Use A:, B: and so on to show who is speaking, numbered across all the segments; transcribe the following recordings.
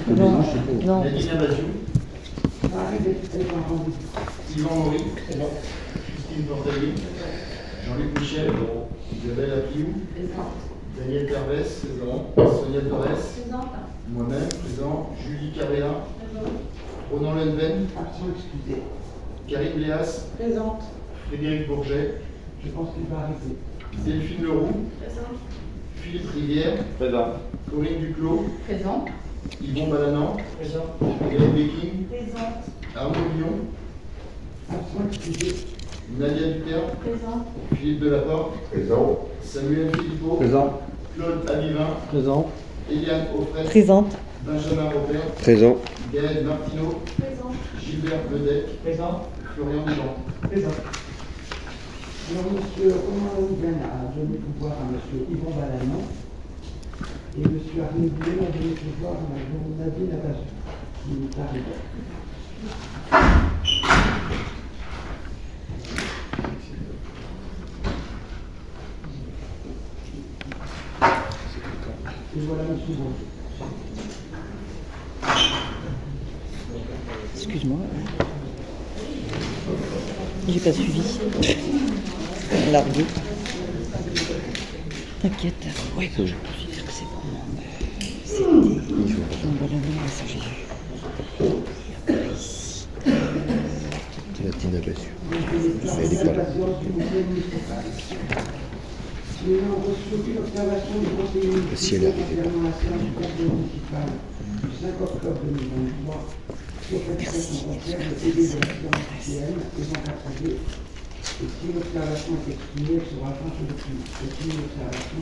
A: Non.
B: Nadine Abazou. Yvan Maury. Christine Portaillé. Jean-Luc Michel. Isabelle Apliou. Daniel Pervès. Sonia Torres. Moi-même, présent. Julie Carrera. Ronan Lenven.
C: Absent excusé.
B: Karine Léas.
C: Présente.
B: Frédéric Bourget.
C: Je pense qu'il va arriver.
B: Delphine Leroux.
D: Présente.
B: Philippe Rivière.
E: Présent.
B: Corinne Duclos.
D: Présente.
B: Yvon Balanan.
C: Présent.
B: Hélène Béking.
D: Présente.
B: Arnaud Lyon.
C: Absent excusé.
B: Nadia Duterre.
D: Présente.
B: Philippe Delaporte.
E: Présent.
B: Samuel Philippot.
E: Présent.
B: Claude Avivin.
E: Présent.
B: Eliane Offret.
A: Présente.
B: Benjamin Robert.
E: Présent.
B: Gaël Martineau.
D: Présente.
B: Gilbert Vedec.
C: Présent.
B: Florian Duban.
C: Présent. Alors, monsieur Romain Houben a donné pouvoir à monsieur Yvon Balanan et monsieur Arnaud Boulet a donné pouvoir à madame Nadine Abazou, qui est arrivée. Et voilà monsieur Bourget.
A: Excuse-moi. J'ai pas suivi. Largué. T'inquiète. Oui, je considère que c'est bon. C'était. On va la voir, ça j'ai vu. Après ici.
E: Nadine Abazou.
C: Elle est pas là. Nous avons reçu l'observation du conseil municipal concernant la séance du conseil municipal du 5 octobre 2023 sur l'application concerne le PD de l'assurance mutuelle et son attribué. Et si l'observation est exprimée, elle sera jointe au document. C'est une observation.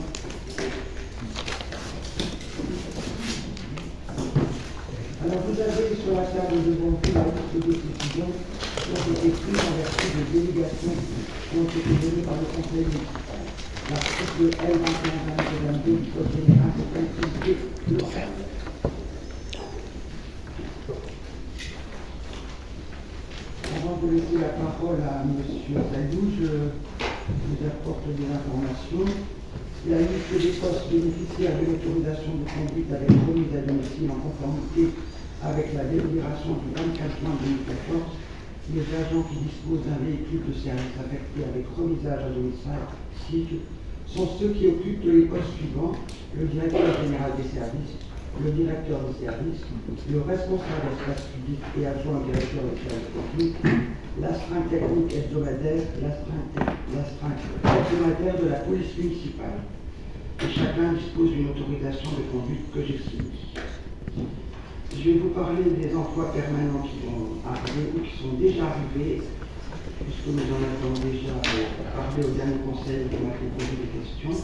C: Alors vous avez sur la table devant vous la liste de décisions qui ont été prises en vertu de délégations qui ont été données par le conseil municipal. L'article L2122 du Code général de collectivité locale. Avant de laisser la parole à M. Zaidou, je vous apporte des informations. La liste des postes bénéficiaires de l'autorisation de conduite avec remise à domicile en conformité avec la délibération du 24 juin 2014, les agents qui disposent d'un véhicule de service affecté avec remisage à domicile sont ceux qui occupent les postes suivants: le directeur général des services, le directeur des services, le responsable d'espace public et adjoint au directeur des services techniques, l'astreinte technique hebdomadaire, l'astreinte hebdomadaire de la police municipale. Et chacun dispose d'une autorisation de conduite que j'ai signée. Je vais vous parler des emplois permanents qui vont arriver ou qui sont déjà arrivés, puisque nous en avons déjà parlé au dernier conseil qui m'a fait poser des questions.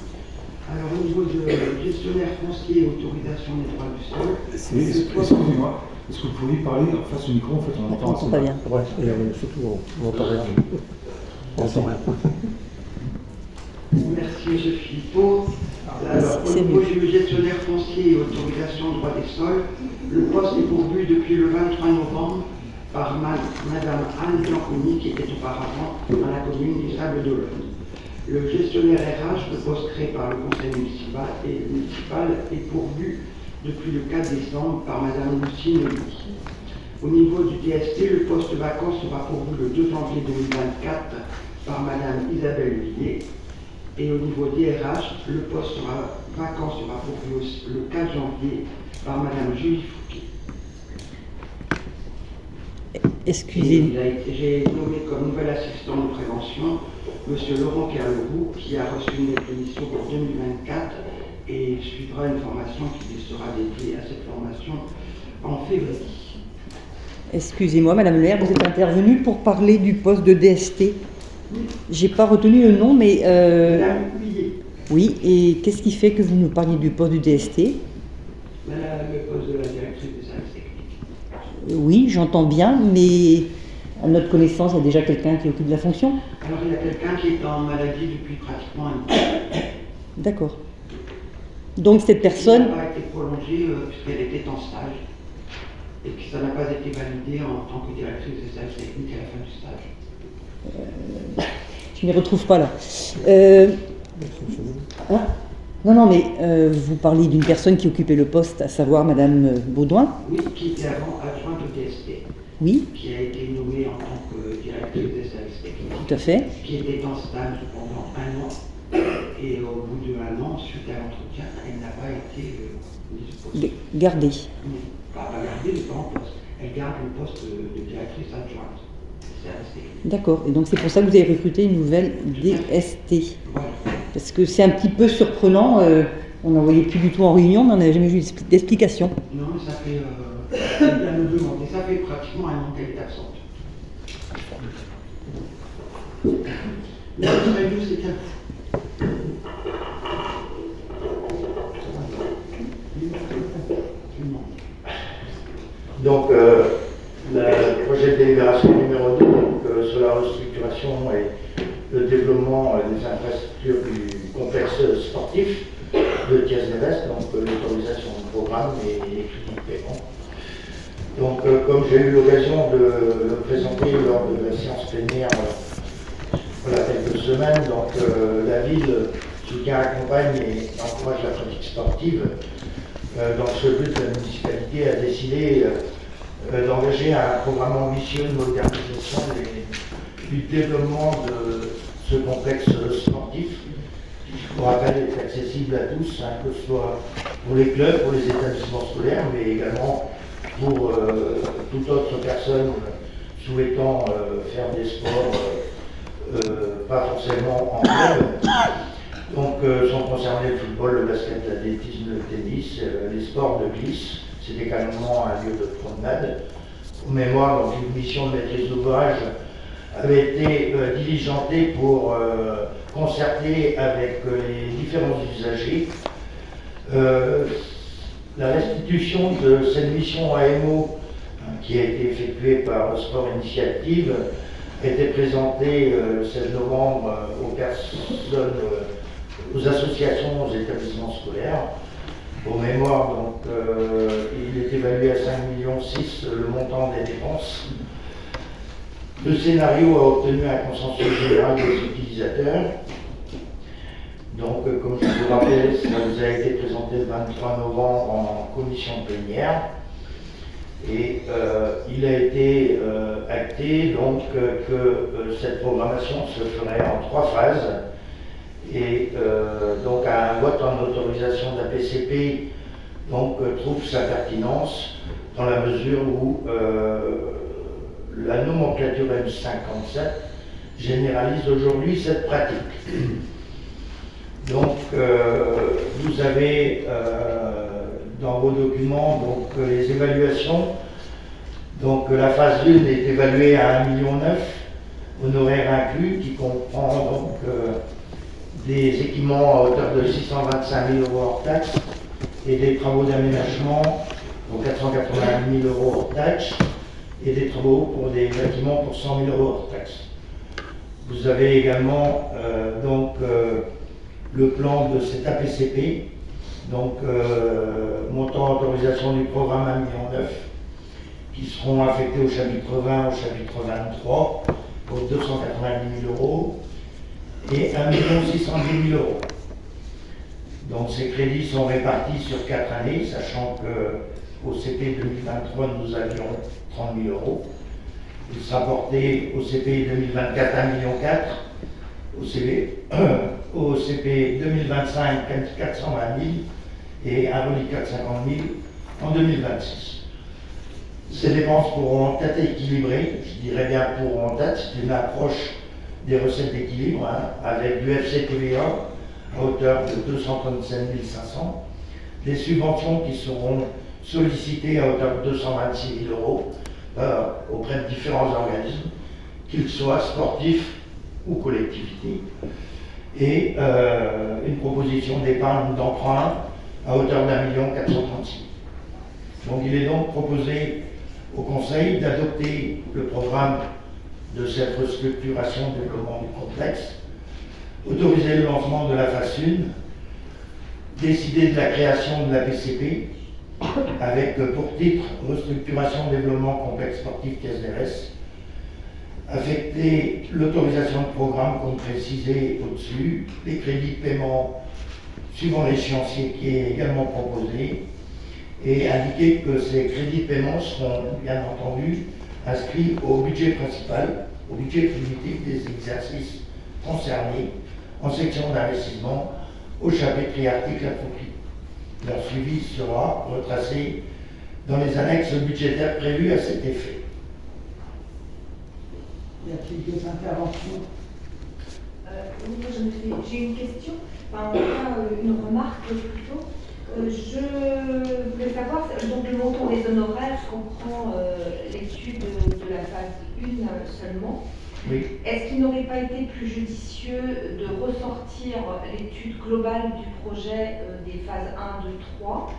C: Alors au niveau de gestionnaire foncier et autorisation des droits du sol,
F: excusez-moi, est-ce que vous pourriez parler face au micro? En fait, on entend assez
A: pas
F: mal.
A: bien.
F: Ouais, et surtout, on n'entend rien. On n'entend rien.
C: Merci M. Philippot. Alors, au niveau du gestionnaire foncier et autorisation droit des sols, le poste est pourvu depuis le 23 novembre par Madame Anne Bianconi, qui était auparavant dans la commune des Sables d'Olonne. Le gestionnaire RH, le poste créé par le conseil municipal, est pourvu depuis le 4 décembre par Madame Lucine Louis. Au niveau du DST, le poste vacant sera pourvu le 2 janvier 2024 par Madame Isabelle Villiers. Et au niveau DRH, le poste vacant sera pourvu le 4 janvier par Madame Julie Fouquet.
A: Excusez.
C: J'ai nommé comme nouvel assistant de prévention M. Laurent Kerleroux, qui a reçu une lettre de mission pour 2024 et suivra une formation qui sera dédiée à cette formation en février.
A: Excusez-moi, Madame le maire, vous êtes intervenue pour parler du poste de DST. J'ai pas retenu le nom, mais
C: Madame Huillet.
A: oui. Et qu'est-ce qui fait que vous nous parliez du poste du DST?
C: Le poste de la directrice des services techniques.
A: Oui, j'entends bien, mais à notre connaissance, il y a déjà quelqu'un qui occupe la fonction.
C: Alors il y a quelqu'un qui est en maladie depuis pratiquement un an.
A: D'accord. Donc cette personne.
C: Elle n'a pas été prolongée puisqu'elle était en stage et que ça n'a pas été validé en tant que directrice des services techniques à la fin du stage.
A: Je ne m'y retrouve pas là. Hein? Non, non, mais vous parlez d'une personne qui occupait le poste, à savoir Madame Baudouin.
C: Oui, qui était avant adjointe au TST,
A: Oui,
C: qui a été nommée en tant que directrice des services techniques,
A: tout à fait.
C: qui était en stage pendant 1 an, et au bout de 1 an, suite à l'entretien, elle n'a pas été mise au poste.
A: Gardée.
C: Pas gardée, mais pas en poste. Elle garde le poste de directrice adjointe des services techniques.
A: D'accord. Et donc c'est pour ça que vous avez recruté une nouvelle DST.
C: Voilà.
A: Parce que c'est un petit peu surprenant. On n'en voyait plus du tout en réunion, mais on n'avait jamais eu d'explication.
C: Non, mais ça fait, elle vient nous demander, ça fait pratiquement 1 an qu'elle est absente. Notre réunion, c'est à vous.
D: Donc, le projet de délibération numéro 2 sur la restructuration et le développement des infrastructures du complexe sportif de Thiès-Nevest, donc l'autorisation du programme et les crédits de paiement. Donc, comme j'ai eu l'occasion de le présenter lors de la séance plénière il y a quelques semaines, donc la ville soutient, accompagne et encourage la pratique sportive. Dans ce but, la municipalité a décidé d'engager un programme ambitieux de modernisation du développement de ce complexe sportif, qui, je vous rappelle, est accessible à tous, hein, que ce soit pour les clubs, pour les établissements scolaires, mais également pour toute autre personne souhaitant faire des sports, pas forcément en club. Donc sont concernés le football, le basket, l'athlétisme, le tennis, les sports de glisse. C'est également un lieu de promenade. Pour mémoire, donc, une mission de maîtrise d'ouvrage avait été diligentée pour concerter avec les différents usagers. La restitution de cette mission AMO, qui a été effectuée par Sport Initiative, a été présentée le 16 novembre aux personnes, aux associations, aux établissements scolaires. Pour mémoire, donc, il est évalué à 5,6 millions le montant des dépenses. Le scénario a obtenu un consensus général des utilisateurs. Donc, comme je vous rappelle, ça vous a été présenté le 23 novembre en commission plénière. Et il a été acté donc, que cette programmation se ferait en 3 phases. Et donc un vote en autorisation de la PCP donc, trouve sa pertinence dans la mesure où la nomenclature M57 généralise aujourd'hui cette pratique. Donc vous avez dans vos documents donc, les évaluations. Donc la phase 1 est évaluée à 1,9 million, honoraires inclus, qui comprend donc des équipements à hauteur de 625 000 € hors taxe et des travaux d'aménagement pour 480 000 € hors taxe et des travaux pour des bâtiments pour 100 000 € hors taxe. Vous avez également le plan de cet APCP, donc montant autorisation du programme 1,9 million, qui seront affectés au chapitre 20, au chapitre 23 pour 290 000 € et 1 610 000 €. Donc ces crédits sont répartis sur 4 années, sachant qu'au CP 2023, nous avions 30 000 €. Il sera porté au CP 2024 1,4 million, au CP 2025 420 000 et un reliquat de 50 000 en 2026. Ces dépenses pourront être équilibrées, je dirais bien pourront être, c'est une approche des recettes d'équilibre, hein, avec du FCTVA à hauteur de 237 500, des subventions qui seront sollicitées à hauteur de 226 000 € auprès de différents organismes, qu'ils soient sportifs ou collectivités, et une proposition d'épargne d'emprunt à hauteur d'1 436 000. Donc il est donc proposé au Conseil d'adopter le programme de cette restructuration de développement du complexe, autoriser le lancement de la phase 1, décider de la création de la PCP, avec pour titre restructuration développement complexe sportif Thiès-Nevest, affecter l'autorisation de programme comme précisé au-dessus, les crédits de paiement suivant l'échéancier qui est également proposé, et indiquer que ces crédits de paiement seront bien entendu inscrits au budget principal, au budget primitif des exercices concernés en section d'investissement au chapitre et article approprié. Leur suivi sera retracé dans les annexes budgétaires prévues à cet effet.
C: Y a-t-il des interventions?
E: Oui, moi j'ai une question, enfin une remarque plutôt. Je voulais savoir, donc le montant des honoraires comprend l'étude de la phase 1 seulement.
D: Oui.
E: Est-ce qu'il n'aurait pas été plus judicieux de ressortir l'étude globale du projet des phases 1, 2, 3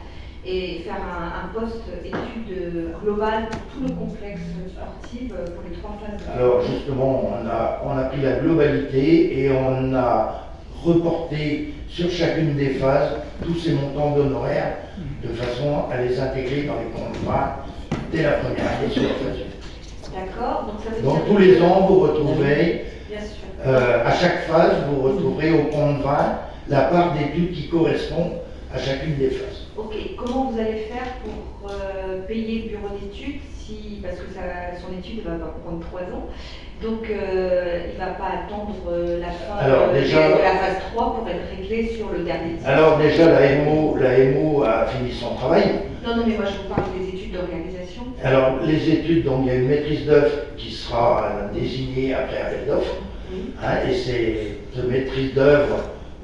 E: et faire un post-étude globale pour tout le complexe sportif pour les 3 phases?
D: Alors justement, on a pris la globalité et on a reporté sur chacune des phases tous ces montants d'honoraires de façon à les intégrer dans les contrats dès la première année sur la phase 1.
E: D'accord, donc ça veut
D: Donc
E: dire
D: tous les ans, vous retrouverez,
E: bien sûr.
D: à chaque phase, vous retrouverez au compte 20 la part d'études qui correspond à chacune des phases.
E: Ok, comment vous allez faire pour payer le bureau d'études parce que son étude va prendre 3 ans, donc il ne va pas attendre la fin de la phase 3 pour être réglé sur le dernier titre.
D: Alors déjà, la MO a fini son travail.
E: Non, mais moi je vous parle des études d'organisation.
D: Alors les études, donc il y a une maîtrise d'œuvre qui sera désignée après appel d'offres, et cette maîtrise d'œuvre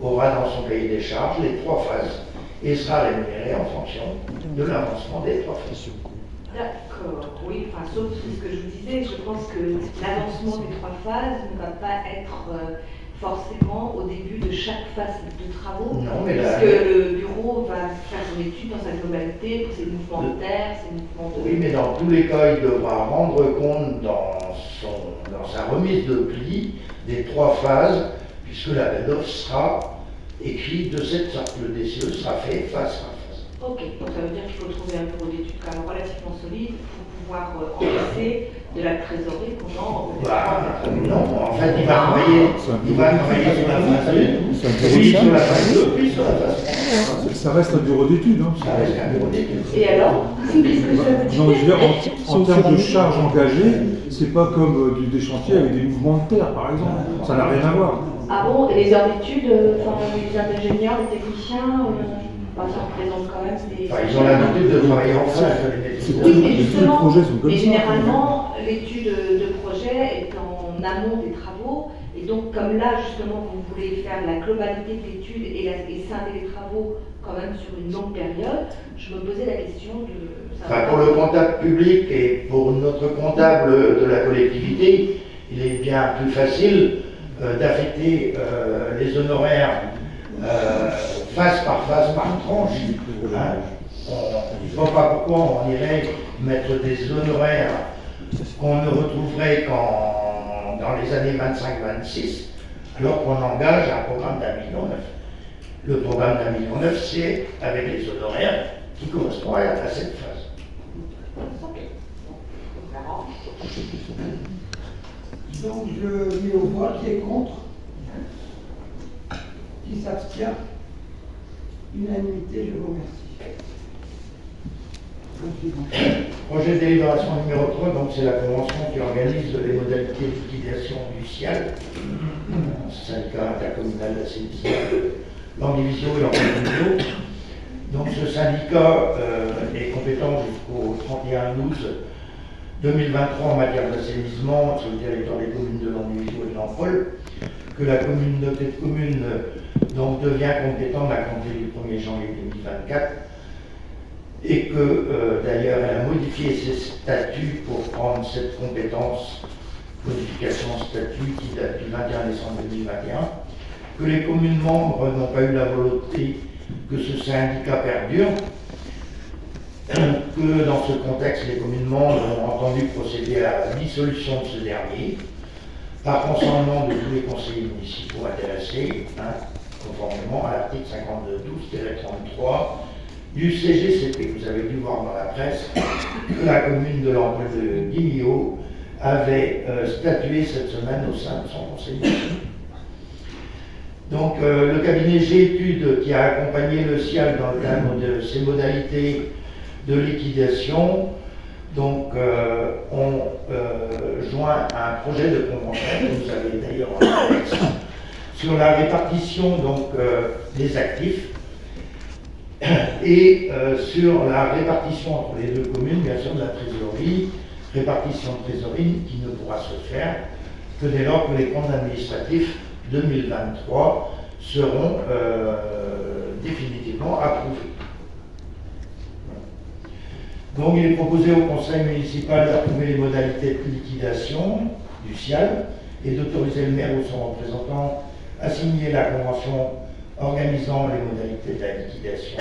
D: aura dans son cahier des charges les 3 phases et sera rémunérée en fonction de l'avancement des 3 phases.
E: D'accord, oui, enfin, sauf ce que je vous disais, je pense que l'avancement des 3 phases ne va pas être forcément au début de chaque phase de travaux,
D: non, mais
E: puisque le bureau va faire son étude dans sa globalité pour ses mouvements de terre, ses mouvements de...
D: Oui, mais dans tous les cas, il devra rendre compte dans sa remise de pli des 3 phases, puisque l'appel d'offres sera écrit de cette sorte. Le DCE sera fait phase par phase.
E: Ok, donc ça veut dire qu'il faut trouver un bureau d'études quand même relativement solide pour pouvoir encaisser de la trésorerie pendant...
D: Non, en fait, il va travailler sur la phase 1, puis sur la phase 2, puis sur la phase 3.
F: Ça reste un bureau d'études. Hein.
D: Ça reste un bureau d'études.
E: Et alors, qu'est-ce que ça veut dire?
F: Non, je veux dire, en termes de charges engagées, c'est pas comme des chantiers avec des mouvements de terre, par exemple. Ça n'a rien à voir.
E: Ah bon, et les heures d'études, les ingénieurs, les techniciens, ça représente quand même des...
D: Enfin, ils ont l'habitude de travailler en phase.
E: Oui, mais justement,
F: projets sont comme
E: mais
F: ça.
E: généralement, l'étude de projet est en amont des travaux, et donc comme là, justement, vous voulez faire la globalité de l'étude et scinder les travaux quand même sur une longue période, je me posais la question de...
D: Enfin, pour le comptable public et pour notre comptable de la collectivité, il est bien plus facile d'affecter les honoraires phase par tranche. Je ne vois pas pourquoi on irait mettre des honoraires qu'on ne retrouverait qu'en dans les années 25-26, alors qu'on engage un programme d'1,9 million. Le programme d'1,9 million, c'est avec les honoraires qui correspondent à cette phase.
C: Donc je mets au voix qui est contre, qui s'abstient. Unanimité, je vous remercie.
D: Projet de délibération numéro 3, donc c'est la convention qui organise les modalités de liquidation du CIAL, syndicat intercommunal d'assainissement, l'Andivisio et l'Andivisio. Donc ce syndicat est compétent jusqu'au 31/12/2023 en matière d'assainissement sur le territoire des communes de l'Andivisio et de l'Ampol, que la communauté de communes donc devient compétente à compter du 1er janvier 2024 et que d'ailleurs elle a modifié ses statuts pour prendre cette compétence, modification de statut qui date du 21 décembre 2021, que les communes membres n'ont pas eu la volonté que ce syndicat perdure, que dans ce contexte les communes membres ont entendu procéder à la dissolution de ce dernier, par consentement de tous les conseillers municipaux intéressés, conformément à l'article 52-12-33 du CGCP. Vous avez dû voir dans la presse que la commune de l'Ampol de Guimillot avait statué cette semaine au sein de son conseil municipal. Donc le cabinet G-Études qui a accompagné le CIAL dans le cadre de ses modalités de liquidation, donc ont joint un projet de convention que vous avez d'ailleurs en texte, sur la répartition donc, des actifs et sur la répartition entre les deux communes, bien sûr, de la trésorerie, répartition de trésorerie qui ne pourra se faire que dès lors que les comptes administratifs 2023 seront définitivement approuvés. Donc il est proposé au conseil municipal d'approuver les modalités de liquidation du CIAL et d'autoriser le maire ou son représentant à signer la convention organisant les modalités de la liquidation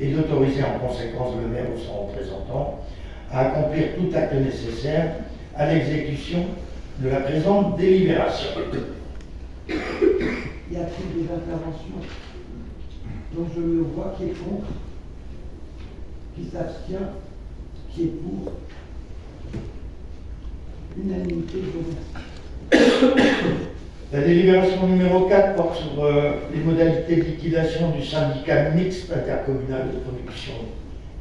D: et d'autoriser en conséquence le maire ou son représentant à accomplir tout acte nécessaire à l'exécution de la présente délibération.
C: Y a-t-il des interventions? Donc je le vois qui est contre, qui s'abstient, qui est pour. Unanimité, je vous remercie.
D: La délibération numéro 4 porte sur les modalités de liquidation du syndicat mixte intercommunal de production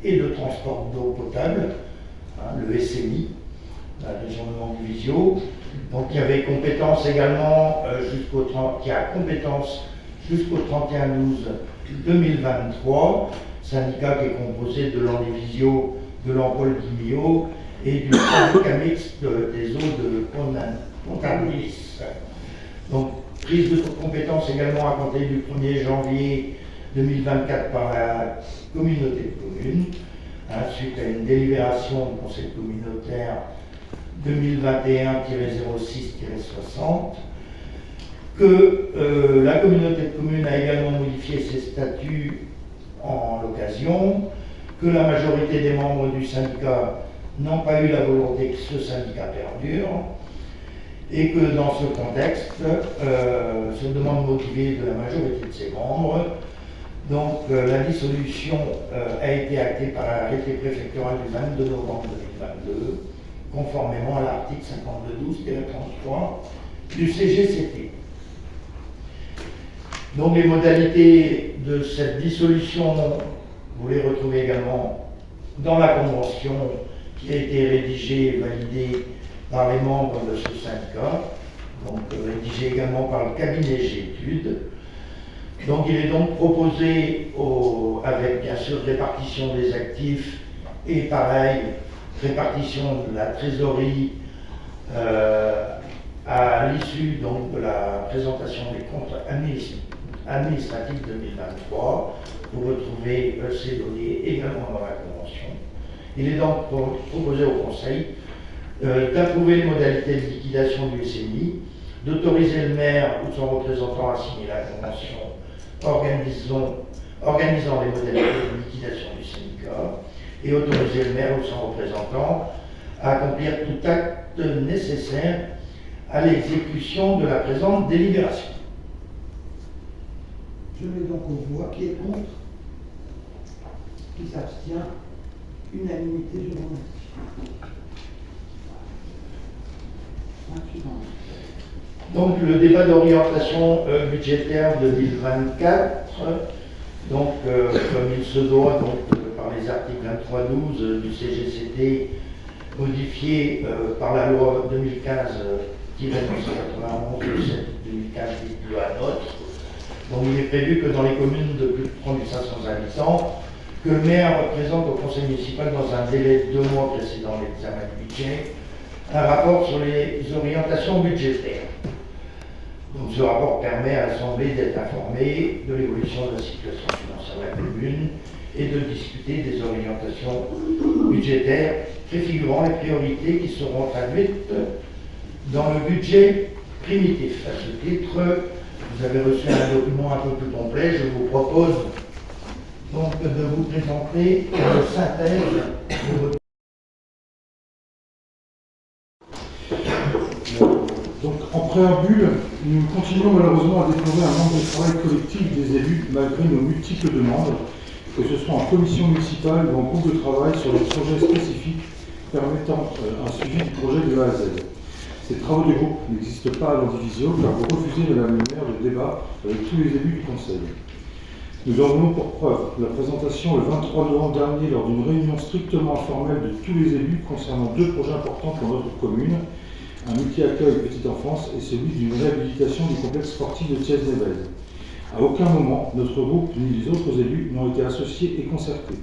D: et de transport d'eau potable, le SMI, la région de Mont-Divisio. Donc il y avait compétence également qui a compétence jusqu'au 31/12/2023, syndicat qui est composé de l'Andivisio, de l'Ampol d'Imio et du syndicat mixte des eaux de Pontarlier. Donc prise de compétence également à compter du 1er janvier 2024 par la communauté de communes, suite à une délibération du conseil communautaire 2021-06-60, que la communauté de communes a également modifié ses statuts en l'occasion, que la majorité des membres du syndicat n'ont pas eu la volonté que ce syndicat perdure, et que dans ce contexte, sur demande motivée de la majorité de ses membres, donc la dissolution a été actée par l'arrêté préfectoral du 22 novembre 2022, conformément à l'article 5212-33 du CGCT. Donc les modalités de cette dissolution, vous les retrouvez également dans la convention qui a été rédigée et validée par les membres de ce syndicat, donc rédigée également par le cabinet G-Études. Donc il est donc proposé, avec bien sûr répartition des actifs et pareil, répartition de la trésorerie à l'issue donc de la présentation des comptes administratifs 2023. Vous retrouvez ces données également dans la convention. Il est donc proposé au Conseil d'approuver les modalités de liquidation du SMI, d'autoriser le maire ou son représentant à signer la convention organisant les modalités de liquidation du syndicat et autoriser le maire ou son représentant à accomplir tout acte nécessaire à l'exécution de la présente délibération.
C: Je mets donc aux voix qui est contre, qui s'abstient. Unanimité, je vous remercie.
D: Donc le débat d'orientation budgétaire 2024, donc comme il se doit donc, par les articles 23-12 du CGCT modifié par la loi 2015-991 de 2015 dit loi NOTRe. Donc il est prévu que dans les communes de plus de 3500 habitants, que le maire présente au conseil municipal dans un délai de 2 mois précédant l'examen du budget un rapport sur les orientations budgétaires. Donc ce rapport permet à l'Assemblée d'être informée de l'évolution de la situation financière de la commune et de discuter des orientations budgétaires préfigurant les priorités qui seront traduites dans le budget primitif. À ce titre, vous avez reçu un document un peu plus complet. Je vous propose donc de vous présenter une synthèse de votre...
F: Donc, en préambule, nous continuons malheureusement à déplorer un manque de travail collectif des élus malgré nos multiples demandes, que ce soit en commission municipale ou en groupe de travail sur des projets spécifiques permettant un suivi du projet de A à Z. Ces travaux de groupe n'existent pas à l'Andivisio car vous refusez, Madame le maire, le débat avec tous les élus du Conseil. Nous en avons pour preuve la présentation le 23 novembre dernier lors d'une réunion strictement informelle de tous les élus concernant deux projets importants pour notre commune, un multi-accueil petite enfance et celui d'une réhabilitation du complexe sportif de Thiès-Névez. À aucun moment, notre groupe ni les autres élus n'ont été associés et concertés.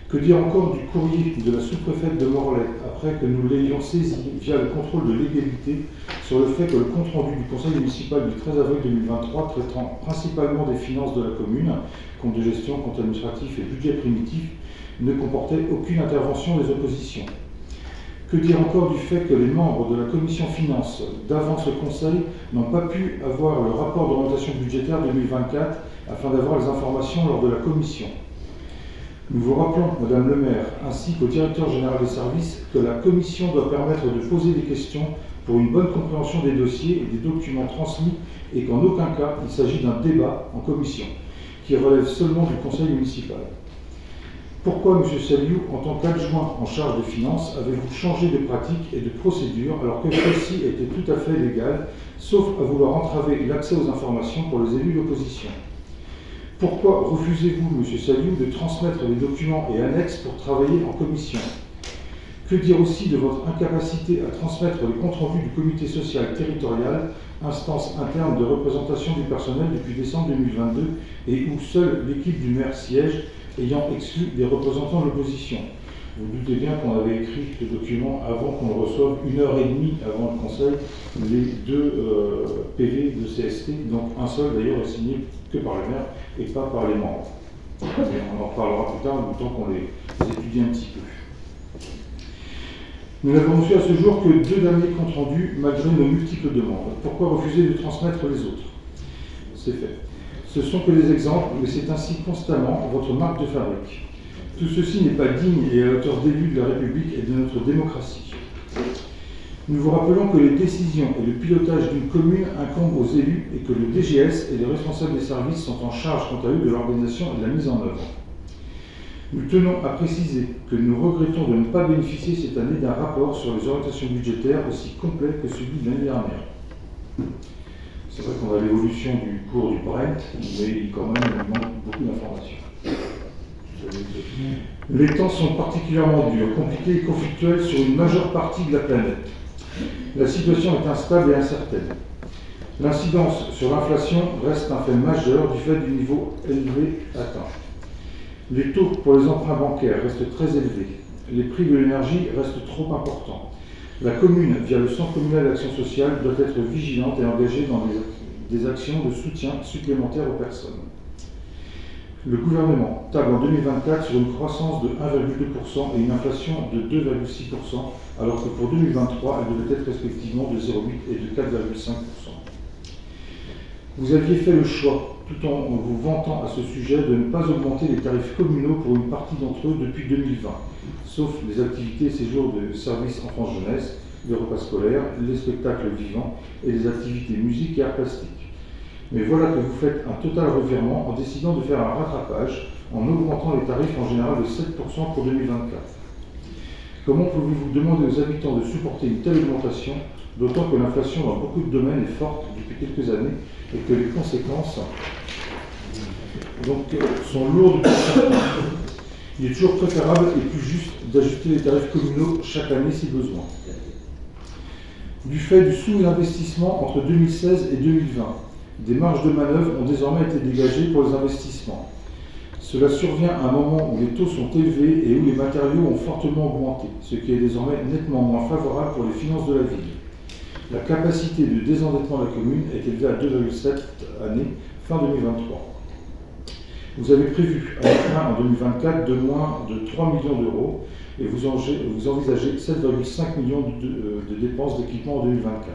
F: Que dire encore du courrier de la sous-préfète de Morlaix, après que nous l'ayons saisi via le contrôle de légalité sur le fait que le compte-rendu du conseil municipal du 13 avril 2023 traitant principalement des finances de la commune, compte de gestion, compte administratif et budget primitif, ne comportait aucune intervention des oppositions. Que dire encore du fait que les membres de la commission finances d'avant ce conseil n'ont pas pu avoir le rapport d'orientation budgétaire 2024 afin d'avoir les informations lors de la commission. Nous vous rappelons, Madame le maire, ainsi qu'au directeur général des services, que la commission doit permettre de poser des questions pour une bonne compréhension des dossiers et des documents transmis et qu'en aucun cas il s'agit d'un débat en commission, qui relève seulement du conseil municipal. Pourquoi, M. Saliou, en tant qu'adjoint en charge des finances, avez-vous changé de pratique et de procédure alors que celle-ci était tout à fait légale, sauf à vouloir entraver l'accès aux informations pour les élus d'opposition? Pourquoi refusez-vous, M. Saliou, de transmettre les documents et annexes pour travailler en commission? Que dire aussi de votre incapacité à transmettre les comptes rendus du comité social territorial, instance interne de représentation du personnel depuis décembre 2022, et où seule l'équipe du maire siège, ayant exclu des représentants de l'opposition? Vous doutez bien qu'on avait écrit ce document avant qu'on le reçoive 1h30 avant le conseil, les deux PV de CST, donc un seul d'ailleurs est signé que par le maire et pas par les membres. Et on en reparlera plus tard, le temps qu'on les étudie un petit peu. Nous n'avons reçu à ce jour que 2 derniers comptes rendus malgré nos multiples demandes. Pourquoi refuser de transmettre les autres? C'est fait. Ce sont que des exemples, mais c'est ainsi constamment votre marque de fabrique. Tout ceci n'est pas digne et à la hauteur d'élus de la République et de notre démocratie. Nous vous rappelons que les décisions et le pilotage d'une commune incombent aux élus et que le DGS et les responsables des services sont en charge quant à eux de l'organisation et de la mise en œuvre. Nous tenons à préciser que nous regrettons de ne pas bénéficier cette année d'un rapport sur les orientations budgétaires aussi complet que celui de l'année dernière. C'est vrai qu'on a l'évolution du cours du Brent, mais quand même il manque beaucoup d'informations. Les temps sont particulièrement durs, compliqués et conflictuels sur une majeure partie de la planète. La situation est instable et incertaine. L'incidence sur l'inflation reste un fait majeur du fait du niveau élevé atteint. Les taux pour les emprunts bancaires restent très élevés. Les prix de l'énergie restent trop importants. La commune, via le Centre communal d'action sociale, doit être vigilante et engagée dans des actions de soutien supplémentaires aux personnes. Le gouvernement table en 2024 sur une croissance de 1,2% et une inflation de 2,6%, alors que pour 2023, elle devait être respectivement de 0,8% et de 4,5%. Vous aviez fait le choix, tout en vous vantant à ce sujet, de ne pas augmenter les tarifs communaux pour une partie d'entre eux depuis 2020, sauf les activités et séjours de services enfance-jeunesse, les repas scolaires, les spectacles vivants et les activités musique et arts plastiques. Mais voilà que vous faites un total revirement en décidant de faire un rattrapage en augmentant les tarifs en général de 7% pour 2024. Comment pouvez-vous demander aux habitants de supporter une telle augmentation, d'autant que l'inflation dans beaucoup de domaines est forte depuis quelques années et que les conséquences sont lourdes pour certains. Il est toujours préférable et plus juste d'ajuster les tarifs communaux chaque année si besoin. Du fait du sous-investissement entre 2016 et 2020, des marges de manœuvre ont désormais été dégagées pour les investissements. Cela survient à un moment où les taux sont élevés et où les matériaux ont fortement augmenté, ce qui est désormais nettement moins favorable pour les finances de la ville. La capacité de désendettement de la commune est élevée à 2,7 années fin 2023. Vous avez prévu un emprunt en 2024 de moins de 3 millions d'euros et vous envisagez 7,5 millions de dépenses d'équipement en 2024.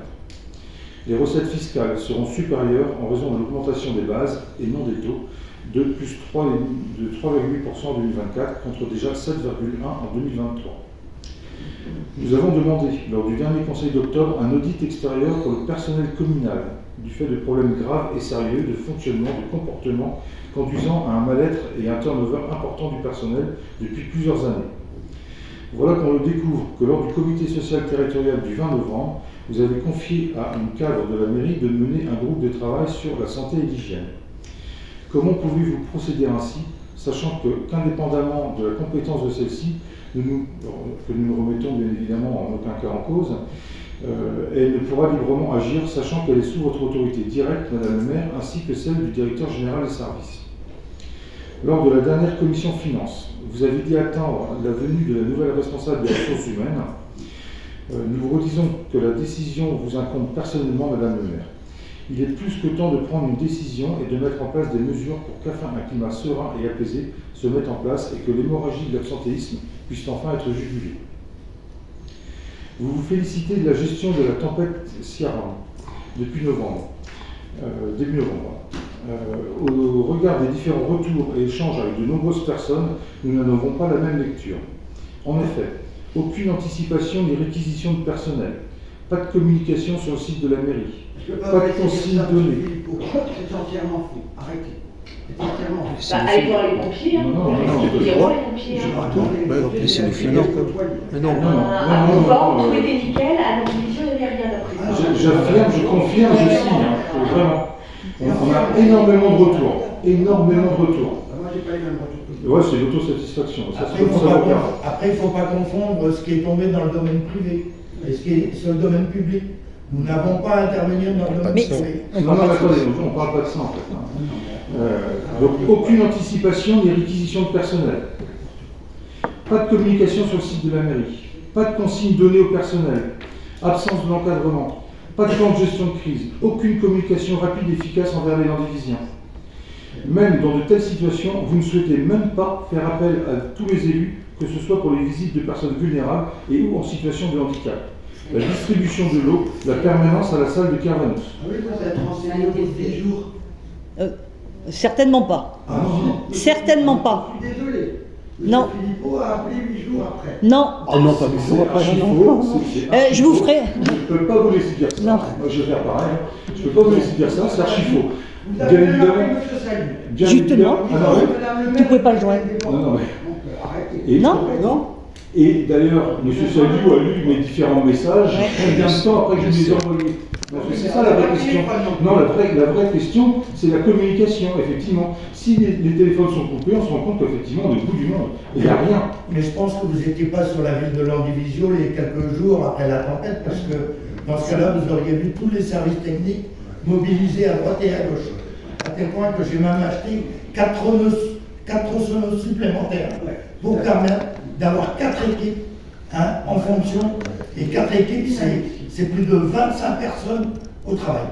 F: Les recettes fiscales seront supérieures en raison de l'augmentation des bases et non des taux de plus 3,8% en 2024 contre déjà 7,1% en 2023. Nous avons demandé, lors du dernier conseil d'octobre, un audit extérieur pour le personnel communal, du fait de problèmes graves et sérieux de fonctionnement, de comportement, conduisant à un mal-être et un turnover important du personnel depuis plusieurs années. Voilà qu'on le découvre que lors du comité social territorial du 20 novembre, vous avez confié à un cadre de la mairie de mener un groupe de travail sur la santé et l'hygiène. Comment pouvez-vous procéder ainsi, sachant qu'indépendamment de la compétence de celle-ci, que nous remettons bien évidemment en aucun cas en cause, elle ne pourra librement agir, sachant qu'elle est sous votre autorité directe, Madame le maire, ainsi que celle du directeur général des services. Lors de la dernière commission finances, vous avez dit attendre la venue de la nouvelle responsable des ressources humaines. Nous vous redisons que la décision vous incombe personnellement, Madame le maire. Il est plus que temps de prendre une décision et de mettre en place des mesures pour qu'afin un climat serein et apaisé se mette en place et que l'hémorragie de l'absentéisme puisse enfin être jugulée. Vous vous félicitez de la gestion de la tempête Ciarán depuis novembre, début novembre. Au regard des différents retours et échanges avec de nombreuses personnes, nous n'en avons pas la même lecture. En effet, aucune anticipation ni réquisition de personnel, pas de communication sur le site de la mairie, pas de consigne donnée.
C: C'est entièrement faux. Arrêtez. C'est entièrement faux.
E: Bah, allez voir les pompiers. Hein.
F: Non,
E: Allez voir les pompiers.
A: Laissez-nous finir. Mais non,
E: On va trouver des nickels, à l'ambition, il n'y a rien d'après.
F: J'affirme, je confirme, je signe. Vraiment. On a énormément de retours. Énormément de retours.
C: Moi, j'ai pas eu le même retour.
F: Ouais, c'est l'autosatisfaction.
G: Après, il ne faut pas confondre ce qui est tombé dans le domaine privé et ce qui est sur le domaine public. Nous n'avons pas à intervenir dans le domaine privé.
F: Non, attendez, on ne parle pas de ça en fait. Donc, aucune anticipation ni réquisition de personnel. Pas de communication sur le site de la mairie. Pas de consigne donnée au personnel. Absence de l'encadrement. Pas de plan de gestion de crise. Aucune communication rapide et efficace envers les Landivisiens. Même dans de telles situations, vous ne souhaitez même pas faire appel à tous les élus, que ce soit pour les visites de personnes vulnérables et ou en situation de handicap. La distribution de l'eau, la permanence à la salle de Carvanus.
C: Ah oui, vous êtes renseigné des jours.
H: Certainement pas.
F: Ah non,
H: Certainement pas.
C: Je suis désolé.
H: Non.
C: Philippot a appelé 8 jours après.
H: Non.
F: Ah non, pas du tout.
H: Je vous ferai.
F: Je ne peux pas vous laisser dire ça.
H: Non.
F: Moi, je vais faire pareil. Je ne peux pas vous laisser dire ça, c'est archi faux.
C: Vous
F: Bien
C: avez même
F: évidemment.
C: appelé M. Salut.
F: Bien
H: Justement.
F: évidemment. Ah non, oui.
C: Madame le
H: Tu
C: maire,
H: pouvais pas le joindre.
F: Non, non, mais.
C: Donc, arrêtez.
F: Et,
H: Non.
F: non. Et d'ailleurs, M. Saliou a lu mes différents messages combien de temps après que je les ai envoyés. Donc c'est ça la vraie question. Non, la vraie question, c'est la communication, effectivement. Si les téléphones sont coupés, on se rend compte qu'effectivement, on est au bout du monde. Il n'y a rien.
G: Mais je pense que vous n'étiez pas sur la ville de Landivisiau les quelques jours après la tempête, parce que dans ce cas-là, vous auriez vu tous les services techniques mobilisés à droite et à gauche. À tel point que j'ai même acheté 4 tronçonneuses supplémentaires pour permettre d'avoir 4 équipes en fonction. Et 4 équipes, c'est plus de 25 personnes au travail.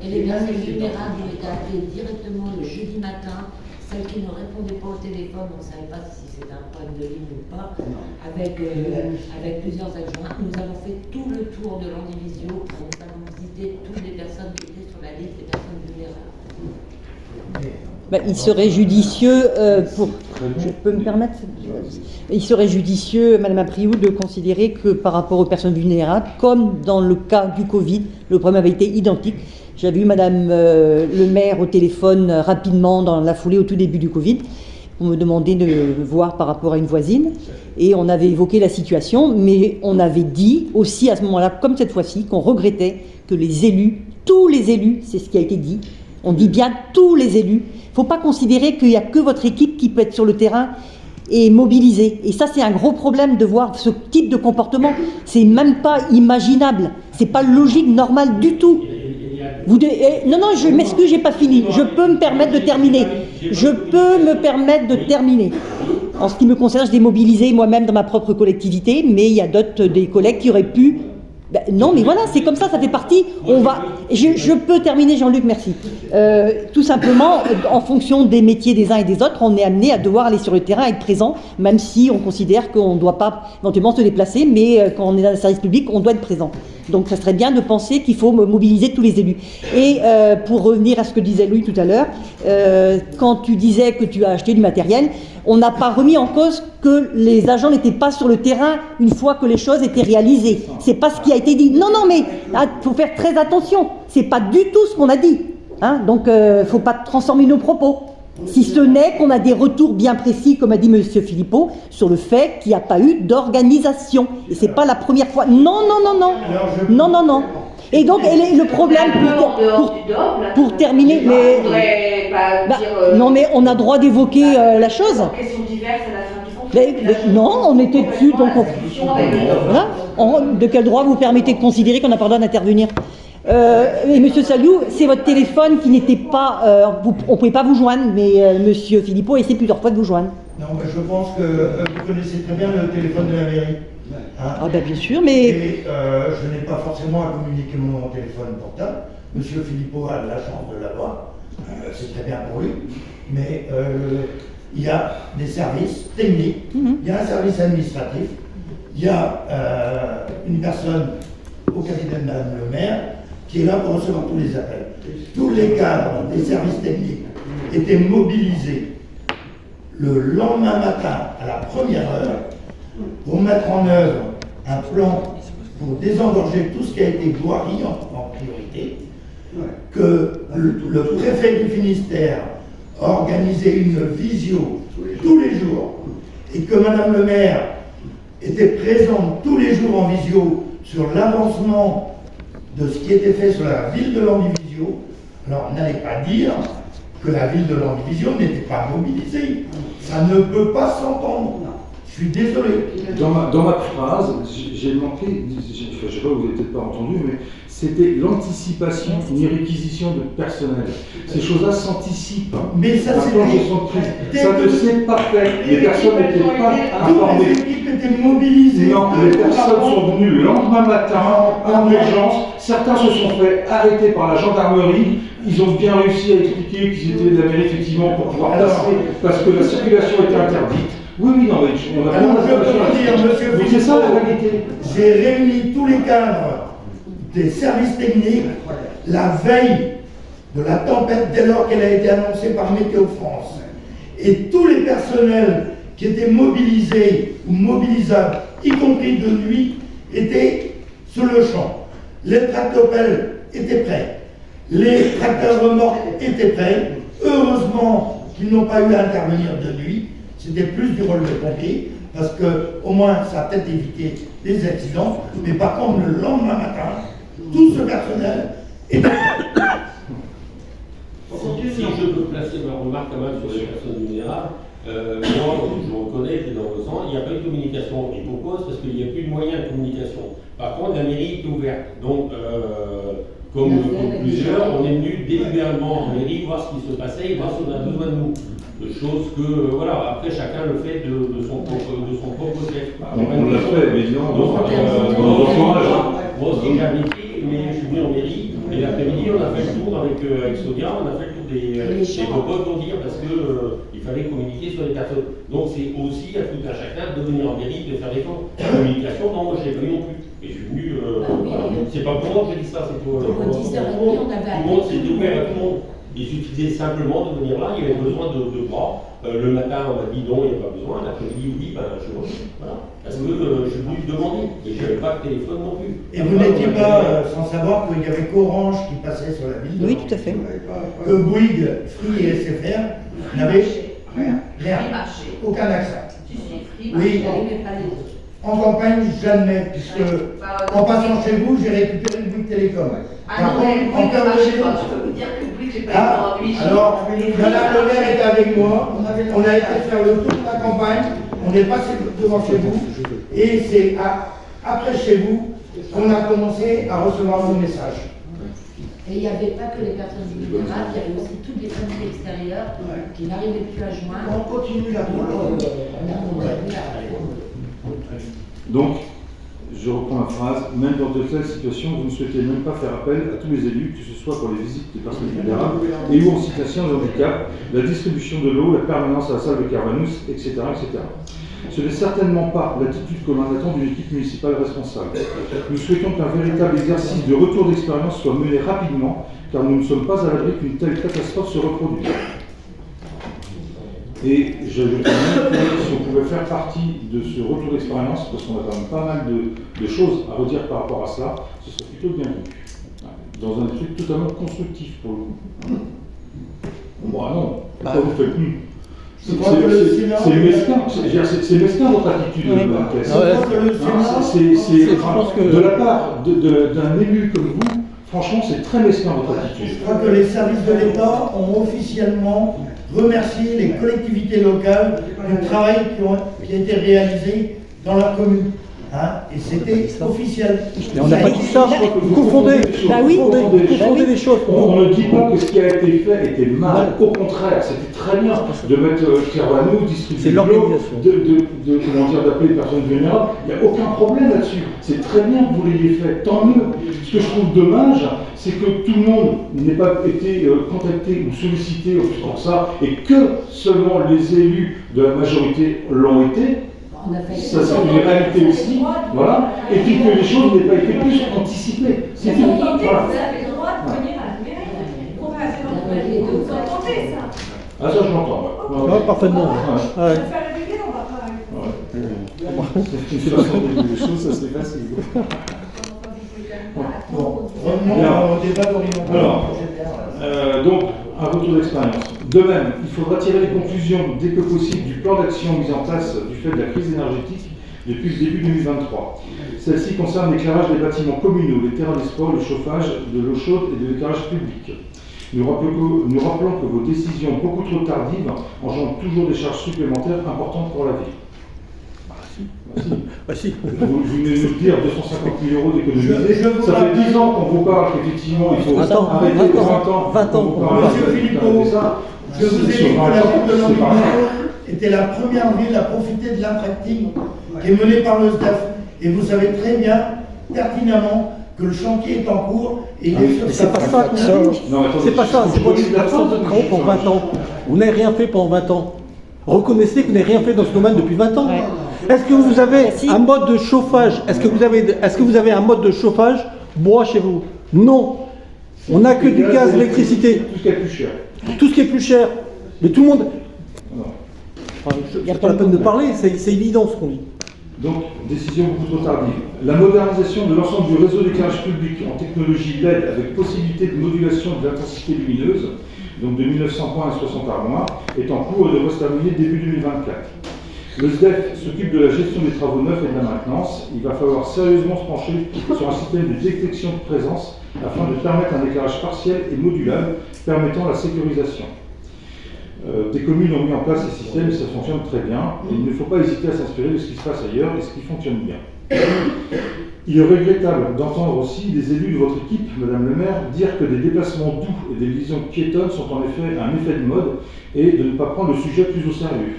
I: Et les personnes vulnérables ont été appelées directement le jeudi matin. Celles qui ne répondaient pas au téléphone, on ne savait pas si c'était un problème de ligne ou pas, avec plusieurs adjoints. Nous avons fait tout le tour de l'Andivisio. Nous avons visité toutes les personnes qui étaient sur la liste des personnes vulnérables.
H: Il serait judicieux, je peux me permettre, il serait judicieux, Madame Apriou, de considérer que par rapport aux personnes vulnérables, comme dans le cas du Covid, le problème avait été identique. J'avais eu Madame le maire au téléphone rapidement dans la foulée au tout début du Covid pour me demander de voir par rapport à une voisine et on avait évoqué la situation, mais on avait dit aussi à ce moment-là, comme cette fois-ci, qu'on regrettait que les élus, tous les élus, c'est ce qui a été dit, on dit bien tous les élus. Il ne faut pas considérer qu'il n'y a que votre équipe qui peut être sur le terrain et mobilisée. Et ça, c'est un gros problème de voir ce type de comportement. C'est même pas imaginable. C'est pas logique, normal du tout. Non, je m'excuse, j'ai pas fini. Je peux me permettre de terminer. En ce qui me concerne, je démobilisais moi-même dans ma propre collectivité, mais il y a d'autres des collègues qui auraient pu. Non, mais voilà, c'est comme ça fait partie. Je peux terminer, Jean-Luc, merci. Tout simplement, en fonction des métiers des uns et des autres, on est amené à devoir aller sur le terrain, être présent, même si on considère qu'on ne doit pas éventuellement se déplacer, mais quand on est dans un service public, on doit être présent. Donc, ça serait bien de penser qu'il faut mobiliser tous les élus. Et pour revenir à ce que disait Louis tout à l'heure, quand tu disais que tu as acheté du matériel, on n'a pas remis en cause que les agents n'étaient pas sur le terrain une fois que les choses étaient réalisées. C'est pas ce qui a été dit. Non, mais il faut faire très attention. C'est pas du tout ce qu'on a dit. Donc, faut pas transformer nos propos. Si ce n'est qu'on a des retours bien précis, comme a dit M. Philippot, sur le fait qu'il n'y a pas eu d'organisation. Et c'est pas la première fois. Non, non, non, non. Non, non, non. Et donc, le problème, pour terminer, mais... non, mais on a droit d'évoquer la chose.
E: Questions diverses à la fin du conflit.
H: Non, on était dessus, donc... Voilà. De quel droit vous permettez de considérer qu'on n'a pas le droit d'intervenir? Et Monsieur Saliou, c'est votre téléphone qui n'était pas... on ne pouvait pas vous joindre, mais Monsieur Philippot a essayé plusieurs fois de vous joindre.
G: Non, mais je pense que vous connaissez très bien le téléphone de la mairie. Hein.
H: Ah ben bien sûr, mais...
G: Et je n'ai pas forcément à communiquer mon téléphone portable. Monsieur Philippot a de la chance de l'avoir. C'est très bien pour lui. Mais il y a des services techniques, il y a un service administratif, il y a une personne au cabinet de Madame le maire qui est là pour recevoir tous les appels. Tous les cadres des services techniques étaient mobilisés le lendemain matin à la première heure pour mettre en œuvre un plan pour désengorger tout ce qui a été voirie en priorité, que le préfet du Finistère a organisé une visio tous les jours et que Madame le maire était présente tous les jours en visio sur l'avancement de ce qui était fait sur la ville de Landivisiau. Alors, n'allez pas dire que la ville de Landivisiau n'était pas mobilisée. Ça ne peut pas s'entendre. Je suis désolé.
F: Dans ma phrase, j'ai manqué, je ne sais pas, vous n'avez peut-être pas entendu, mais c'était l'anticipation, une réquisition de personnel. Ces choses-là s'anticipent.
G: Mais ça, c'est
F: ça ne s'est pas fait. Les personnes n'étaient pas informées.
G: Toutes les équipes étaient mobilisées.
F: Non, les personnes sont venues le lendemain matin en urgence. Certains se sont fait arrêter par la gendarmerie. Ils ont bien réussi à expliquer qu'ils étaient de la mairie, effectivement, pour pouvoir passer, parce que la circulation était interdite. Oui, oui, non, mais on a pas...
G: Alors, je peux vous dire, monsieur
F: Philippot, c'est ça la réalité.
G: J'ai réuni tous les cadres des services techniques la veille de la tempête dès lors qu'elle a été annoncée par Météo France. Et tous les personnels qui étaient mobilisés ou mobilisables, y compris de nuit, étaient sur le champ. Les tractopelles étaient prêts. Les tracteurs remorques étaient prêts. Heureusement qu'ils n'ont pas eu à intervenir de nuit. C'était plus du rôle de pompier, parce que au moins ça a peut-être évité des accidents. Mais par contre, le lendemain matin, tout ce personnel était prêt.
J: Si je peux placer ma remarque quand même sur les personnes vulnérables, moi, je reconnais que dans le sang, il n'y a pas eu de communication. Et pourquoi? C'est parce qu'il n'y a plus de moyens de communication. Par contre, la mairie est ouverte. Donc, comme plusieurs, on est venu délibérément en mairie voir ce qui se passait et voir si on a besoin de nous. De choses que, voilà, après chacun le fait de son propre chef.
F: On l'a fait, mais non,
J: moi aussi j'ai un métier, mais je suis venu en mairie, et l'après-midi on a fait le tour avec Sonia, on a fait le tour des propos pour dire, parce qu'il fallait communiquer sur les personnes. Donc c'est aussi à tout un chacun de venir en mairie, de faire des communications. Non, moi je l'ai pas eu non plus. Et je suis venu, voilà. C'est pas pour moi que je dis ça, c'est pour tout le monde, c'était ouvert à tout le monde. Il suffisait simplement de venir là, il y avait besoin de bras. Le matin, on m'a dit non, il n'y a pas besoin. L'après-midi, oui, ben, je voilà. Parce que je suis venu demander. Et je n'avais pas de téléphone non plus.
G: Et vous n'étiez pas sans savoir qu'il y avait qu'Orange qui passait sur la ville.
H: Oui, tout à fait.
G: Que Bouygues, Free et SFR n'avaient rien. Aucun accès. Oui. En campagne, jamais, puisque en passant chez vous, j'ai récupéré le Bouygues Télécom.
E: Ah non, mais Bouygues ne marche pas. Je peux vous dire que Bouygues, j'ai pas eu
G: alors, Madame le maire était avec moi, on a été faire le tour de la campagne, on est passé devant chez vous, et c'est après chez vous qu'on a commencé à recevoir nos messages.
I: Et il n'y avait pas que les personnes vulnérables, il y avait aussi toutes les familles extérieures qui n'arrivaient plus à joindre.
G: On continue la
F: Donc, je reprends la phrase, même dans de telles situations, vous ne souhaitez même pas faire appel à tous les élus, que ce soit pour les visites des personnes vulnérables et ou en situation de handicap, la distribution de l'eau, la permanence à la salle de Carvanous, etc. etc. Ce n'est certainement pas l'attitude que l'on attend d'une équipe municipale responsable. Nous souhaitons qu'un véritable exercice de retour d'expérience soit mené rapidement, car nous ne sommes pas à l'abri qu'une telle catastrophe se reproduise. Et j'ajouterais même que si on pouvait faire partie de ce retour d'expérience, parce qu'on a quand même pas mal de choses à redire par rapport à cela, ce serait plutôt bienvenu. Dans un truc totalement constructif pour le coup. Bah non, pourquoi vous faites plus?
G: Je crois que le Sénat-
F: C'est mesquin, c'est mesquin votre attitude.
H: Ouais.
F: Marquez.
G: Je crois que le Sénat-
F: Enfin,
A: pense que-
F: de la part d'un élu comme vous, franchement, c'est très mesquin votre attitude.
G: Je crois que les services de l'État ont officiellement remercié les collectivités locales du travail qui a été réalisé dans leur commune. Hein, et c'était officiel.
K: Mais on n'a pas dit ça, vous confondez.
H: Bah oui.
K: Vous confondez les choses.
F: On ne dit pas que ce qui a été fait était mal, au contraire, c'était très bien de mettre Kervanou, distribuer
K: C'est
F: de l'eau,
K: l'organisation.
F: comment dire, d'appeler les personnes vulnérables, il n'y a aucun problème là-dessus. C'est très bien que vous l'ayez fait, tant mieux. Ce que je trouve dommage, c'est que tout le monde n'ait pas été contacté ou sollicité pour ça, et que seulement les élus de la majorité l'ont été.
I: On a fait
F: Ça, c'est une réalité aussi, voilà, et puis que les choses n'aient pas été plus anticipées. C'est tout. Voilà.
E: Vous avez le droit de venir à la mairie pour faire vous entendez ça.
F: Ah, ça, je l'entends. Ouais.
K: Ouais, parfaitement.
F: Ouais.
K: Ouais.
E: Faire régulier, on va pas.
F: C'est une façon de dire les choses, ça c'est facile.
G: Bon, revenons au débat d'orientation
F: Alors,
G: budgétaire.
F: donc, un retour d'expérience. De même, il faudra tirer les conclusions dès que possible du plan d'action mis en place du fait de la crise énergétique depuis le début 2023. Celle-ci concerne l'éclairage des bâtiments communaux, les terrains des sports, le chauffage, de l'eau chaude et de l'éclairage public. Nous rappelons que vos décisions beaucoup trop tardives engendrent toujours des charges supplémentaires importantes pour la ville.
K: Bah si.
F: Vous venez de nous dire 250 000 euros d'économiser.
G: Je vous
F: Ça fait
G: rappelle-
F: 10 ans qu'on vous parle qu'effectivement il faut
K: Attends,
F: arrêter
K: 20 ans,
F: 20 ans. qu'on vous parle
G: Monsieur
F: d'arrêter
G: Philippot,
F: ça.
G: je vous ai dit
F: Sur
G: que
F: 20
G: la
F: ans,
G: ville de
F: c'est pas
G: Landivisiau
F: mal.
G: était la première ville à profiter de l'intracting qui est menée par le SDAF. Et vous savez très bien, pertinemment, que le chantier est en cours et il est sur
K: Mais
G: sa
K: c'est pas ça qu'on dit.
F: Non, attendez,
K: C'est pas ça,
F: faut
K: c'est
F: que
K: pas
F: je
K: une
F: dise la
K: absence
F: fin,
K: de travaux pour 20 ans. Vous n'avez rien fait pendant 20 ans. Reconnaissez que vous n'avez rien fait dans ce domaine depuis 20 ans.
H: Ouais.
K: Est-ce que vous avez
H: Si.
K: un mode de chauffage? Est-ce que vous avez un mode de chauffage bois chez vous? Non. On n'a que du gaz, l'électricité,
F: Tout ce qui est plus cher.
K: tout ce qui est plus cher. Mais tout le monde.
F: Non.
K: Enfin, c'est pas la peine de parler, c'est évident ce qu'on dit.
F: Donc, décision beaucoup trop tardive. La modernisation de l'ensemble du réseau d'éclairage public en technologie LED avec possibilité de modulation de l'intensité lumineuse, donc de 1900 points à 60 armoires, est en cours et devrait se terminer début 2024. Le SDEF s'occupe de la gestion des travaux neufs et de la maintenance. Il va falloir sérieusement se pencher sur un système de détection de présence afin de permettre un éclairage partiel et modulable permettant la sécurisation. Des communes ont mis en place ces systèmes et ça fonctionne très bien. Et il ne faut pas hésiter à s'inspirer de ce qui se passe ailleurs et ce qui fonctionne bien. Il est regrettable d'entendre aussi des élus de votre équipe, Madame le maire, dire que des déplacements doux et des visions piétonnes sont en effet un effet de mode et de ne pas prendre le sujet plus au sérieux.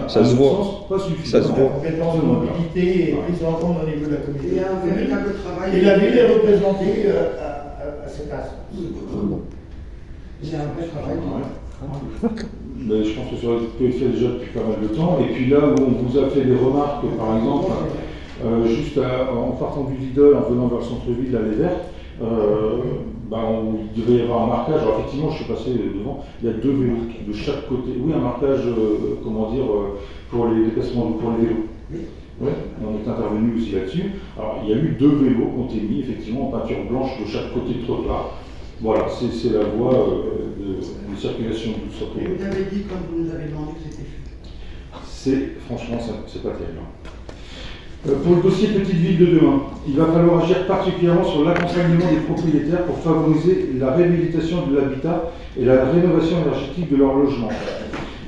L: Ça se voit.
F: Pas suffisant.
L: Ça se voit.
G: La compétence de mobilité et prise en compte au niveau de la
C: Il y
G: communauté.
C: a un véritable travail.
G: Et la ville est représentée à cet instance.
C: Il y a un vrai travail.
F: Mais je pense que ça a été fait déjà depuis pas mal de temps. Et puis là où on vous a fait des remarques, par exemple, juste en partant du Lidl, en venant vers le centre-ville, à Les Verts, il devait y avoir un marquage. Alors effectivement, je suis passé devant, il y a 2 vélos de chaque côté. Oui, un marquage, pour les déplacements, pour les vélos. Ouais, on est intervenu aussi là-dessus. Alors il y a eu 2 vélos qui ont été mis effectivement en peinture blanche de chaque côté de trottoir. Voilà, c'est la voie de circulation du centre.
C: Et vous avez dit, quand vous nous avez demandé que c'était fait.
F: Franchement, c'est pas terrible. Pour le dossier Petite Ville de demain, il va falloir agir particulièrement sur l'accompagnement des propriétaires pour favoriser la réhabilitation de l'habitat et la rénovation énergétique de leur logement.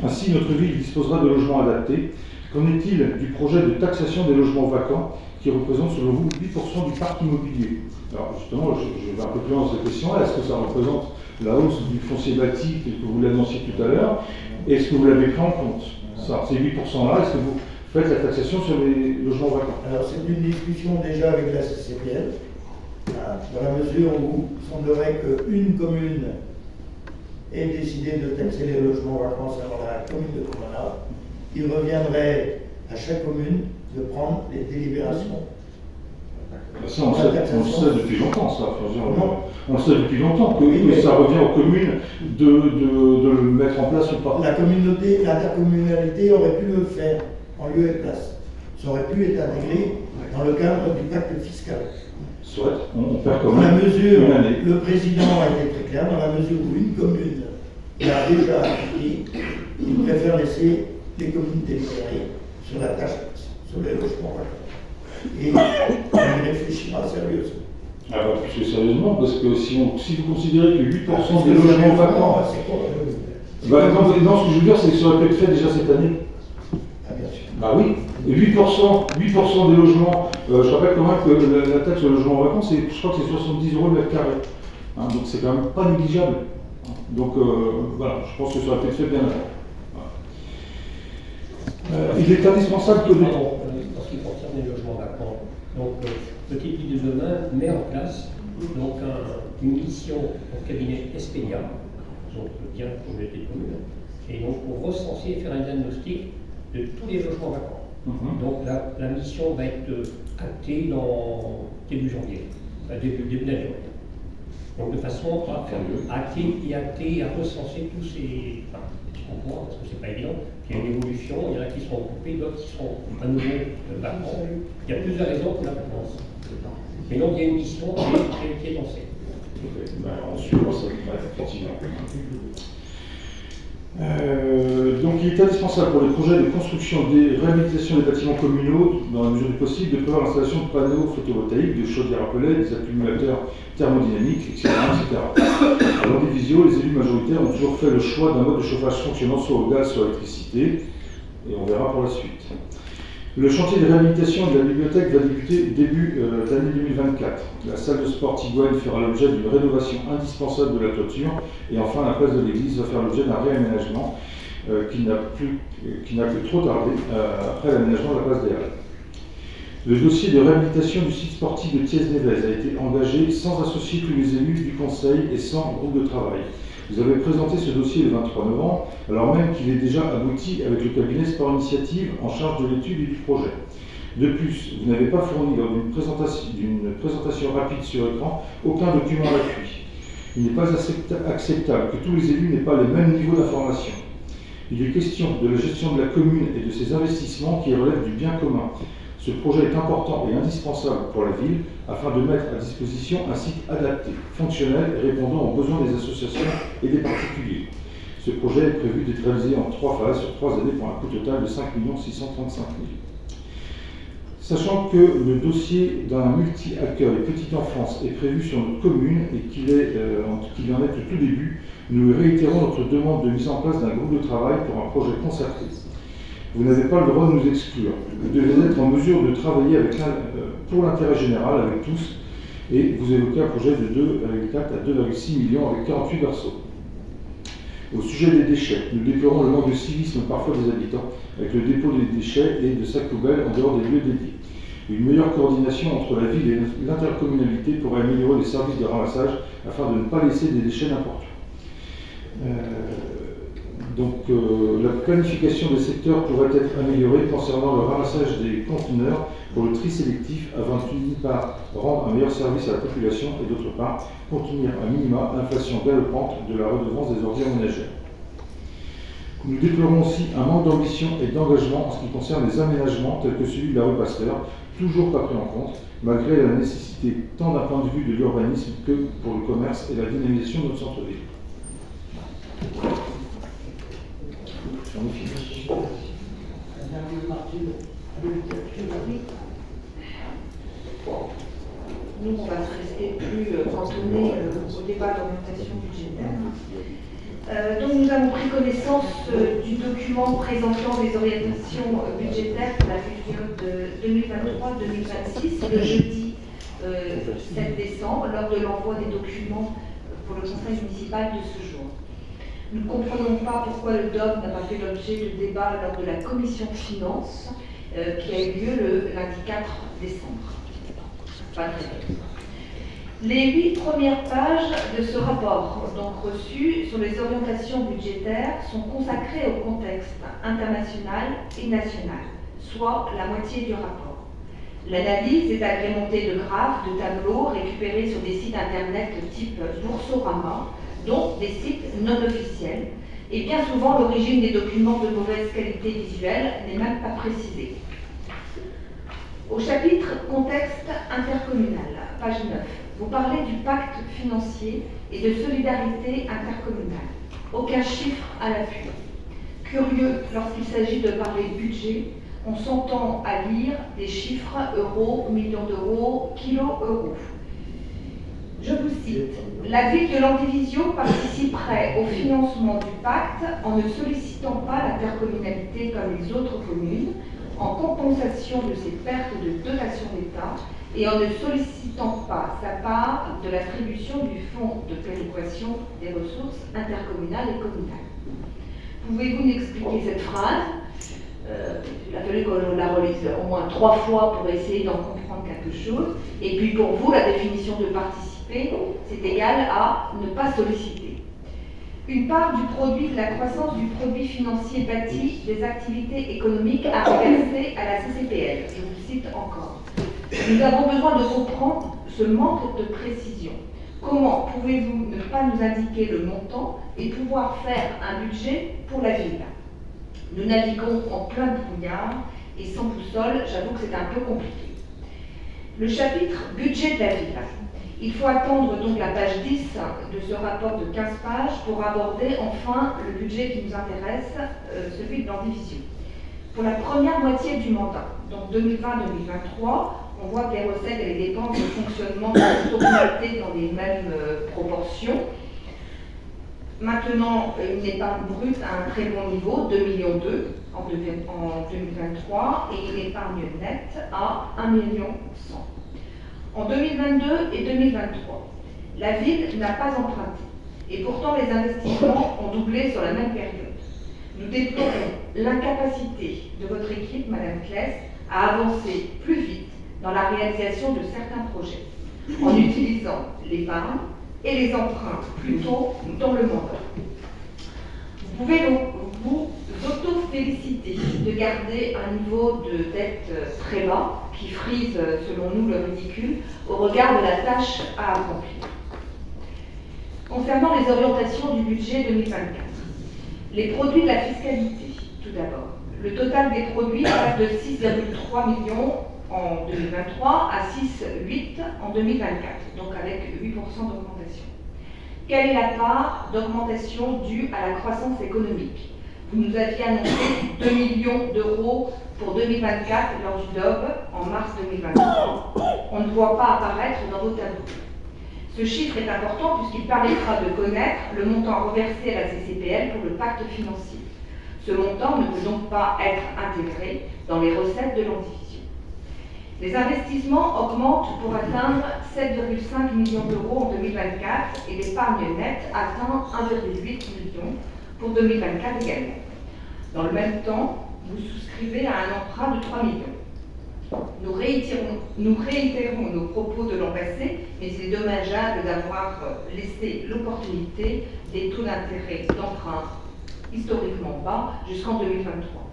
F: Ainsi, notre ville disposera de logements adaptés. Qu'en est-il du projet de taxation des logements vacants qui représente selon vous 8% du parc immobilier? Alors justement, je vais un peu plus loin dans cette question-là. Est-ce que ça représente la hausse du foncier bâti que vous l'annonciez tout à l'heure? Est-ce que vous l'avez pris en compte? Ça, ces 8%-là, est-ce que vous faites la taxation sur les logements vacants?
G: Alors c'est une discussion déjà avec la CCPL, dans la mesure où il semblerait qu'une commune ait décidé de taxer les logements vacants selon la commune de Comana. Il reviendrait à chaque commune de prendre les délibérations.
F: Ça, on le sait depuis longtemps, ça.
G: Non.
F: On le sait depuis longtemps que,
G: Oui, mais
F: ça revient aux communes de le mettre en place ou pas.
G: la communauté, l'intercommunalité aurait pu le faire en lieu et place. Ça aurait pu être intégré dans le cadre du pacte fiscal.
F: Soit, on perd quand
G: Dans la
F: même
G: mesure,
F: une année.
G: le président a été très clair, dans la mesure où une commune l'a déjà appliqué, il préfère laisser les communes délibérer sur la tâche, sur les logements vacants. Et on y réfléchira sérieusement.
F: Ah bah, plus que sérieusement, parce que si vous considérez que 8%
G: Parce
F: des
G: que
F: logements vacants...
G: c'est quoi
F: non, ce que je veux dire, c'est que ça aurait pu être fait déjà cette année.
G: Ah, bien sûr.
F: Bah oui, et 8% des logements, je rappelle quand même que la taxe sur le logement vacant, je crois que c'est 70 € le mètre carré. Hein, donc c'est quand même pas négligeable. Donc voilà, je pense que ça aurait pu être fait bien avant. Voilà. Il est indispensable que...
M: En ce qui concerne les logements vacants, donc Petite Ville de Demain met en place donc, une mission au cabinet Espelia, donc bien communauté de communes, et donc pour recenser et faire un diagnostic de tous les logements vacants. Donc la mission va être actée dans début janvier, début d'année. Donc de façon à faire acter et à recenser tous ces... Enfin, tu comprends, parce que c'est pas évident. Il y a une évolution, il y en a qui sont occupés, d'autres qui sont à nouveau vacants. Il y a plusieurs raisons pour la vacance. Mais donc il y a une mission qui est lancée.
F: On suivra ça, effectivement. Donc il est indispensable pour les projets de construction des réhabilitation des bâtiments communaux, dans la mesure du possible, de prévoir l'installation de panneaux photovoltaïques, de chaudières à pellets, des accumulateurs thermodynamiques, etc. À l'Andivisio, les élus majoritaires ont toujours fait le choix d'un mode de chauffage fonctionnant soit au gaz, soit à l'électricité, et on verra pour la suite. Le chantier de réhabilitation de la bibliothèque va débuter début d'année 2024. La salle de sport Tigouane fera l'objet d'une rénovation indispensable de la toiture, et enfin la place de l'église va faire l'objet d'un réaménagement qui n'a que trop tardé après l'aménagement de la place des Halles. Le dossier de réhabilitation du site sportif de Thiès-Névez a été engagé sans associer tous les élus du conseil et sans groupe de travail. Vous avez présenté ce dossier le 23 novembre, alors même qu'il est déjà abouti avec le cabinet Sport Initiative en charge de l'étude et du projet. De plus, vous n'avez pas fourni lors d'une présentation rapide sur écran aucun document à l'appui. Il n'est pas acceptable que tous les élus n'aient pas les mêmes niveaux d'information. Il est question de la gestion de la commune et de ses investissements qui relèvent du bien commun. Ce projet est important et indispensable pour la ville afin de mettre à disposition un site adapté, fonctionnel et répondant aux besoins des associations et des particuliers. Ce projet est prévu d'être réalisé en 3 phases sur 3 années pour un coût total de 5 635 000. Sachant que le dossier d'un multi-accueil petite enfance est prévu sur notre commune et qu'il en est au tout début, nous réitérons notre demande de mise en place d'un groupe de travail pour un projet concerté. Vous n'avez pas le droit de nous exclure. Vous devez être en mesure de travailler pour l'intérêt général avec tous et vous évoquez un projet de 2,4 à 2,6 millions avec 48 berceaux. Au sujet des déchets, nous déplorons le manque de civisme parfois des habitants avec le dépôt des déchets et de sacs poubelles en dehors des lieux dédiés. Une meilleure coordination entre la ville et l'intercommunalité pourrait améliorer les services de ramassage afin de ne pas laisser des déchets n'importe où. La planification des secteurs pourrait être améliorée concernant le ramassage des conteneurs pour le tri sélectif afin d'une part rendre un meilleur service à la population et d'autre part contenir à minima l'inflation galopante de la redevance des ordures ménagères. Nous déplorons aussi un manque d'ambition et d'engagement en ce qui concerne les aménagements tels que celui de la rue Pasteur, toujours pas pris en compte, malgré la nécessité tant d'un point de vue de l'urbanisme que pour le commerce et la dynamisation de notre centre-ville.
E: Nous, on va rester plus cantonné au débat d'orientation budgétaire. Donc, nous avons pris connaissance du document présentant les orientations budgétaires pour la période 2023-2026, le jeudi 7 décembre, lors de l'envoi des documents pour le conseil municipal de ce jour. Nous ne comprenons pas pourquoi le DOM n'a pas fait l'objet de débat lors de la commission finances qui a eu lieu le lundi 4 décembre. Pas très bien. Les 8 premières pages de ce rapport, donc reçu sur les orientations budgétaires, sont consacrées au contexte international et national, soit la moitié du rapport. L'analyse est agrémentée de graphes, de tableaux récupérés sur des sites internet de type Boursorama, dont des sites non officiels, et bien souvent l'origine des documents de mauvaise qualité visuelle n'est même pas précisée. Au chapitre contexte intercommunal, page 9, vous parlez du pacte financier et de solidarité intercommunale. Aucun chiffre à l'appui. Curieux, lorsqu'il s'agit de parler budget, on s'entend à lire des chiffres euros, millions d'euros, kilos-euros. Je vous cite, la ville de Landivisiau participerait au financement du pacte en ne sollicitant pas l'intercommunalité comme les autres communes, en compensation de ses pertes de dotation d'État et en ne sollicitant pas sa part de l'attribution du fonds de péréquation des ressources intercommunales et communales. Pouvez-vous nous expliquer cette phrase? Il a fallu qu'on la relise au moins 3 fois pour essayer d'en comprendre quelque chose. Et puis pour vous, la définition de participer, c'est égal à ne pas solliciter. Une part du produit de la croissance du produit financier bâti des activités économiques à reverser à la CCPL. Je vous cite encore. Nous avons besoin de comprendre ce manque de précision. Comment pouvez-vous ne pas nous indiquer le montant et pouvoir faire un budget pour la ville? Nous naviguons en plein brouillard et sans boussole, j'avoue que c'est un peu compliqué. Le chapitre budget de la ville. Il faut attendre donc la page 10 de ce rapport de 15 pages pour aborder enfin le budget qui nous intéresse, celui de Landivisiau. Pour la première moitié du mandat, donc 2020-2023, on voit que les recettes et les dépenses de fonctionnement sont augmentées dans les mêmes proportions. Maintenant, une épargne brute à un très bon niveau, 2,2 millions en 2023, et une épargne nette à 1,1 million. En 2022 et 2023, la ville n'a pas emprunté, et pourtant les investissements ont doublé sur la même période. Nous déplorons l'incapacité de votre équipe, Madame Claes, à avancer plus vite dans la réalisation de certains projets, en utilisant l'épargne et les emprunts plutôt dans le mandat. Vous pouvez donc vous auto-féliciter de garder un niveau de dette très bas qui frise, selon nous, le ridicule au regard de la tâche à accomplir. Concernant les orientations du budget 2024, les produits de la fiscalité, tout d'abord. Le total des produits passe de 6,3 millions en 2023 à 6,8 en 2024, donc avec 8% d'augmentation. Quelle est la part d'augmentation due à la croissance économique? Vous nous aviez annoncé 2 millions d'euros pour 2024 lors du DOB en mars 2023. On ne voit pas apparaître dans vos tableaux. Ce chiffre est important puisqu'il permettra de connaître le montant reversé à la CCPL pour le pacte financier. Ce montant ne peut donc pas être intégré dans les recettes de Landivisiau. Les investissements augmentent pour atteindre 7,5 millions d'euros en 2024 et l'épargne nette atteint 1,8 million pour 2024 également. Dans le même temps, vous souscrivez à un emprunt de 3 millions. Nous réitérons nos propos de l'an passé, mais il est dommageable d'avoir laissé l'opportunité des taux d'intérêt d'emprunt historiquement bas jusqu'en 2023.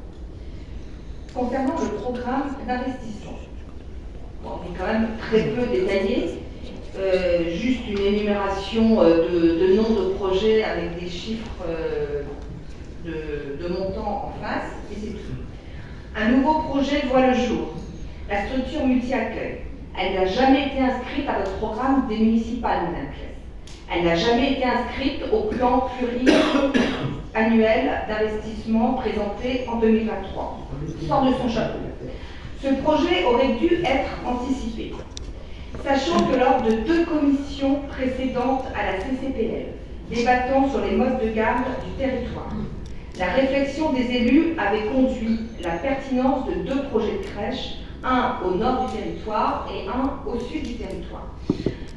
E: Concernant le programme d'investissement, bon, on est quand même très peu détaillé, juste une énumération de noms de projets avec des chiffres de montants en face, et c'est tout. Un nouveau projet voit le jour, la structure multi-accueil. Elle n'a jamais été inscrite à votre programme des municipales, Madame Claes. Elle n'a jamais été inscrite au plan pluriannuel d'investissement présenté en 2023. Sort de son chapeau. Ce projet aurait dû être anticipé, sachant que lors de 2 commissions précédentes à la CCPL, débattant sur les modes de garde du territoire, la réflexion des élus avait conduit la pertinence de 2 projets de crèche, un au nord du territoire et un au sud du territoire.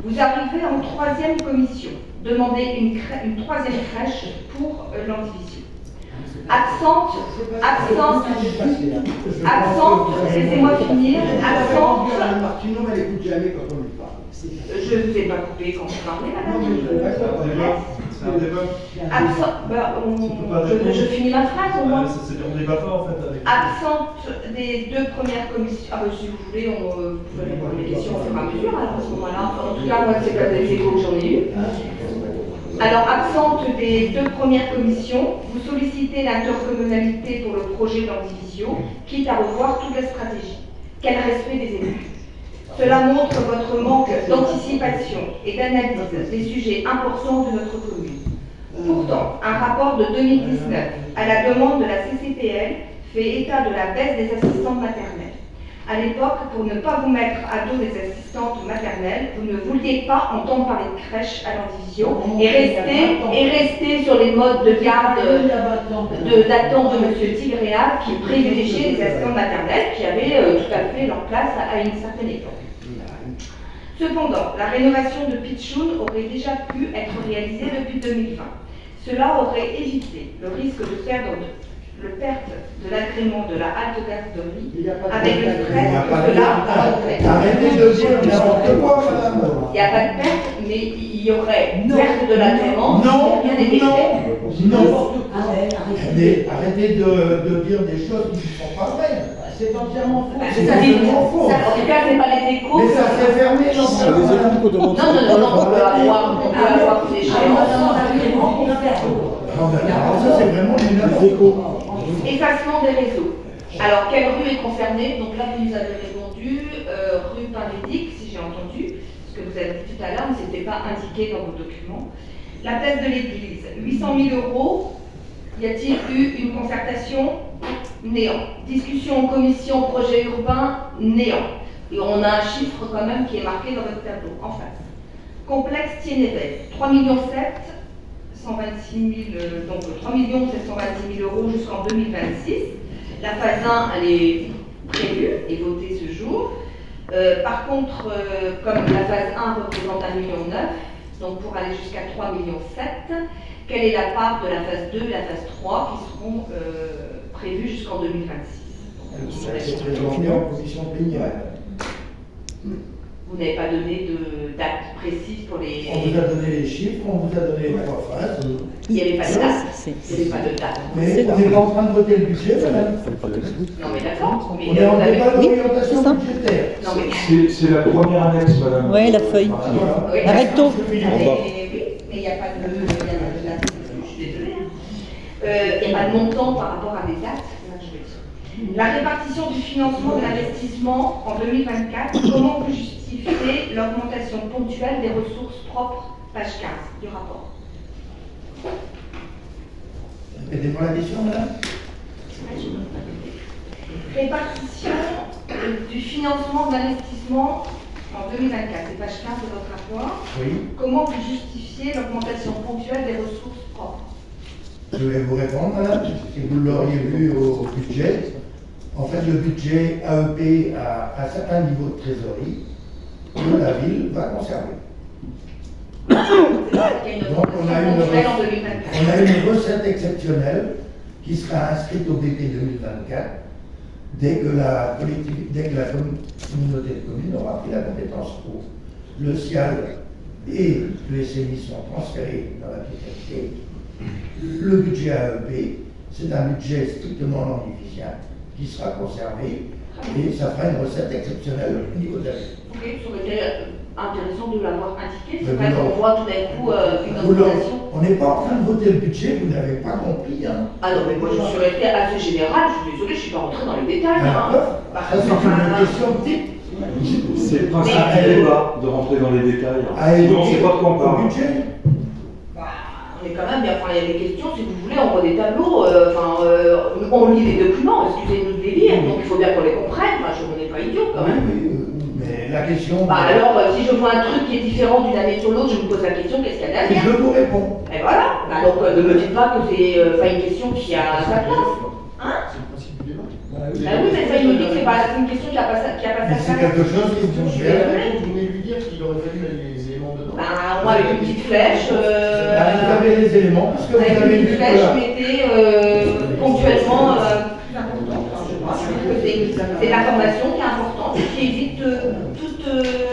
E: Vous arrivez en 3e commission, demandez une 3e crèche pour Landivisiau. Absente, laissez-moi finir, absente.
C: Martino, elle écoute jamais quand on lui parle.
E: Je ne vous ai pas coupé quand vous parlez, madame.
F: C'est un débat.
E: Je finis ma phrase au moins.
F: On débat pas en fait avec.
E: Absente des 2 premières commissions. Ah, si vous voulez, vous pouvez répondre les questions au fur et à mesure. Alors, à ce moment-là, en tout cas, moi, c'est pas des échos que j'en ai eu. Alors, absente des 2 premières commissions, vous sollicitez l'intercommunalité pour le projet Landivisiau, quitte à revoir toute la stratégie. Quel respect des élus. Cela montre votre manque d'anticipation et d'analyse des sujets importants de notre commune. Pourtant, un rapport de 2019, à la demande de la CCPL, fait état de la baisse des assistantes maternelles. À l'époque, pour ne pas vous mettre à dos des assistantes maternelles, vous ne vouliez pas entendre parler de crèche à l'Andivisio et rester sur les modes de garde d'attente de M. Tigréa qui privilégiait les assistantes maternelles qui avaient tout à fait leur place à une certaine époque. Cependant, la rénovation de Pitchoun aurait déjà pu être réalisée depuis 2020. Cela aurait évité le risque de perte de l'agrément de la halte garderie avec le stress que cela entraîne.
G: Arrêtez de dire n'importe quoi, madame.
E: Il n'y a pas de perte, mais il y aurait perte de l'agrément.
G: Non,
E: rien n'est fait.
G: non. Mais arrêtez de dire des choses qui ne sont pas vraies.
C: C'est entièrement faux.
E: C'est entièrement faux. En tout cas, c'est pas les échos.
G: Mais ça s'est fermé, non?
E: Non, on peut avoir des
G: Ça, c'est vraiment des échos.
E: Effacement des réseaux. Alors, quelle rue est concernée? Donc là, vous nous avez répondu, rue Paris-Dic, si j'ai entendu, ce que vous avez dit tout à l'heure, mais ce n'était pas indiqué dans vos documents. La place de l'église, 800 000 €. Y a-t-il eu une concertation? Néant. Discussion en commission projet urbain? Néant. Et on a un chiffre quand même qui est marqué dans votre tableau, en face. Complexe Tienneves, 3,7 millions 126 000, donc 3 726 000 € jusqu'en 2026. La phase 1, elle est prévue et votée ce jour. Par contre, comme la phase 1 représente 1,9 million, donc pour aller jusqu'à 3,7 millions, quelle est la part de la phase 2 et la phase 3 qui seront prévues jusqu'en 2026?
G: En commission plénière.
E: Vous n'avez pas donné de date précise pour les...
G: On vous a donné les chiffres, on vous a donné les 3 phases.
E: Il n'y avait pas de date. Il n'y avait pas de date.
G: Mais on n'est pas en train de voter le budget, madame.
E: Non mais d'accord.
G: On est en débat d'orientation budgétaire.
E: Non mais...
F: C'est la première annexe, madame.
H: Oui, la feuille.
E: Oui,
H: La recto.
E: Mais il n'y a pas de date. Je suis désolée. Il n'y a pas de montant par rapport à des dates. La répartition du financement de l'investissement en 2024, comment vous justifiez l'augmentation ponctuelle des ressources propres, page 15 du rapport?
G: Répétez-moi la question, madame.
E: Répartition du financement de l'investissement en 2024, c'est page 15 de votre rapport.
G: Oui.
E: Comment vous justifiez l'augmentation ponctuelle des ressources propres?
G: Je vais vous répondre, madame, si vous l'auriez vu au budget. En fait, le budget AEP a un certain niveau de trésorerie que la ville va conserver. Donc, on a une recette exceptionnelle qui sera inscrite au BP 2024 dès que la communauté de communes aura pris la compétence eau. Le SIAL et le SMI sont transférés dans la fiscalité. Le budget AEP, c'est un budget strictement landivicien qui sera conservé et ça fera une recette exceptionnelle au niveau de la ville.
E: Ok, ça aurait été intéressant de l'avoir indiqué, c'est vrai qu'on voit tout d'un coup une augmentation.
G: On n'est pas en train de voter le budget, vous n'avez pas compris. Hein.
E: Ah non, mais moi je suis restée assez générale, je suis désolée, je ne suis pas rentrée dans les détails.
G: Ça c'est une question de type.
F: C'est le principe du débat, de rentrer dans les détails. Sinon, on ne sait pas de quoi on parle.
E: On est quand même, enfin, il y a des questions, si vous voulez, on voit des tableaux, on lit les documents, excusez-nous de les lire, donc il faut bien qu'on les comprenne, je n'en ai pas idiot quand même.
G: Mais la question...
E: alors, si je vois un truc qui est différent d'une année sur l'autre, je me pose la question, qu'est-ce qu'il y a derrière?
G: Je vous réponds.
E: Et voilà, donc ne me dites pas que c'est une question qui a sa place. Hein?
B: C'est le principe du débat.
E: Oui, mais ça, il me dit que c'est une question qui a pas sa place.
G: C'est quelque chose qui vous gère.
B: Vous voulez lui dire qu'il aurait fallu mettre les éléments dedans?
E: Moi, avec une petite flèche.
G: Vous avez les éléments, parce que
E: avec
G: vous avez
E: une
G: vu
E: flèche, je mettais ponctuellement plus important. Je pense que c'est l'information qui est importante et qui évite toute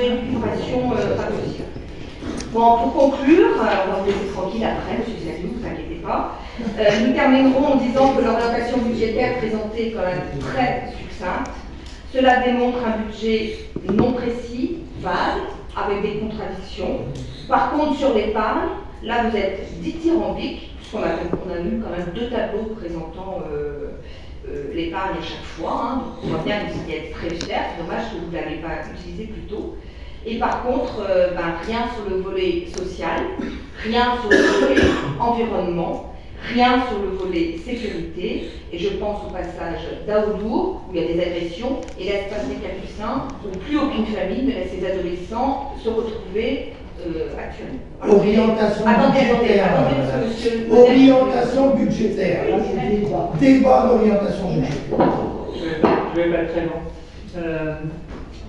E: élucubration raccourcie. Bon, pour conclure, on va vous laisser tranquille après, M. Zalou, ne vous inquiétez pas. Nous terminerons en disant que l'orientation budgétaire présentée est quand même très succincte. Cela démontre un budget non précis, vague, avec des contradictions. Par contre, sur l'épargne, là vous êtes dithyrambique, puisqu'on a eu quand même 2 tableaux présentant l'épargne à chaque fois. Hein. Donc on voit bien que vous y êtes très fiers. C'est dommage que vous ne l'avez pas utilisé plus tôt. Et par contre, rien sur le volet social, rien sur le volet environnement, rien sur le volet sécurité. Et je pense au passage d'Aoudour, où il y a des agressions, et l'espace des Capucins, où plus aucune famille ne laisse ses adolescents se retrouver actuellement.
G: Orientation budgétaire.
E: Monsieur.
G: Orientation budgétaire. Débat d'orientation budgétaire.
N: Je vais pas être très long.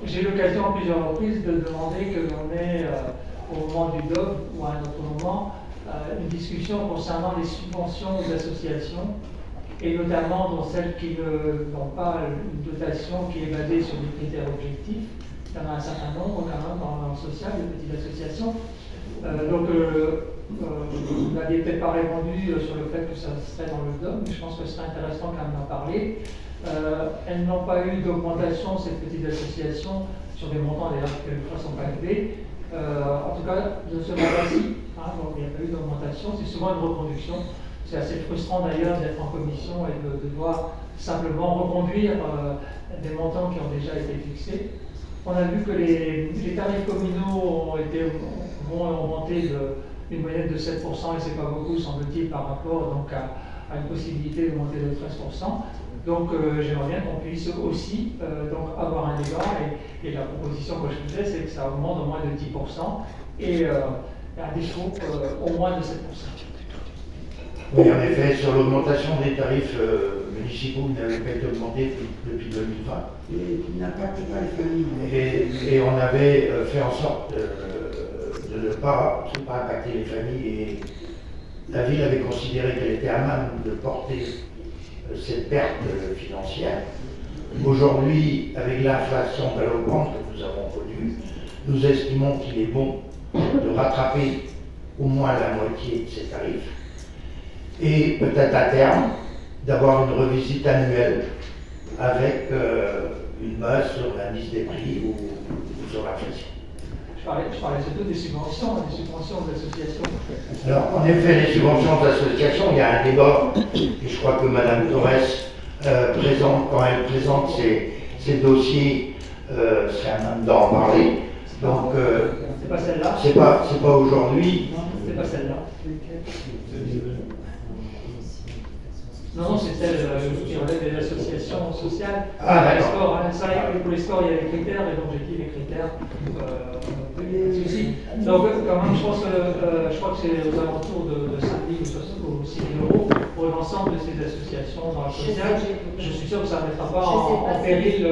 N: J'ai eu l'occasion à plusieurs reprises de demander que l'on ait, au moment du DOB ou à un autre moment, une discussion concernant les subventions aux associations, et notamment dans celles qui n'ont pas une dotation qui est basée sur des critères objectifs. Il y en a un certain nombre quand même dans le social, les petites associations. Vous n'aviez peut-être pas répondu sur le fait que ça serait dans le DOM, mais je pense que ce serait intéressant quand même d'en parler. Elles n'ont pas eu d'augmentation, ces petites associations, sur des montants d'ailleurs qui ne sont pas élevés. En tout cas, de ce mandat-ci, donc il n'y a pas eu d'augmentation, c'est souvent une reconduction. C'est assez frustrant d'ailleurs d'être en commission et de devoir simplement reconduire des montants qui ont déjà été fixés. On a vu que les tarifs communaux vont augmenter d'une moyenne de 7%, et c'est pas beaucoup, semble-t-il, par rapport donc, à une possibilité d'augmenter de 13%. Donc j'aimerais bien qu'on puisse aussi donc, avoir un débat, et la proposition que je faisais, c'est que ça augmente au moins de 10%, et à défaut au moins de 7%.
D: Oui, en effet, sur l'augmentation des tarifs municipaux qui n'avaient pas été augmentés depuis 2020.
C: Et qui n'impacte pas les familles.
D: Et on avait fait en sorte de ne pas impacter les familles, et la ville avait considéré qu'elle était à même de porter cette perte financière. Aujourd'hui, avec l'inflation galopante que nous avons connue, nous estimons qu'il est bon de rattraper au moins la moitié de ces tarifs, et peut-être à terme d'avoir une revisite annuelle avec une base sur l'indice des prix ou sur l'inflation.
N: Je parlais surtout des subventions aux associations.
D: Alors, en effet, les subventions aux associations, il y a un débat, et je crois que Mme Torres présente, quand elle présente ses dossiers, c'est à même d'en parler. Donc,
N: c'est pas celle-là.
D: C'est pas aujourd'hui.
N: Non, c'est pas celle-là. Non, c'est celle qui relève des associations sociales.
D: Ah, d'accord.
N: Pour les scores, il y a les critères, et l'objectif des critères. Donc, quand même, je crois que c'est aux alentours de 5 000 ou 6 000 euros pour l'ensemble de ces associations dans la sociale. Je suis sûr que ça ne mettra pas en péril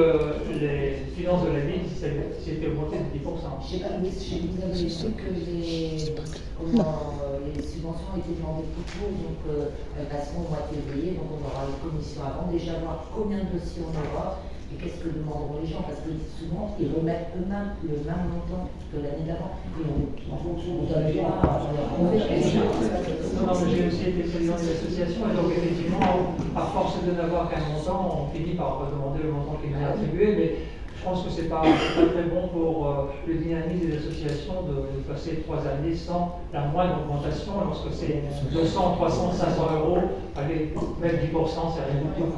N: les finances de la ville si c'était augmenté de 10%.
I: Je sais pas, mais vous avez vu que les subventions ont été demandées plus tôt, donc elles passeront au mois de février, donc on aura une commission avant, déjà voir combien de dossiers on aura et qu'est-ce que demanderont les gens, parce que souvent ils remettent eux-mêmes le même montant que l'année d'avant, et en fonction de la loi, on fait
N: Non, mais j'ai aussi été président de l'association, et donc effectivement, à force de n'avoir qu'un montant, on finit par demander le montant qui nous est attribué, mais je pense que c'est pas très bon pour le dynamisme des associations de passer 3 années sans la moindre augmentation, lorsque c'est 200, 300, 500 euros, allez, même 10%, c'est rien du tout.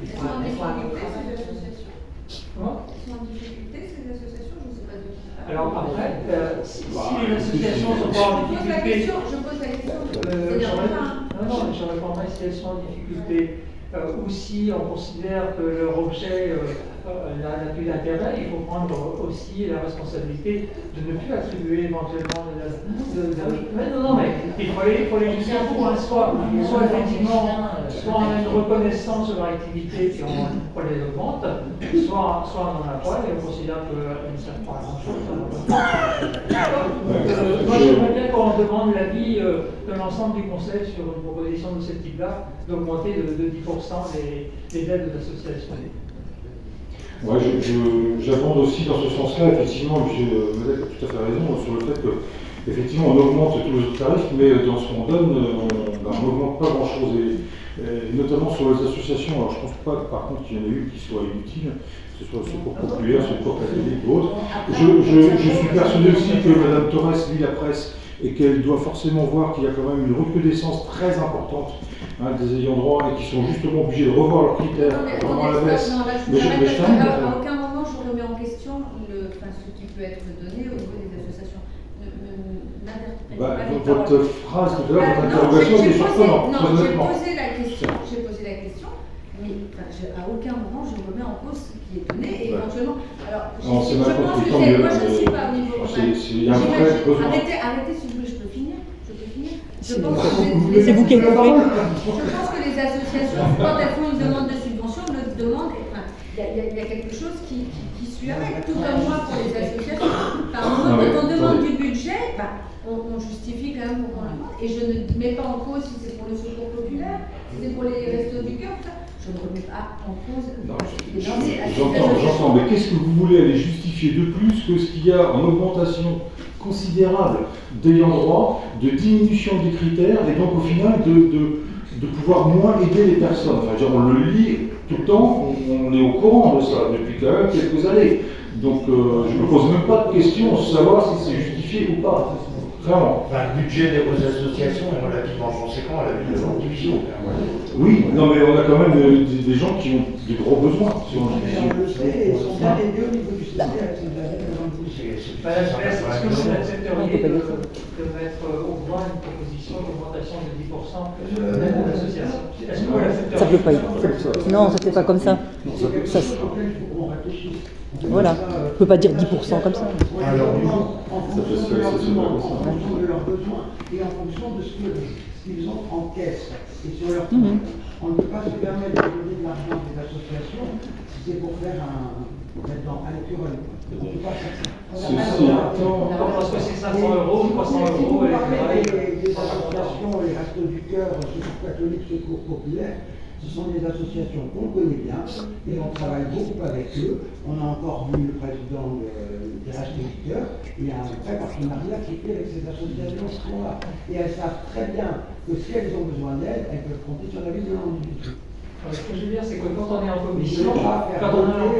E: Ils sont en difficulté, ces associations.
N: Comment ?
E: Ils sont en difficulté, ces associations, je ne sais pas de qui.
N: Alors après, si les associations ne sont pas en difficulté...
E: Je pose la question.
N: Non, je répondrai si elles sont en difficulté. Ou si on considère que leur objet n'a plus d'intérêt, il faut prendre aussi la responsabilité de ne plus attribuer éventuellement mais il faut les juger à bout, soit effectivement, soit on a une reconnaissance de leur activité et on les augmente, soit on n'en a pas et on considère qu'elles ne servent pas à grand chose. Moi j'aimerais bien qu'on demande l'avis de l'ensemble du Conseil sur une proposition de ce type-là, d'augmenter de 10% les aides aux associations.
F: Ouais, j'abonde aussi dans ce sens-là. Effectivement, M. Medec a tout à fait raison sur le fait que, effectivement, on augmente tous les autres tarifs, mais dans ce qu'on donne, on n'augmente pas grand-chose. Et notamment sur les associations, alors je ne pense pas, par contre, qu'il y en ait une qui soit inutile, que ce soit le Secours populaire, le Secours catholique ou autre. Je suis persuadé aussi que Mme Torres lit la presse et qu'elle doit forcément voir qu'il y a quand même une recrudescence très importante des ayants droit et qui sont justement obligés de revoir leurs critères vraiment à la baisse.
O: À aucun moment je remets en question ce qui peut être donné au niveau des associations.
F: Votre phrase tout à l'heure, votre interrogation était surprenante.
O: Non, j'ai posé la question, mais à aucun moment je remets en cause ce qui est donné et éventuellement. Alors, je pense que moi je ne suis pas au niveau. Arrêtez si vous voulez, je peux finir. Je pense que
H: c'est vous qui avez compris.
O: Je pense que les associations, quand elles font une demande de subvention, il y a quelque chose qui suit avec. Tout comme moi pour les associations. Quand on demande du budget, on justifie quand même pourquoi on le demande. Et je ne mets pas en cause si c'est pour le secours populaire, si c'est pour les restos du cœur, je ne remets pas en cause.
F: J'entends, mais qu'est-ce que vous voulez aller justifier de plus que ce qu'il y a en augmentation considérable d'ayant droit, de diminution des critères, et donc au final de pouvoir moins aider les personnes. Enfin, on le lit tout le temps, on est au courant de ça depuis quand même quelques années. Donc je ne me pose même pas de question de savoir si c'est justifié ou pas. Vraiment.
D: Le budget des associations est relativement conséquent à la vie de leur division.
F: Oui, non mais on a quand même des gens qui ont des gros besoins.
C: On le sait, ils sont bien aidés au niveau du système.
N: Est-ce que vous accepteriez de mettre au point une proposition d'augmentation de 10% de l'association? Est-ce que vous l'accepteriez?
H: Ça ne peut pas être. Non, ça ne fait pas comme ça. Voilà, on ne peut pas dire 10% comme ça.
C: Alors, en fonction de leurs besoins et en fonction de ce qu'ils ont en caisse et sur leur compte. On ne peut pas se permettre de donner de l'argent des associations si c'est pour faire à l'écureuil. On ne peut pas faire ça.
N: Parce que c'est 500 €, 300 €.
C: Si vous parlez des associations, les Restos du Cœur, Secours catholique, Secours populaire, ce sont des associations qu'on connaît bien et on travaille beaucoup avec eux. On a encore vu le président des Restos du Cœur. Il y a un vrai partenariat qui est fait avec ces associations-là. Et elles savent très bien que si elles ont besoin d'aide, elles peuvent compter sur la ville de l'individu.
N: Ce que je veux dire, c'est que quand on est en commission,
C: quand on est
N: en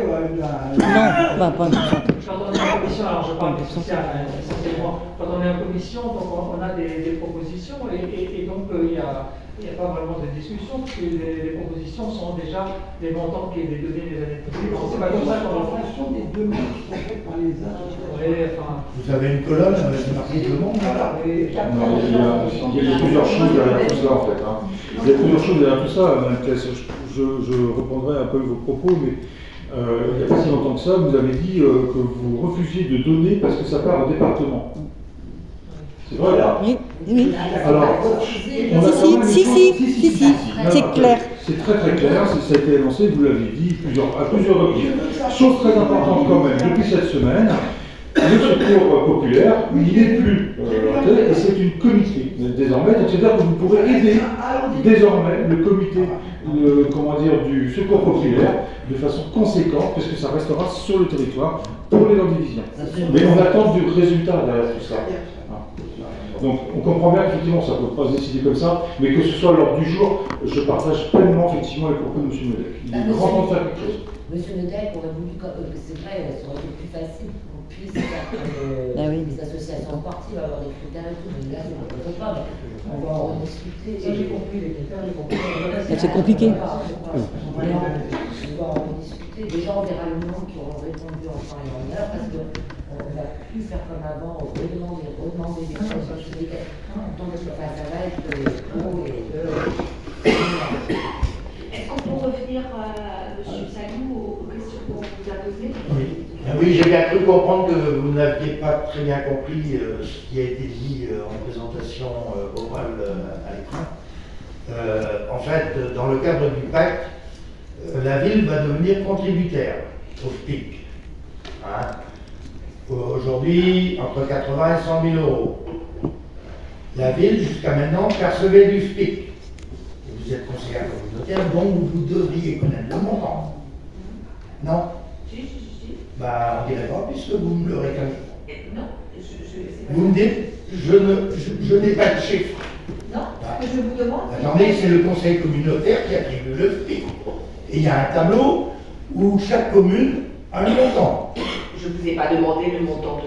N: commission, alors je parle du social essentiellement, quand on est en commission, donc on a des propositions et donc il n'y a pas vraiment de discussion parce que les propositions sont déjà des montants qui sont donnés des années précédentes. C'est pas comme ça qu'on en
C: fonction des demandes qui sont faites par les associations.
D: Vous avez une colonne avec marqué demande.
F: Non, il y a plusieurs choses derrière tout ça en fait. Il y a plusieurs choses derrière tout ça. Je reprendrai un peu vos propos, mais il n'y a pas si longtemps que ça, vous avez dit que vous refusiez de donner parce que ça part au département. C'est vrai là?
H: Oui.
F: Alors,
H: si, c'est clair.
F: C'est très très clair, ça a été annoncé, vous l'avez dit à plusieurs reprises. Chose très importante quand même, depuis cette semaine, le secours populaire, il n'est plus et c'est une comité désormais, donc c'est-à-dire que vous pourrez aider désormais le comité du secours populaire de façon conséquente, puisque ça restera sur le territoire pour les divisions. Mais on attend du résultat derrière tout ça. Donc on comprend bien qu'effectivement ça ne peut pas se décider comme ça, mais que ce soit l'ordre du jour, je partage pleinement effectivement les propos de M. Medec. Il est grand temps de faire quelque chose.
I: Monsieur Medec aurait voulu, c'est vrai, ça aurait été plus facile qu'on puisse faire les associations sportives, avoir des critères et tout, mais là on ne peut pas. On va en discuter.
N: J'ai compris les critères, j'ai compris.
H: C'est compliqué.
I: On va en discuter. Déjà on verra le nombre qui auront répondu en temps et en heure, parce que on ne va plus faire comme avant, redemander des choses, donc ça va être
E: Est-ce qu'on peut revenir, M. Salou, aux questions qu'on vous a posées?
D: Oui, j'ai bien cru comprendre que vous n'aviez pas très bien compris ce qui a été dit en présentation orale à l'écran. En fait, dans le cadre du pacte, la ville va devenir contributaire au FPIC. Aujourd'hui, entre 80 et 100 000 €. La ville, jusqu'à maintenant, percevait du FPIC. Vous êtes conseiller communautaire, donc vous devriez connaître le montant. Non?
E: Si.
D: On dirait pas, puisque vous me le réclamez.
E: Non,
D: vous me dites, je n'ai pas de chiffre.
E: Non, ce que je vous demande.
D: Attendez, c'est le conseil communautaire qui attribue le FPIC. Et il y a un tableau où chaque commune a un montant.
E: Je ne vous ai pas demandé le montant de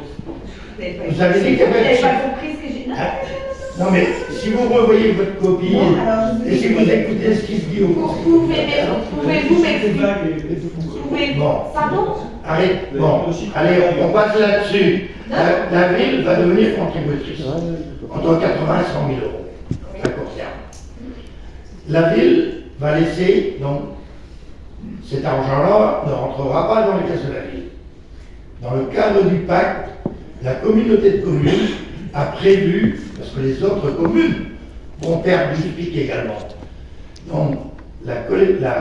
G: Vous avez dit qu'il y avait...
E: Vous n'avez pas compris ce que j'ai dit.
G: Non, mais si vous revoyez votre copie, et si vous écoutez ce qui se dit au
E: Pouvez-vous m'expliquer?
G: Bon.
E: Pardon?
G: Allez, bon, allez, on passe là-dessus. La ville va devenir contributrice, entre 80 et 100 000 euros, à court terme. La ville va laisser, donc, cet argent-là ne rentrera pas dans les caisses de la ville. Dans le cadre du pacte, la communauté de communes a prévu, parce que les autres communes vont perdre du pic également, donc la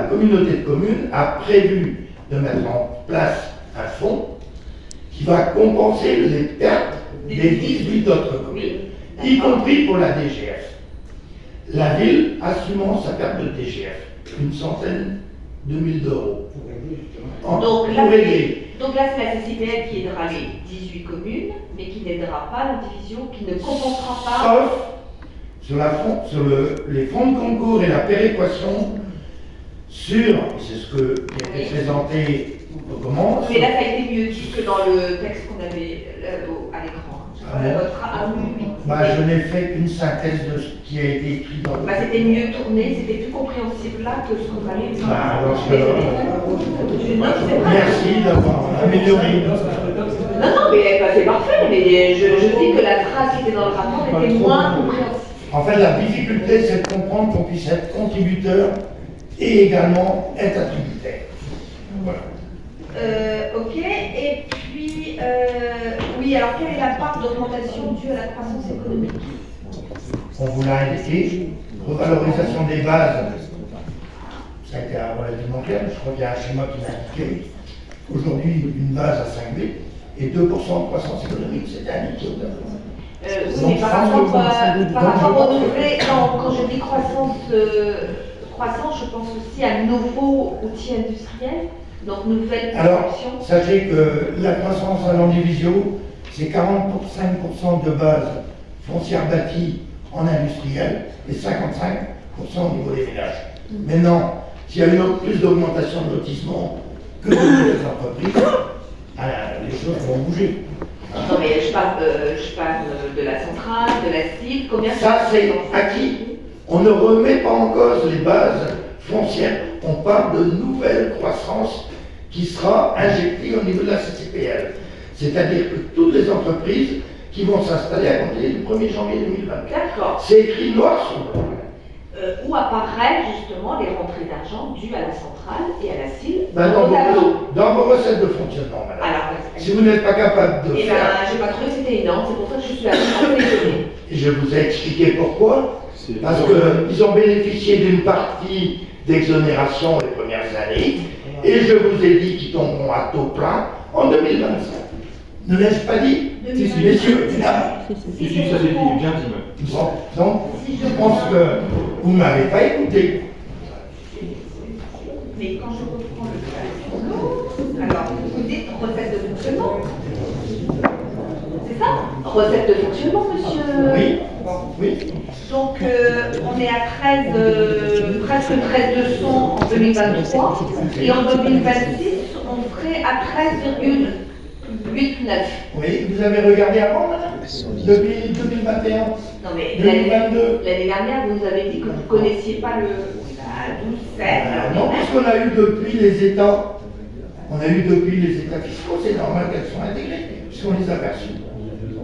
G: communauté de communes a prévu de mettre en place un fonds qui va compenser les pertes des 18 autres communes, y compris pour la DGF. La ville assumant sa perte de DGF, une centaine de mille d'euros.
E: Donc là, c'est la CCPL qui aidera les 18 communes, mais qui n'aidera pas l'indivision, qui ne compensera pas.
G: Sauf sur les fonds de concours et la péréquation sur, c'est ce qui a été présenté au comment.
E: Mais là, ça a été mieux dit que dans le texte qu'on avait à l'écran.
G: Je n'ai fait qu'une synthèse de ce qui a été écrit dans le...
E: C'était mieux tourné, c'était plus compréhensible là que ce qu'on allait dire.
G: Merci d'avoir amélioré.
E: Non, mais c'est parfait, mais je dis que la trace qui était dans le rapport était moins compréhensible.
G: En fait, la difficulté, c'est de comprendre qu'on puisse être contributeur et également être attributaire. Voilà.
E: Ok, et puis, oui, alors quelle est la part d'augmentation due à la croissance économique?
G: On vous l'a indiqué, revalorisation des bases, ça a été relativement clair, je crois qu'il y a un schéma qui l'a indiqué. Aujourd'hui, une base à 5B et 2% de croissance économique, c'était indiqué au tableau.
E: Oui, par rapport au nouvel, quand je dis croissance, je pense aussi à nouveaux outils industriels. Donc, nouvelle production.
G: Alors, sachez que la croissance à l'Andivisio, c'est 45% de base foncière bâtie en industriel et 55% au niveau des ménages. Maintenant, s'il y a plus d'augmentation de lotissement que de nouvelles entreprises, les choses vont bouger.
E: Non, mais je parle de la centrale, de la cible, combien
G: ça c'est acquis. On ne remet pas en cause les bases foncières. On parle de nouvelle croissance qui sera injectée au niveau de la CCPL. C'est-à-dire que toutes les entreprises qui vont s'installer à compter du 1er janvier 2024.
E: D'accord.
G: C'est écrit noir sur blanc.
E: Où apparaissent justement les rentrées d'argent dues à la centrale et à la cible
G: dans vos recettes de fonctionnement, madame. Alors, si vous n'êtes pas capable de faire...
E: j'ai pas trouvé que c'était énorme, c'est pour ça que je suis assez étonnée.
G: Et je vous ai expliqué pourquoi. Parce qu'ils ont bénéficié d'une partie d'exonération les premières années, et je vous ai dit qu'ils tomberont à taux plein en 2025. Ne l'ai-je pas dit, messieurs, mesdames?
F: Si, ça s'est dit, bien dit.
G: Bon, donc, je pense que vous ne m'avez pas écouté.
E: Mais quand je reprends le tableau, alors vous dites recette de fonctionnement. C'est ça? Recette de fonctionnement, monsieur?
G: Oui, oui.
E: Donc, on est à presque 13 200 en 2023, et en 2026, on ferait à 13,89.
G: Oui, vous avez regardé avant, madame? Depuis 2021?
E: Non, mais
G: 2022?
E: L'année dernière, vous avez dit que vous ne connaissiez pas le 12-7.
G: Non, parce qu'on a eu depuis les États, fiscaux, c'est normal qu'elles soient intégrées, puisqu'on les a perçues.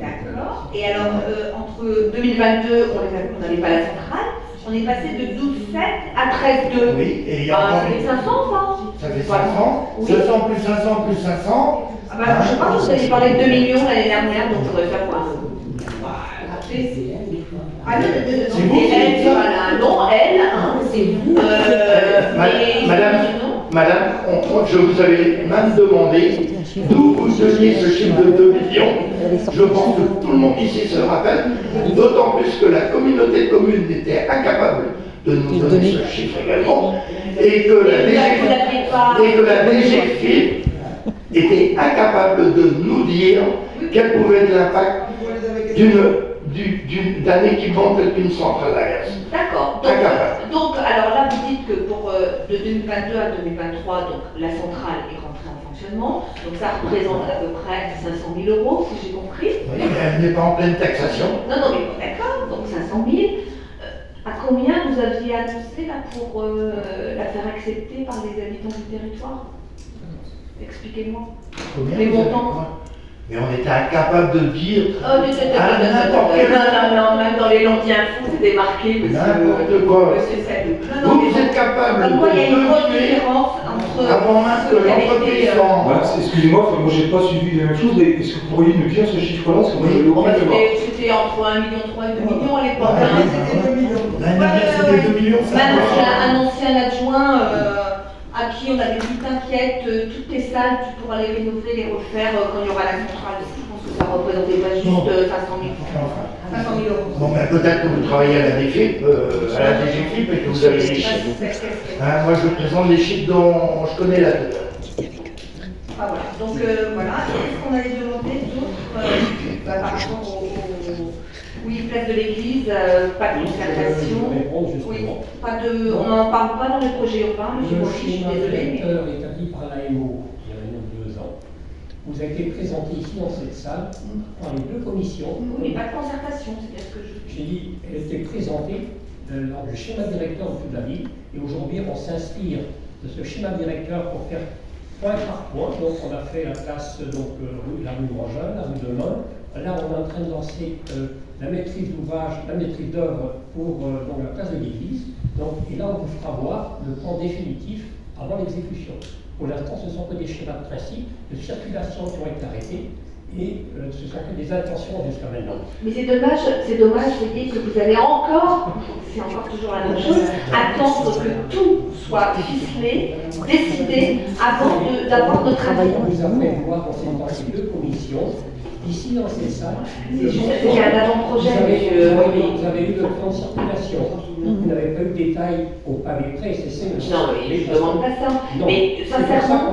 E: D'accord. Et alors, entre 2022, on n'avait pas la centrale, on est passé de 12,7 à 13,2.
G: Oui, et il y a
E: ça fait 500, ça?
G: Ça fait 500, oui. 500 plus 500 plus 500.
E: Ah bah, je sais pas, vous avez parlé de 2 millions l'année dernière, donc je voudrais faire quoi?
G: C'est vous qui dites ça?
E: Non, elle, c'est vous.
G: Madame, je vous avais même demandé d'où vous donniez ce chiffre de 2 millions. Je pense que tout le monde ici se rappelle, d'autant plus que la communauté de communes était incapable de nous donner ce chiffre également, et que la DGFiP était incapable de nous dire quel pouvait être l'impact d'un équipement tel qu'une centrale à gaz.
E: D'accord. Donc, alors là, vous dites que pour de 2022 à 2023, donc la centrale est rentrée en fonctionnement. Donc ça représente à peu près 500 000 euros, si j'ai compris.
D: Oui, mais elle n'est pas en pleine taxation.
E: Non, non, mais d'accord, donc 500 000. À combien vous aviez annoncé là, pour la faire accepter par les habitants du territoire? Expliquez-moi.
D: Combien
E: Les
D: vous avez
E: montants.
D: quoi? Mais on était incapable de dire
E: Oh,
D: n'importe quel...
E: non, même dans les Landiens Infos, c'était marqué, monsieur.
D: N'importe quoi.
E: Monsieur Sall.
D: Vous êtes capable
E: Comme quoi, il y a une grosse
D: de
E: différence entre.
D: avant même que l'entreprise vende.
F: Bah, excusez-moi, moi j'ai pas suivi les mêmes choses, mais est-ce que vous pourriez nous dire ce chiffre-là? Parce que moi, je l'ai oublié de voir.
E: C'était entre 1,3 million et 2 millions à l'époque.
G: C'était 2 millions. L'année dernière, c'était 2 millions.
E: Même un ancien adjoint à qui on avait dit t'inquiète, toutes tes salles, tu pourras les rénover, les refaire quand il y aura la centrale. Je pense que ça ne représentait pas juste 500 000 euros.
D: Bon, ben peut-être que vous travaillez à la DGFIP, et que vous avez les chiffres. Hein, moi, je vous présente les chiffres dont je connais la teneur.
E: Ah, voilà. Donc voilà, qu'est-ce qu'on allait demander d'autre par rapport au... Oui, place de l'église, pas de concertation. Oui, pas de... On n'en parle pas dans les projets urbains, monsieur Bouchy, je suis désolée.
M: Le schéma établi par l'AMO il y a maintenant 2 ans vous a été présenté ici dans cette salle par les 2 commissions.
E: Oui, mais pas de concertation, c'est bien ce que je...
M: J'ai dit, elle a été présentée lors du schéma directeur de toute la ville, et aujourd'hui on s'inspire de ce schéma directeur pour faire point par point. Donc on a fait la place, donc la rue Grandjean, la rue de Main. Là on est en train de lancer la maîtrise d'ouvrage, la maîtrise d'œuvre pour donc, la place de l'église. Donc, et là on vous fera voir le plan définitif avant l'exécution. Pour l'instant ce sont que des schémas de principe, de circulation qui ont été arrêtés. Et ce sont que des intentions jusqu'à maintenant.
E: Mais c'est dommage, vous voyez, que vous allez encore, c'est encore toujours la même chose, attendre que tout soit ficelé, décidé, avant d'avoir notre avis.
M: On vous a fait voir dans ces 2 commissions, ici dans cette salle.
E: C'est un avant-projet,
M: vous avez eu le plan de circulation. Vous n'avez pas eu de détails au pavé près, c'est ça.
E: Non, mais je ne demande pas ça.
M: Non,
E: mais sincèrement,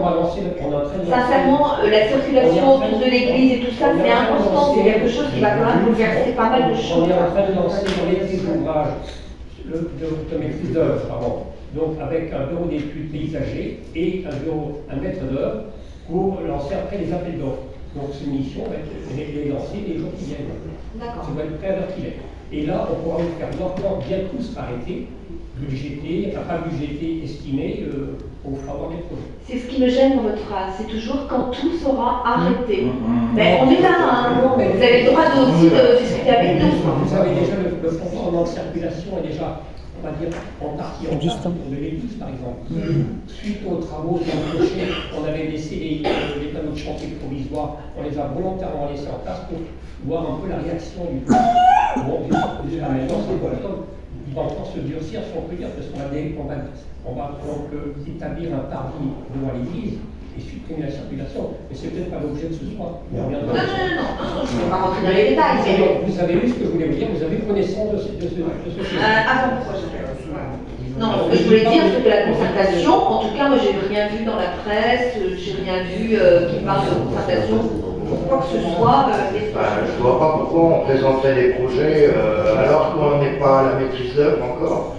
E: la circulation autour de l'église et tout ça, c'est important, c'est quelque chose qui va quand même bouleverser pas mal de choses.
M: On est en train de lancer une maîtrise d'ouvrage, de maîtrise d'œuvre, pardon. Donc avec un bureau d'études paysagers et un maître d'œuvre pour lancer après les appels d'offres. Donc cette mission va être lancée les jours qui viennent.
E: D'accord.
M: Ça va être prêt à l'heure qu'il est. Et là, on pourra vous faire lentement, bien tous arrêter, budgété, enfin pas budgété, estimé, on fera voir les projets.
E: C'est ce qui me gêne dans votre phrase, c'est toujours quand tout sera arrêté. Mais on est là, hein. Vous avez le droit aussi de discuter avec nous.
M: Vous avez déjà le fonctionnement de circulation est déjà, on va dire, en partie en place de l'église, par exemple. Suite aux travaux de l'an prochain, on avait laissé les panneaux de chantier provisoires, on les a volontairement laissés en place pour voir un peu la réaction du public. Bon, jusqu'à maintenant, c'est voilà, il va encore se durcir, si on peut dire, parce qu'on va donc établir un parvis devant l'église et supprimer la circulation. Mais c'est peut-être pas l'objet de ce soir.
E: Non, je ne vais pas rentrer dans les détails.
M: Mais vous avez vu ce que je voulais vous dire, vous avez connaissance de ce sujet.
E: Avant le projet. Non, ce que je voulais dire, c'est que la concertation, en tout cas, moi, j'ai rien vu dans la presse, j'ai rien vu qui parle de concertation. Quoi que ce soit,
D: je ne vois pas pourquoi on présenterait des projets alors qu'on n'est pas à la maîtrise d'œuvre encore.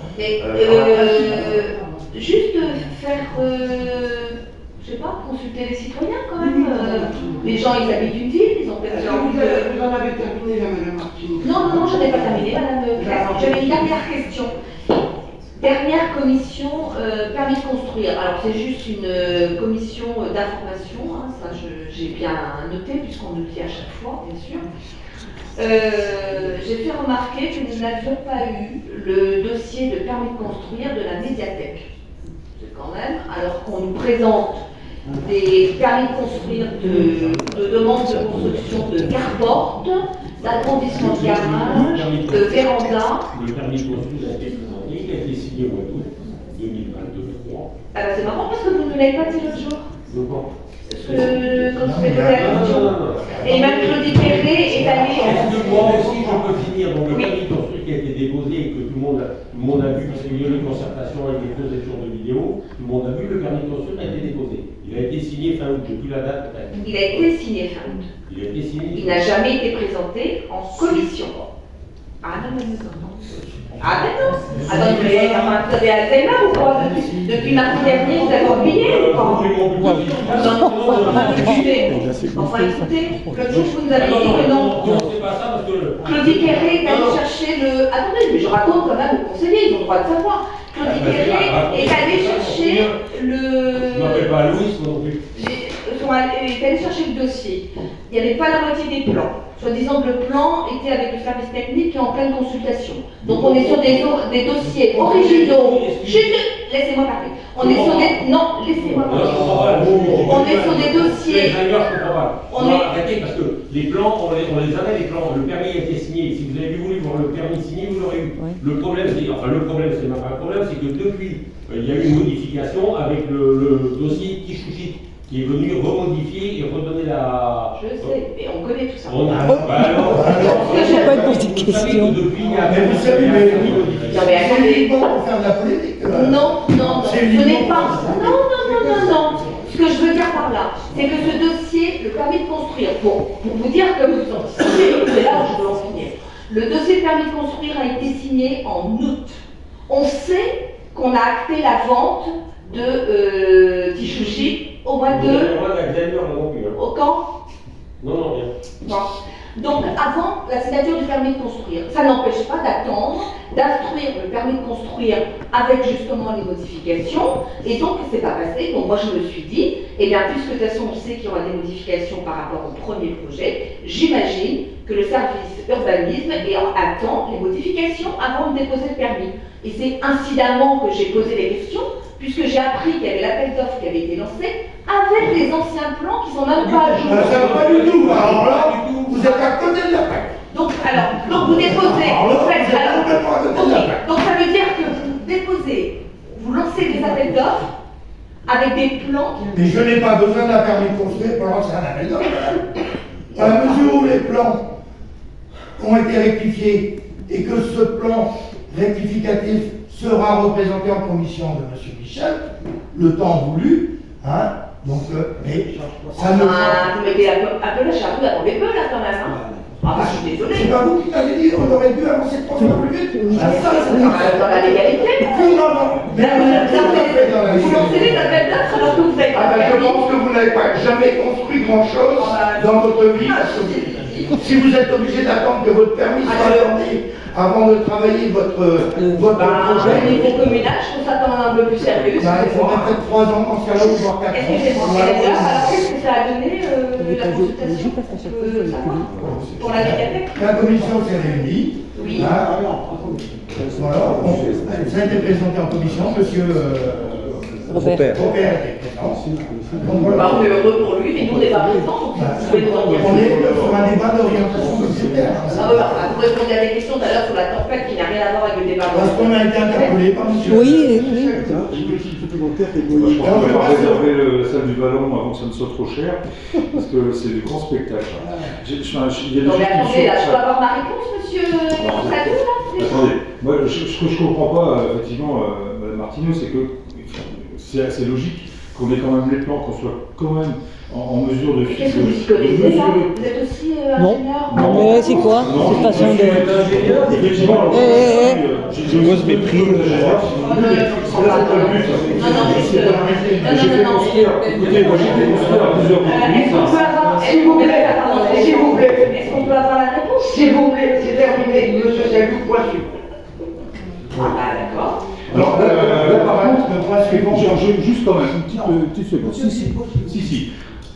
E: Juste faire, je sais pas, consulter les citoyens quand même. Les gens, ils habitent une ville, ils ont peut-être envie de...
C: Vous en avez terminé, Madame Martine.
E: Non, je n'ai pas terminé, Madame Claire. J'avais une dernière question. Dernière commission, permis de construire. Alors c'est juste une commission d'information, hein, ça j'ai bien noté puisqu'on nous le dit à chaque fois, bien sûr. J'ai fait remarquer que nous n'avions pas eu le dossier de permis de construire de la médiathèque. C'est quand même, alors qu'on nous présente des permis de construire de demande de construction de carportes, d'agrandissement de garage, de véranda.
J: Le permis de construire a été présenté, qui a été signé au mois d'août 2023.
E: Ah bah c'est marrant parce que vous ne l'avez pas dit l'autre jour. Parce que quand vous avez posé la question. Et même Claudie Perret est allée.
J: Est-ce que moi aussi je peux finir? Donc le permis de construire qui a été déposé et que tout le monde a vu, parce qu'il y a eu une concertation avec des projections de vidéos, tout le monde a vu, le permis de construire a été déposé. Il a été signé fin août, j'ai plus la date peut-être.
E: Il a été signé fin août.
J: Il a été signé.
E: Il n'a jamais été présenté en commission. Ah non, mais non. Ah mais non. Attends, mais vous avez Alzheimer ou quoi? Depuis mardi dernier, vous avez oublié ou pas? Enfin écoutez, Claudie, vous nous avez dit que non. Claudie Quéré est allée chercher le... Attendez, mais je raconte quand même aux conseillers, ils ont le droit de savoir. Claudie Quéré est allée chercher le...
J: Je ne m'appelle pas Louis, moi non plus.
E: Est allée chercher le dossier. Il n'y avait pas la moitié des plans. Soi-disant que le plan était avec le service technique qui est en pleine consultation. Donc on est sur des dossiers originaux. Laissez-moi parler. On est sur des... Non, laissez-moi parler. On est sur des dossiers...
J: Arrêtez, parce que les plans, on les avait, les plans. Le permis a été signé. Si vous avez voulu voir le permis signé, vous l'aurez eu. Le problème, c'est même pas un problème, c'est que depuis, il y a eu une modification avec le dossier Kichouchi, qui est venu remodifier et redonner la...
E: Je sais, mais on connaît tout ça.
J: Je ne
H: sais pas de poser de questions.
G: Mais vous savez,
E: attendez.
G: Pour faire de la politique.
E: Non, ce n'est pas... Non. Ce que je veux dire par là, c'est que ce dossier, le permis de construire, pour vous dire que vous anticipez, c'est là où je veux en finir. Le dossier de permis de construire a été signé en août. On sait qu'on a acté la vente de Tichouchi au mois de... Au quand?
J: Non, rien.
E: Non. Donc avant la signature du permis de construire, ça n'empêche pas d'attendre, d'instruire le permis de construire avec justement les modifications, et donc c'est pas passé. Donc moi je me suis dit, eh bien puisque de toute façon on sait qu'il y aura des modifications par rapport au premier projet, j'imagine que le service urbanisme attend les modifications avant de déposer le permis. Et c'est incidemment que j'ai posé les questions, puisque j'ai appris qu'il y avait l'appel d'offres qui avait été lancé avec les anciens plans qui sont même pas à jour.
G: Ça va pas du tout, alors là, vous êtes à côté de la plaque.
E: Donc vous déposez, donc ça veut dire que vous déposez, vous lancez des appels d'offres avec des plans.
G: Mais je n'ai pas besoin d'un permis de construire pour lancer un appel d'offres. À la mesure où les plans ont été rectifiés et que ce plan rectificatif sera représenté en commission de M. Michel, le temps voulu, hein, donc, mais ça ne...
E: Vous mettez un peu la charrue avant les bœufs là quand même, hein. Ah bah je suis désolée.
G: C'est pas vous qui m'avez dit on aurait dû avancer 3 fois plus vite.
E: Dans la légalité. Vous lancez les appels d'offres alors que vous avez pas
G: je pense que vous n'avez pas jamais construit grand-chose dans votre vie. Si vous êtes obligé d'attendre que votre permis soit accordé avant de travailler votre projet.
E: Au niveau communal, je trouve ça quand même un peu plus sérieux.
G: Il faut peut-être 3 ans dans ce cas-là ou voire 4 ans.
E: Excusez-moi, alors qu'est-ce que ça a donné la consultation pour la médiathèque?
G: La commission s'est réunie.
E: Oui.
G: Voilà, ça a été présenté en commission, monsieur
H: Robert
G: était présent.
E: On est heureux pour lui, mais nous on n'est pas présents, donc vous pouvez nous en dire.
G: On est sur un débat d'orientation budgétaire.
E: Vous répondez à des questions tout à l'heure sur la tempête qui n'a rien à voir avec le débat.
G: Parce qu'on a été interpellé par monsieur.
H: Oui.
F: Je pense qu'on va réserver la salle du ballon avant que ça ne soit trop cher, parce que c'est du grand spectacle.
E: Non mais attendez, là, je peux avoir ma réponse, monsieur Sadou, là?
F: Attendez, moi, ce que je ne comprends pas, effectivement, Mme Martineau, c'est que c'est assez logique qu'on ait quand même les plans, qu'on soit quand même en mesure de
E: Qu'est-ce que vous connaissez ça? Vous êtes aussi ingénieur?
H: Non, mais c'est quoi cette façon de...
F: Effectivement,
L: je vois ce mépris.
F: Écoutez, moi j'ai fait construire à plusieurs reprises.
E: S'il vous plaît, est-ce qu'on peut avoir la réponse?
G: S'il vous plaît, c'est terminé, monsieur Salou, point suivant.
E: Ah bah d'accord.
F: Alors là, par contre, le point suivant, juste quand même, une petite seconde. Si.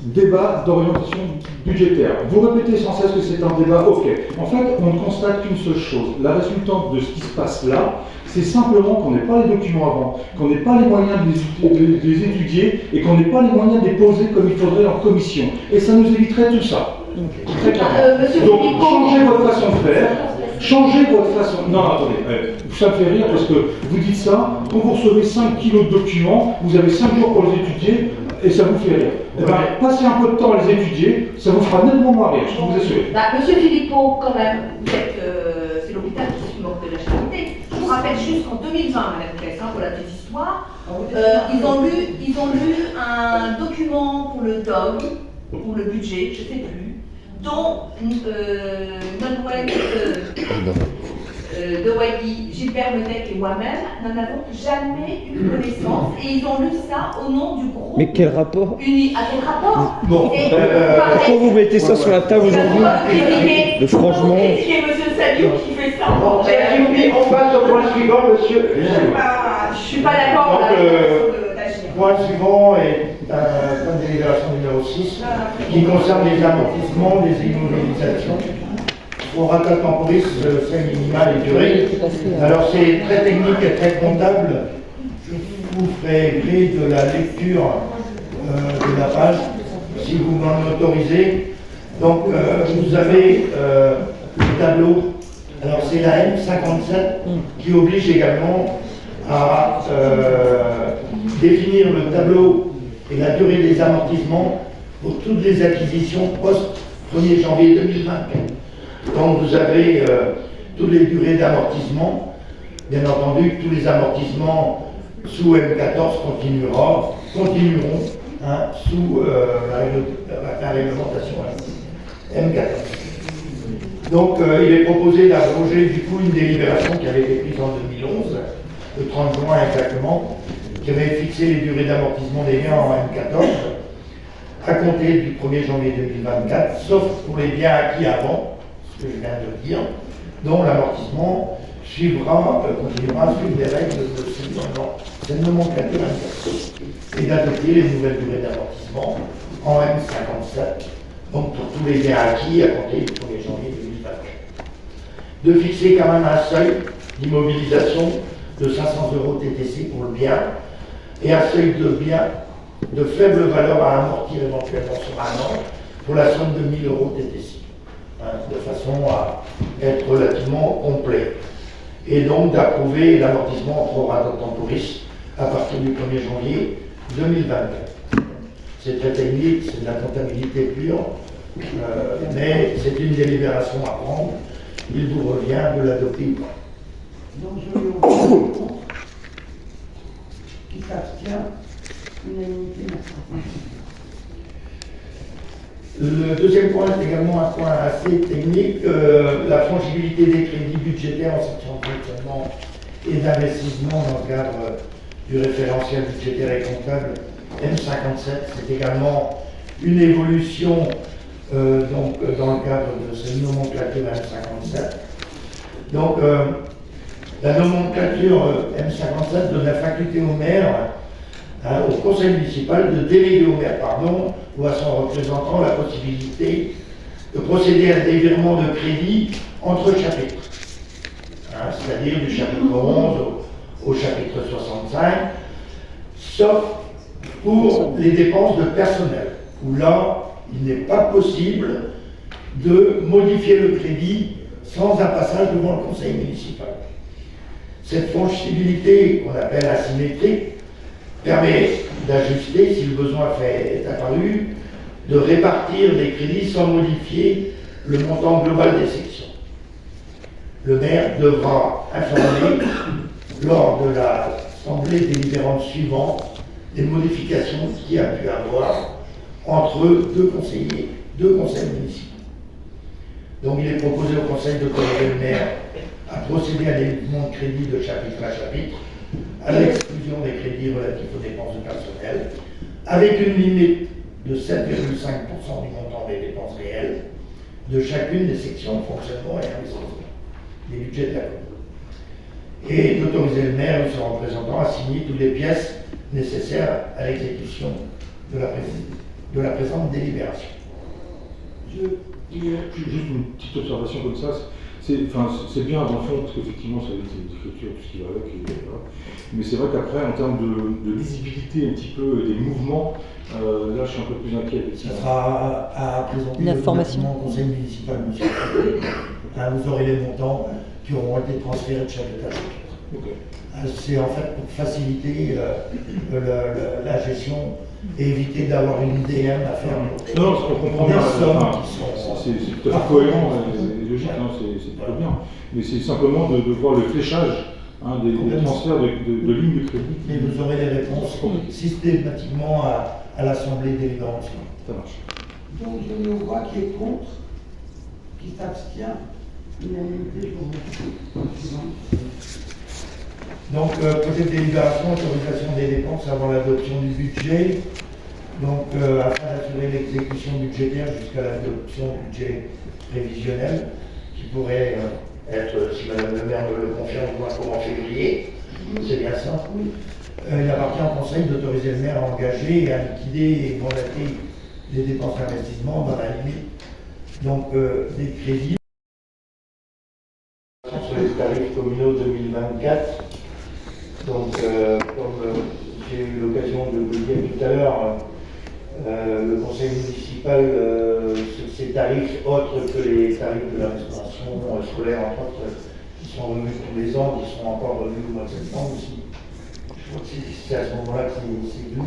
F: Débat d'orientation budgétaire. Vous répétez sans cesse que c'est un débat, ok. En fait, on ne constate qu'une seule chose. La résultante de ce qui se passe là, c'est simplement qu'on n'ait pas les documents avant, qu'on n'ait pas les moyens de les étudier et qu'on n'ait pas les moyens de les poser comme il faudrait en commission. Et ça nous éviterait tout ça. Très clairement. Donc, changez votre façon de faire. Changez votre façon. Non, attendez, ça me fait rire parce que vous dites ça, quand vous recevez 5 kilos de documents, vous avez 5 jours pour les étudier et ça vous fait rire. Eh bien, passez un peu de temps à les étudier, ça vous fera nettement moins rire, je peux vous assurer.
E: Monsieur Philippot, quand même, c'est l'hôpital qui s'occupe de la charité. Je vous rappelle juste qu'en 2020, Madame Cassin, pour la petite histoire, ils ont lu un document pour le DOG, pour le budget, je ne sais plus, dont Nolwenn de Wadi, Gilbert Medec et moi-même n'en avons jamais eu connaissance et ils ont lu ça au nom du groupe.
L: Mais quel rapport
E: Uni. À quel rapport
L: Bon,
E: Et
L: pourquoi vous mettez ça sur la table aujourd'hui Franchement.
E: C'est monsieur Saliou qui fait ça.
D: Bon, on passe au point suivant, monsieur.
E: Je suis pas d'accord
D: Donc,
E: avec la façon d'agir.
D: point suivant est un point de délibération numéro 6 qui concerne les amortissements, les immobilisations. Pour rappel temporis, seuil minimal et durée. Alors c'est très technique et très comptable. Je vous ferai gré de la lecture de la page, si vous m'en autorisez. Donc vous avez le tableau. Alors c'est la M57 qui oblige également à définir le tableau et la durée des amortissements pour toutes les acquisitions post-1er janvier 2024. Donc vous avez toutes les durées d'amortissement. Bien entendu, tous les amortissements sous M14 continueront sous la réglementation M14. Donc il est proposé d'abroger du coup une délibération qui avait été prise en 2011, le 30 juin exactement, qui avait fixé les durées d'amortissement des biens en M14 à compter du 1er janvier 2024, sauf pour les biens acquis avant, que je viens de dire, dont l'amortissement continuera à suivre les règles de cette nomenclature et d'adopter les nouvelles durées d'amortissement en M57, donc pour tous les biens acquis à compter du 1er janvier 2024. De fixer quand même un seuil d'immobilisation de 500 € TTC pour le bien et un seuil de bien de faible valeur à amortir éventuellement sur un an pour la somme de 1000 € TTC. De façon à être relativement complet. Et donc d'approuver l'amortissement en prorata temporis à partir du 1er janvier 2024. C'est très technique, c'est de la comptabilité pure, mais c'est une délibération à prendre. Il vous revient de l'adopter ou pas.
C: Donc je vais au contre. Qui s'abstient, unanimité, merci.
D: Le deuxième point est également un point assez technique, la frangibilité des crédits budgétaires en section de fonctionnement et d'investissement dans le cadre du référentiel budgétaire et comptable M57. C'est également une évolution donc, dans le cadre de cette nomenclature M57. Donc la nomenclature M57 donne la faculté au maire, au conseil municipal, de déléguer au maire, ou à son représentant la possibilité de procéder à des virements de crédit entre chapitres, c'est-à-dire du chapitre 11 au chapitre 65, sauf pour les dépenses de personnel, où là, il n'est pas possible de modifier le crédit sans un passage devant le conseil municipal. Cette frangibilité, qu'on appelle asymétrique, permet d'ajuster, si le besoin est apparu, de répartir les crédits sans modifier le montant global des sections. Le maire devra informer, lors de l'assemblée délibérante suivante, des modifications qu'il y a pu avoir entre deux conseils municipaux. Donc il est proposé au conseil d'autoriser le maire à procéder à des mouvements de crédit de chapitre à chapitre, à l'exclusion des crédits relatifs aux dépenses de personnel, avec une limite de 7,5% du montant des dépenses réelles de chacune des sections de fonctionnement et investissement des budgets de la commune. Et d'autoriser le maire ou son représentant à signer toutes les pièces nécessaires à l'exécution de la présente délibération.
F: Juste une petite observation comme ça. C'est bien dans le fond, parce qu'effectivement, ça a été une écriture, tout ce qui va avec, voilà. Mais c'est vrai qu'après, en termes de lisibilité un petit peu des mouvements, là, je suis un peu plus inquiet.
D: Ça sera à présenter au conseil municipal, monsieur. Vous aurez les montants qui auront été transférés de chapitre à chapitre. Okay. C'est en fait pour faciliter la gestion et éviter d'avoir une DM à faire.
F: Non, on comprend bien. C'est tout à fait cohérent et logique, c'est plutôt bien. Mais c'est simplement de voir le fléchage des transferts de lignes de crédit.
D: Et vous aurez les réponses systématiquement à l'Assemblée délibérante.
F: Ça marche.
C: Donc je ne vois qui est contre, qui s'abstient, Unanimité, je vous remercie.
G: Donc, projet de délibération, autorisation des dépenses avant l'adoption du budget. Donc, afin d'assurer l'exécution budgétaire jusqu'à l'adoption du budget prévisionnel, qui pourrait être, si Madame le maire me le confirme, en février. C'est bien ça. Il appartient au Conseil d'autoriser le maire à engager et à liquider et mandater les dépenses d'investissement dans la limite donc, des crédits. Sur les tarifs communaux 2024. Donc, comme j'ai eu l'occasion de le dire tout à l'heure, le conseil municipal, sur ces tarifs autres que les tarifs de la restauration scolaire, entre autres, qui sont revenus tous les ans, qui sont encore revenus au mois de septembre aussi. Je crois que c'est à ce moment-là que c'est vu.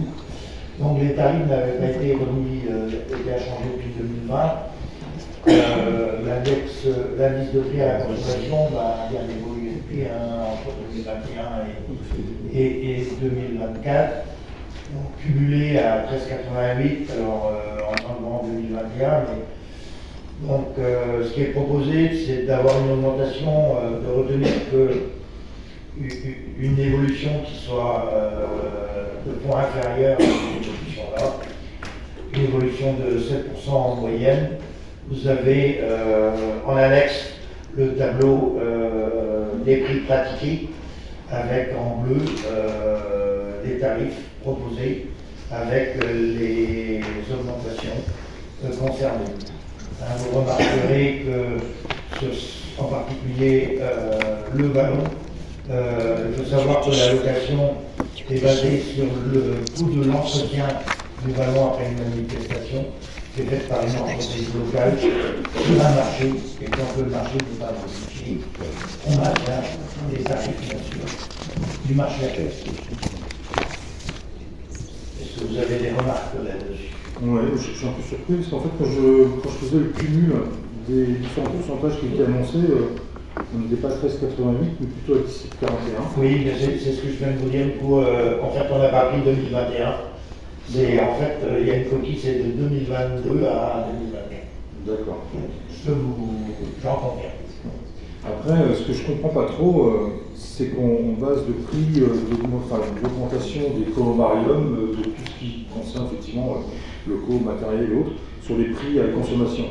G: Donc, les tarifs n'avaient pas été remis, étaient inchangés depuis 2020. L'indice de prix à la consommation va bien évoluer depuis entre 2021 et 2024, donc cumulé à 13,88 alors en 2021. Mais, donc ce qui est proposé, c'est d'avoir une augmentation, de retenir une évolution qui soit de points inférieurs à cette évolution-là, une évolution de 7% en moyenne. Vous avez en annexe le tableau des prix pratiqués avec en bleu les tarifs proposés avec les augmentations concernées. Vous remarquerez que, en particulier, le ballon, il faut savoir que la location est basée sur le coût de l'entretien du ballon après une manifestation, qui est faite par une entreprise locale sur un marché, et quand le marché n'est pas modifié, on maintient les tarifs, bien sûr, du marché à l'est. Est-ce que vous avez des remarques là-dessus?
F: Oui, je suis un peu surpris parce qu'en fait, quand je faisais le cumul des différents pourcentages qui étaient annoncés, on n'était pas à 13,88 mais plutôt à 17,41.
G: Oui, c'est ce que je viens de vous dire. Du coup, en fait, on n'a pas pris 2021. Mais en fait, il y a une coquille, c'est de 2022 à 2021.
F: D'accord.
G: J'en conviens.
F: Après, ce que je comprends pas trop, c'est qu'on base le prix l'augmentation des columbariums, de tout ce qui concerne effectivement locaux, matériel et autres, sur les prix à la consommation.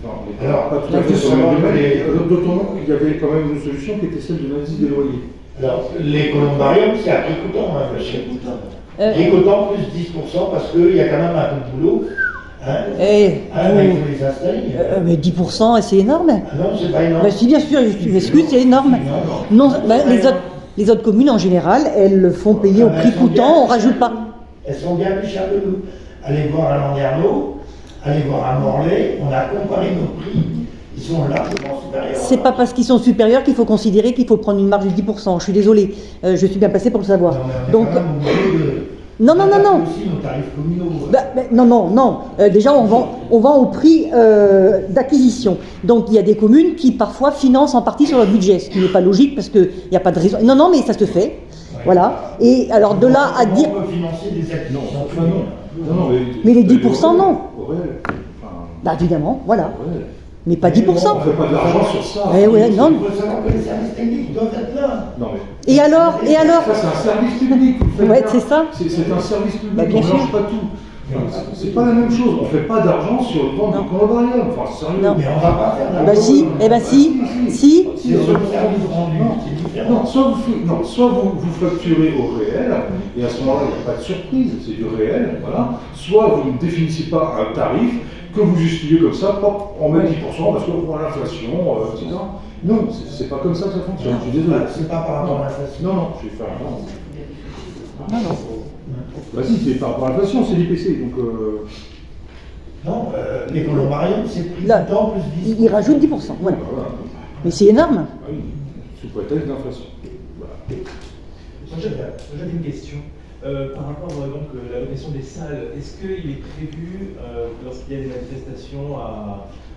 F: Enfin, on n'est pas tout à fait sur le même domaine. D'autant qu'il y avait quand même une solution qui était celle de l'indice des loyers.
G: Alors, les columbariums, c'est à prix coûtant, monsieur. Prix coûtant plus 10% parce qu'il y a quand même un peu de boulot. Il faut les installer.
H: Mais 10%, c'est énorme.
G: Non, c'est pas énorme.
H: Si, bien sûr, je m'excuse, c'est énorme. Non, les autres communes, en général, elles le font payer au prix coûtant, on ne rajoute pas.
G: Elles sont bien plus chères que nous. Allez voir à Landerneau, allez voir à Morlaix, on a comparé nos prix. Ils sont largement supérieurs.
H: C'est pas parce qu'ils sont supérieurs qu'il faut considérer qu'il faut prendre une marge de 10%. Je suis désolée, je suis bien passée pour le savoir. Donc, non.
G: Aussi nos tarifs communaux.
H: Non. Déjà, on vend au prix d'acquisition. Donc, il y a des communes qui parfois financent en partie sur leur budget, ce qui n'est pas logique parce qu'il n'y a pas de raison. Non, mais ça se fait. Ouais. Voilà. Et alors, de là à dire.
G: On peut financer des acquisitions.
F: Non,
H: mais les 10%, non. Évidemment, voilà. Mais pas 10%.
F: On ne fait pas de l'argent sur ça.
H: Non.
G: Il faut savoir que les services techniques doivent être là.
F: Non,
H: et alors
F: Ça, c'est un service public.
H: C'est ça.
F: C'est un service public.
H: Bien
F: on ne
H: sûr.
F: mélange pas tout. C'est pas la même chose. On ne fait pas d'argent sur le vente de columbarium. Enfin, sérieux.
H: Non.
G: Mais on ne va pas faire d'argent.
H: Si. Si.
G: C'est sur le service rendu. C'est différent.
F: Non, soit vous facturez au réel, et à ce moment-là, il n'y a pas de surprise, c'est du réel, voilà. Soit vous ne définissez pas un tarif que vous justifiez comme ça, on met 10% parce qu'on prend l'inflation, etc. Non, c'est pas comme ça que ça fonctionne, je suis désolé.
G: C'est pas par rapport à l'inflation.
F: Non, je vais faire non. Bah si, c'est par rapport à l'inflation, c'est l'IPC, donc...
G: Non, les columbariums, c'est plus de temps, plus 10%.
H: Ils rajoutent 10%, voilà. Mais c'est énorme.
F: Ah oui, sous prétexte d'inflation. Voilà.
P: J'avais une question. Par rapport donc à la location des salles, est-ce qu'il est prévu, lorsqu'il y a des manifestations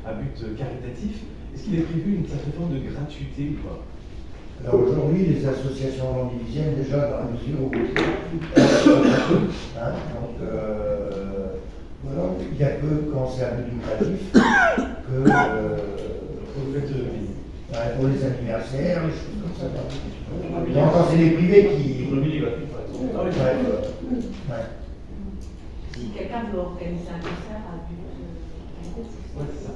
P: à but caritatif, est-ce qu'il est prévu une certaine forme de gratuité ou pas?
G: Alors aujourd'hui, les associations landivisiennes, déjà dans la mesure où donc voilà, il n'y a que quand c'est à but lucratif que
P: vous faites payer.
G: Ouais, pour les anniversaires, les choses comme ça. Et encore, c'est les privés qui.
P: L'automobile est gratuite, par exemple. Ah oui,
G: Ouais.
E: Si quelqu'un veut organiser un concert à but
P: ouais, c'est ça.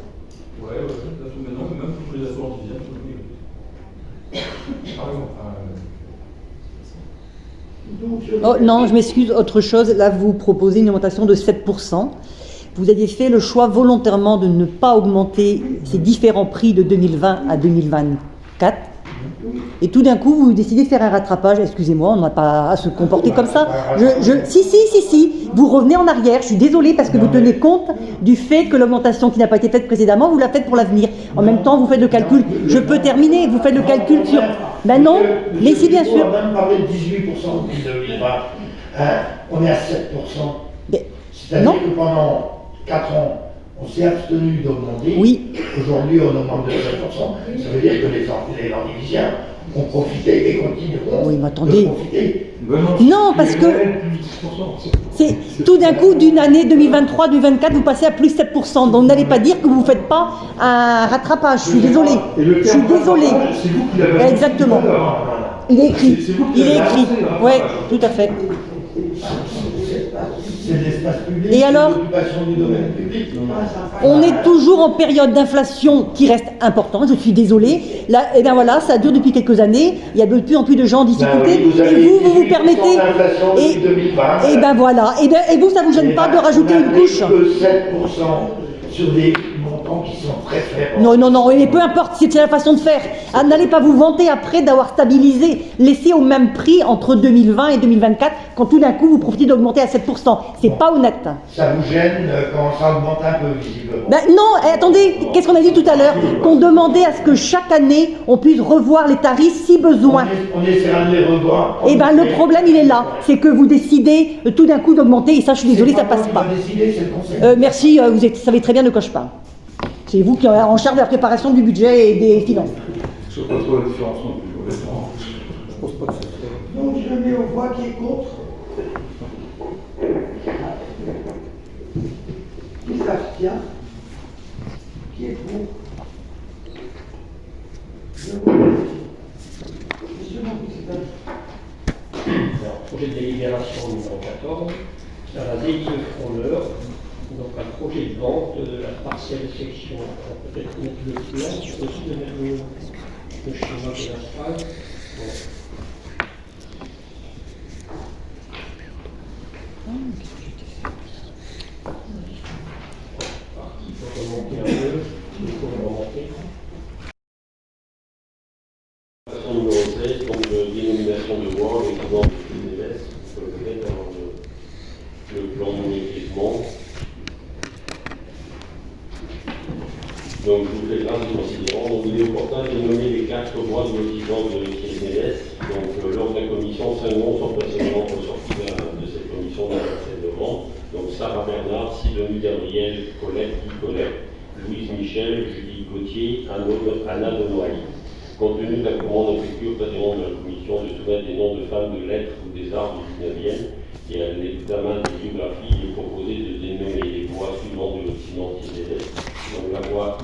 P: Ouais, maintenant, même pour les assurances visuelles, l'automobile est gratuite. Par exemple,
H: Oh, non, je m'excuse, autre chose. Là, vous proposez une augmentation de 7%. Vous aviez fait le choix volontairement de ne pas augmenter ces différents prix de 2020 à 2024. Et tout d'un coup, vous décidez de faire un rattrapage. Excusez-moi, on n'a pas à se comporter comme ça. Si. Vous revenez en arrière. Je suis désolée parce que vous tenez compte du fait que l'augmentation qui n'a pas été faite précédemment, vous la faites pour l'avenir. En même temps, vous faites le calcul. Je peux terminer. Vous faites le calcul sur... Ben non, mais si bien sûr.
G: On a même parlé de 18% depuis 2020. On est à 7%. C'est-à-dire que pendant 4 ans, on s'est abstenu d'augmenter.
H: Oui.
G: Aujourd'hui, on augmente de 7%. Ça veut dire que les Landivisiens ont profité et continueront de profiter.
H: Non, parce que c'est tout d'un coup, d'une année 2023-2024, vous passez à plus 7%. Donc n'allez pas dire que vous ne faites pas un rattrapage. Je suis désolée. Je suis désolée.
F: C'est vous qui l'avez.
H: Exactement. Il est écrit. Il est écrit. Oui, tout à fait.
G: C'est l'espace public,
H: et alors,
G: l'occupation du domaine public.
H: On est toujours en période d'inflation qui reste importante, je suis désolée. Là, et bien voilà, ça dure depuis quelques années, il y a de plus en plus de gens en difficulté, et vous permettez... Et ben voilà, et vous, ça ne vous gêne pas de rajouter une couche?
G: 7% sur des montants qui sont très faibles.
H: Non, mais peu importe, c'est la façon de faire. Ah, n'allez pas vous vanter après d'avoir stabilisé, laissé au même prix entre 2020 et 2024, quand tout d'un coup vous profitez d'augmenter à 7%. C'est pas honnête.
G: Ça vous gêne quand ça augmente un peu, visiblement?
H: Ben non, attendez, qu'est-ce qu'on a dit tout à l'heure? Qu'on demandait à ce que chaque année, on puisse revoir les tarifs si besoin.
G: On essaiera de les revoir.
H: Et ben le problème, il est là. C'est que vous décidez tout d'un coup d'augmenter, et ça, je suis désolée, ça passe pas. Merci, vous savez très bien de quoi je parle. C'est vous qui êtes en charge de la préparation du budget et des finances.
F: Je ne vois pas trop la différence non plus, honnêtement. Je pense pas que c'est...
C: Donc je mets aux voix qui est contre. Qui s'abstient? Qui est pour? Je vous remercie. Monsieur Montpellier.
M: Alors, projet de délibération numéro 14, sur la ZEI Frondeur, donc un projet de vente de la partielle section. Alors, peut-être mettre le plan, je peux aussi mettre le schéma de la phrase. Il faut remonter un peu, il faut remonter.
J: Numéro 16, donc dénomination de voie, l'équivalent de PNLS, vous pouvez mettre dans le plan de maîtrisement. Donc je vous fais grâce de considérant. Donc il est opportun de nommer les 4 voies de lotissement de CNLS. Donc lors de la commission, 5 noms sont personnellement ressortis de cette commission d'enseignement. Donc Sarah Bernard, Sidonie Gabriel, Colette Guy Colette, Louise Michel, Julie Gauthier, Anna Denoy. Compte tenu de la commande effectuée au président de la commission de soumettre des noms de femmes de lettres ou des arts du 19e et à l'examen des biographies, il est proposé de dénommer les voies suivantes de lotissement CNLS. Donc la voie 1,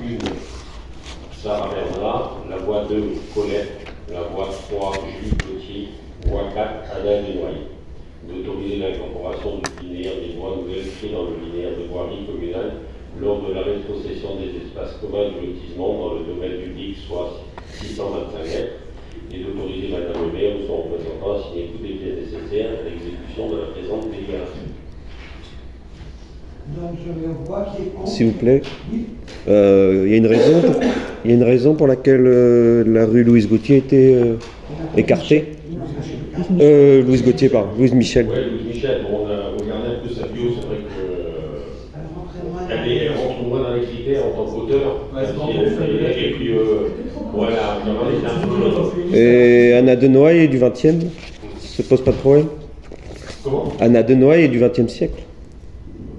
J: Sarah Bernard, la voie 2, Colette, la voie 3, Julie Gauthier, voie 4, Anna Denoy. D'autoriser l'incorporation du linéaire des voies nouvelles créées dans le linéaire de voirie communale lors de la rétrocession des espaces communs du lotissement dans le domaine public, soit 625 mètres, et d'autoriser Madame le maire ou son représentant à signer toutes les pièces nécessaires à l'exécution de la présente délibération.
C: Donc je mets aux voix qui est contre.
L: S'il vous plaît. Il y a une raison pour laquelle la rue Louise Gauthier a été écartée. Louise Gauthier, pardon. Louise Michel.
J: Oui, Louise Michel. Bon, on a regardé un peu sa bio, c'est vrai que elle rentre moins dans les critères en tant qu'auteur. Et puis, voilà, c'est un peu...
L: Et Anna Denoy est du 20e. Ça ne pose pas de problème.
J: Comment?
L: Anna Denoy est du 20e siècle.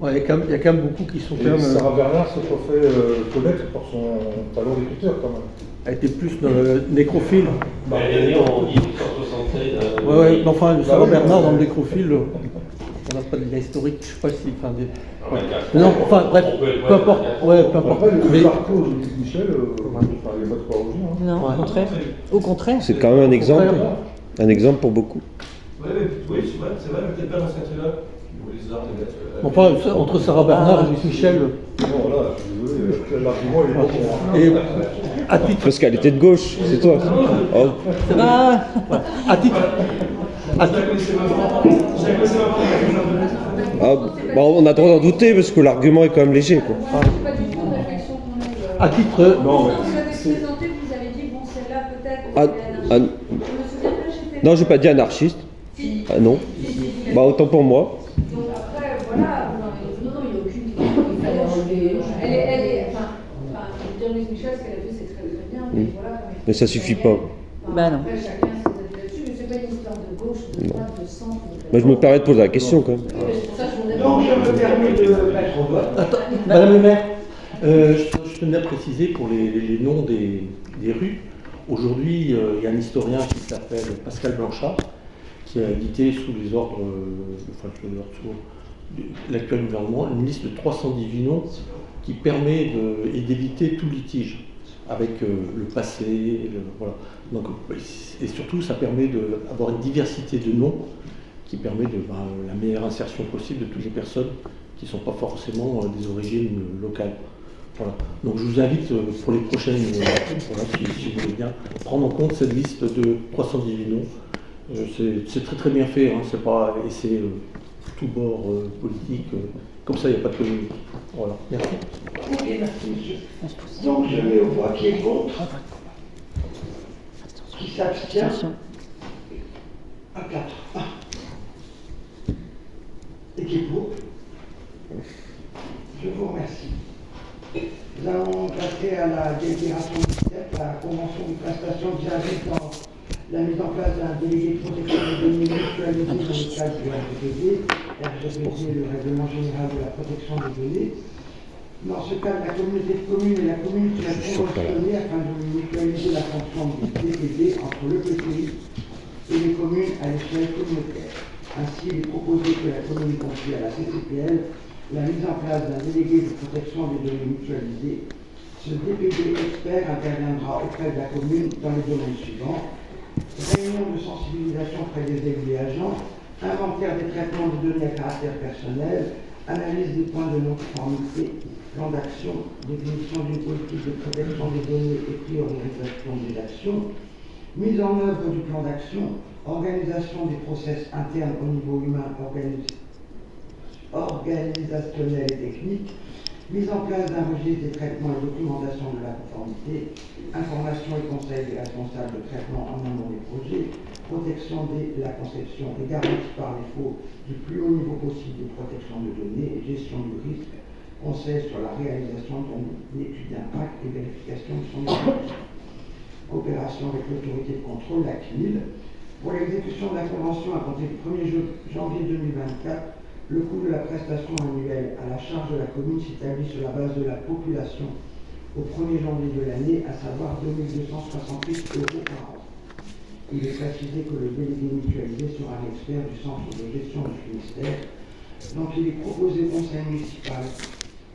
K: Ouais, il y a quand même beaucoup qui sont quand même...
F: Sarah Bernard s'est pas fait connaître pour son talent d'écriture quand même.
K: Elle était plus nécrophile.
J: Elle est née en 1876.
K: Ouais, enfin, Sarah Bernard dans le nécrophile. on n'a pas de lien historique, je sais pas si... Enfin,
J: Ouais.
K: Non, enfin bref, peu importe. Ouais, peu importe.
F: Après, le
K: Mais-
F: parcours de Michel, il n'y a pas de quoi rougir. Hein.
H: Non,
K: Ouais.
H: au contraire. Au contraire.
L: C'est quand même un exemple pour beaucoup.
P: Oui, c'est vrai, mais peut-être pas dans cette là. Les arts, les lettres.
K: Enfin, entre Sarah Bernard et Luc Michel...
F: Bon, là, je suis désolé, l'argument, il est pas pour moi.
K: Et à titre...
L: Parce qu'elle était de gauche, c'est toi. Oh.
H: Ah,
K: À titre...
L: Ah, bon, on a droit d'en douter parce que l'argument est quand même léger. Quoi.
O: C'est pas du tout une réflexion qu'on a.
K: À titre...
F: Non, mais...
O: Quand vous avez présenté, vous avez dit, bon, celle-là, peut-être.
L: Ah,
O: Je me souviens pas, j'étais.
L: non, je n'ai pas dit anarchiste.
O: Si.
L: Ah, non. Bah, autant pour moi.
O: Donc après, voilà, non, il n'y a aucune. Il fallait enlever. Elle est. Enfin, je veux dire, Louise Michel, ce qu'elle a fait, c'est très très bien, mais voilà.
L: Mais ça suffit pas.
H: Bah non.
O: Après, chacun ses avis là-dessus, mais c'est pas une histoire de gauche, de droite, de centre.
L: Bah, je me permets de poser la question quand même.
O: C'est pour ça que je voudrais.
C: Donc je me permets de mettre au vote.
K: Attends, Madame le maire, je tenais à préciser pour les noms des rues. Aujourd'hui, il y a un historien qui s'appelle Pascal Blanchard, qui a édité sous les ordres, sous l'actuel gouvernement, une liste de 318 noms qui permet d'éviter tout litige avec le passé. Voilà. Donc, et surtout, ça permet d'avoir une diversité de noms qui permet la meilleure insertion possible de toutes les personnes qui ne sont pas forcément des origines locales. Voilà. Donc je vous invite pour les prochaines, voilà, si vous voulez bien, prendre en compte cette liste de 318 noms. C'est très très bien fait, hein, c'est pas et tout bord politique, comme ça il n'y a pas de polémique. Voilà, merci.
C: Ok, merci monsieur. Donc je mets au voix qui est contre, qui s'abstient, à 4. Et qui est pour. Je vous remercie. Nous allons passer à la délibération 17, la convention de prestation qui arrive dans la mise en place d'un délégué de protection des données mutualisées dans le cadre du RGPD, le règlement général de la protection des données. Dans ce cadre, la communauté de communes et la commune qui a conventionné afin de mutualiser la fonction du DPD entre le PTI et les communes à l'échelle communautaire. Ainsi, il est proposé que la commune confie à la CCPL la mise en place d'un délégué de protection des données mutualisées. Ce DPD expert interviendra auprès de la commune dans les domaines suivants: réunion de sensibilisation auprès des élus et agents, inventaire des traitements de données à caractère personnel, analyse des points de non-conformité, plan d'action, définition d'une politique de protection des données et priorisation des actions, mise en œuvre du plan d'action, organisation des process internes au niveau humain, organisationnel et technique, mise en place d'un registre des traitements et documentation de la conformité, information et conseil des responsables de traitement en amont des projets, protection de la conception et garantie par défaut du plus haut niveau possible de protection de données, gestion du risque, conseil sur la réalisation d'une étude d'impact et vérification de son exécution. Coopération avec l'autorité de contrôle, la CNIL. Pour l'exécution de la convention à compter du 1er janvier 2024, le coût de la prestation annuelle à la charge de la commune s'établit sur la base de la population au 1er janvier de l'année, à savoir 2268 € par an. Il est précisé que le délégué mutualisé sera un expert du centre de gestion du Finistère. Donc il est proposé au conseil municipal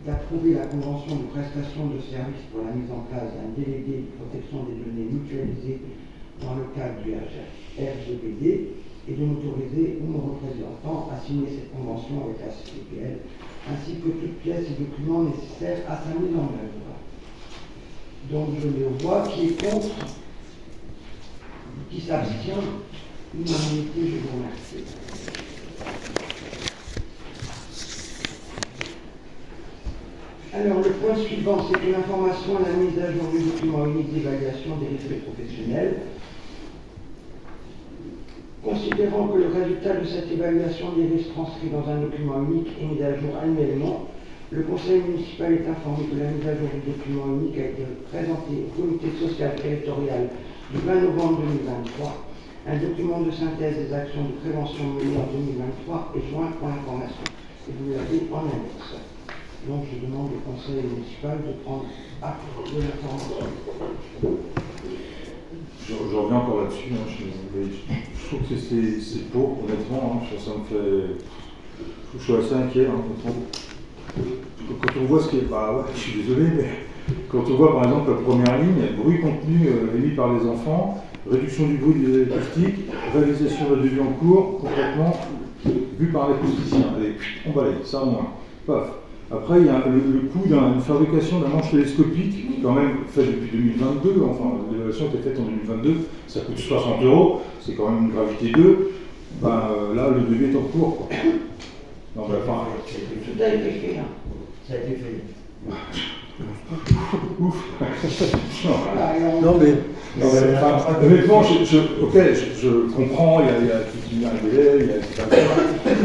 C: d'approuver la convention de prestation de services pour la mise en place d'un délégué de protection des données mutualisées dans le cadre du RGPD et de m'autoriser ou mon représentant à signer cette convention avec la CCPL, ainsi que toutes pièces et documents nécessaires à sa mise en œuvre. Donc je mets au voix qui est contre, qui s'abstient, unanimité, je vous remercie. Alors le point suivant, c'est une information à la mise à jour du document unique d'évaluation des risques professionnels. Considérant que le résultat de cette évaluation des risques transcrit dans un document unique est mis à jour annuellement, le conseil municipal est informé que la mise à jour du document unique a été présentée au comité social territorial du 20 novembre 2023. Un document de synthèse des actions de prévention menées en 2023 est joint pour information. Et vous l'avez en annexe. Donc je demande au conseil municipal de prendre acte de l'information.
F: Je reviens encore là-dessus, hein, je trouve que c'est pauvre, honnêtement, hein, ça me fait... je suis assez inquiet. Hein, quand on voit ce qui est. Bah ouais, je suis désolé, mais quand on voit par exemple la première ligne, bruit contenu émis par les enfants, réduction du bruit des acoustiques, réalisation de devis en cours, complètement vu par l'acousticien. Allez, on balaye, ça au moins. Paf. Après, il y a le coût d'une fabrication d'un manche télescopique, quand même fait depuis 2022, enfin l'évaluation était faite en 2022, ça coûte 60 €, c'est quand même une gravité 2. Ben, là, le devis est en cours. Quoi. Non, ben, enfin,
C: tout a été fait, hein. Ça a été fait.
F: Ouf.
K: Non, mais
F: enfin, honnêtement, je comprends, il y a tout un délai,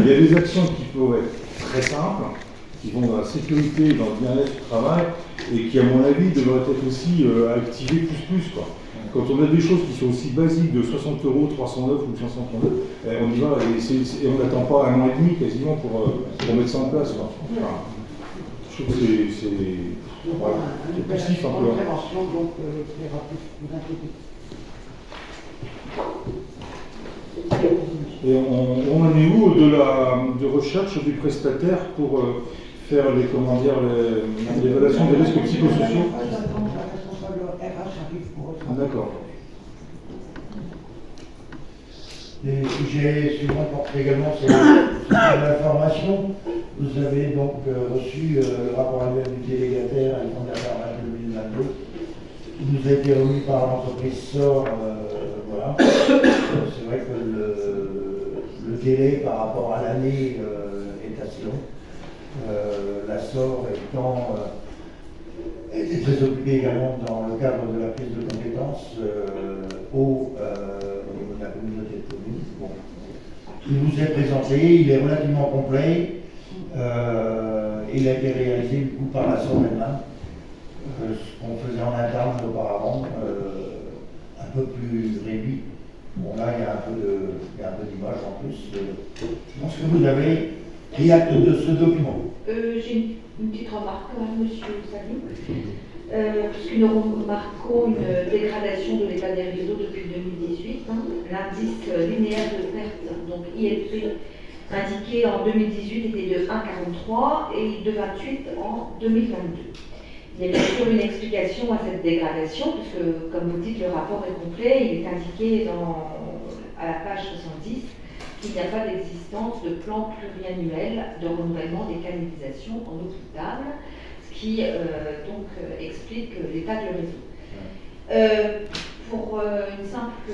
F: il y a des actions qui peuvent être très simples, qui vont dans la sécurité, dans le bien-être du travail, et qui, à mon avis, devraient être aussi activées plus, quoi. Quand on a des choses qui sont aussi basiques de 60 €, 309 ou 539, on y va, et on n'attend pas 1 an et demi quasiment pour mettre ça en place, quoi. Enfin, je trouve que c'est poussif un peu.
C: Prévention, donc, thérapie, vous inquiétez.
F: Et on en est où de recherche du prestataire pour faire l'évaluation des risques psychosociaux? D'accord.
G: Les sujets suivants portent également sur l'information. Vous avez donc reçu le rapport annuel du délégataire à l'écran d'affaires 2022. Il nous a été remis par l'entreprise SOR. Voilà. C'est vrai que le délai par rapport à l'année est assez long. La SOR étant était très occupée également dans le cadre de la prise de compétences au niveau de la communauté de communes. Bon. Il vous est présenté, il est relativement complet. Il a été réalisé du coup par la SOR elle-même. Ce qu'on faisait en interne auparavant, un peu plus réduit. Bon là il y a un peu d'image en plus. Je pense que vous avez pris acte de ce document.
E: J'ai une petite remarque quand même, monsieur Salim, puisque nous remarquons une dégradation de l'état des réseaux depuis 2018. Hein. L'indice linéaire de perte, donc ILP, indiqué en 2018 était de 1,43 et de 28 en 2022. Il y a bien sûr une explication à cette dégradation, puisque, comme vous dites, le rapport est complet, il est indiqué à la page 70 qu'il n'y a pas d'existence de plan pluriannuel de renouvellement des canalisations en eau potable, ce qui donc explique l'état du réseau. Pour une simple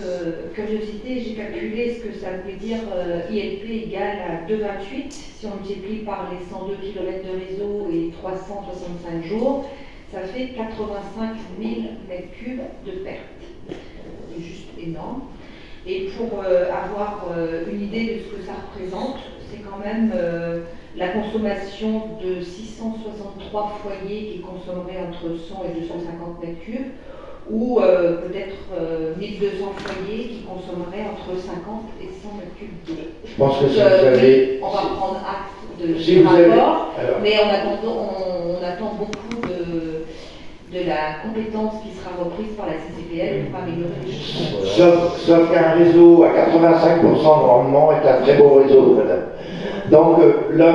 E: curiosité, j'ai calculé ce que ça voulait dire ILP égale à 2,28 si on multiplie par les 102 km de réseau et 365 jours. Ça fait 85 000 m3 de perte. C'est juste énorme. Et pour avoir une idée de ce que ça représente, c'est quand même la consommation de 663 foyers qui consommeraient entre 100 et 250 m3, ou peut-être 1200 foyers qui consommeraient entre 50 et 100 m3 d'eau.
G: Je pense que si vous avez...
E: On va prendre acte de
G: si
E: ce
G: vous
E: rapport,
G: avez...
E: mais on attend beaucoup de la compétence qui sera reprise par la CCPL pour améliorer les choses.
G: Sauf qu'un réseau à 85% de rendement est un très beau réseau, madame. Donc là,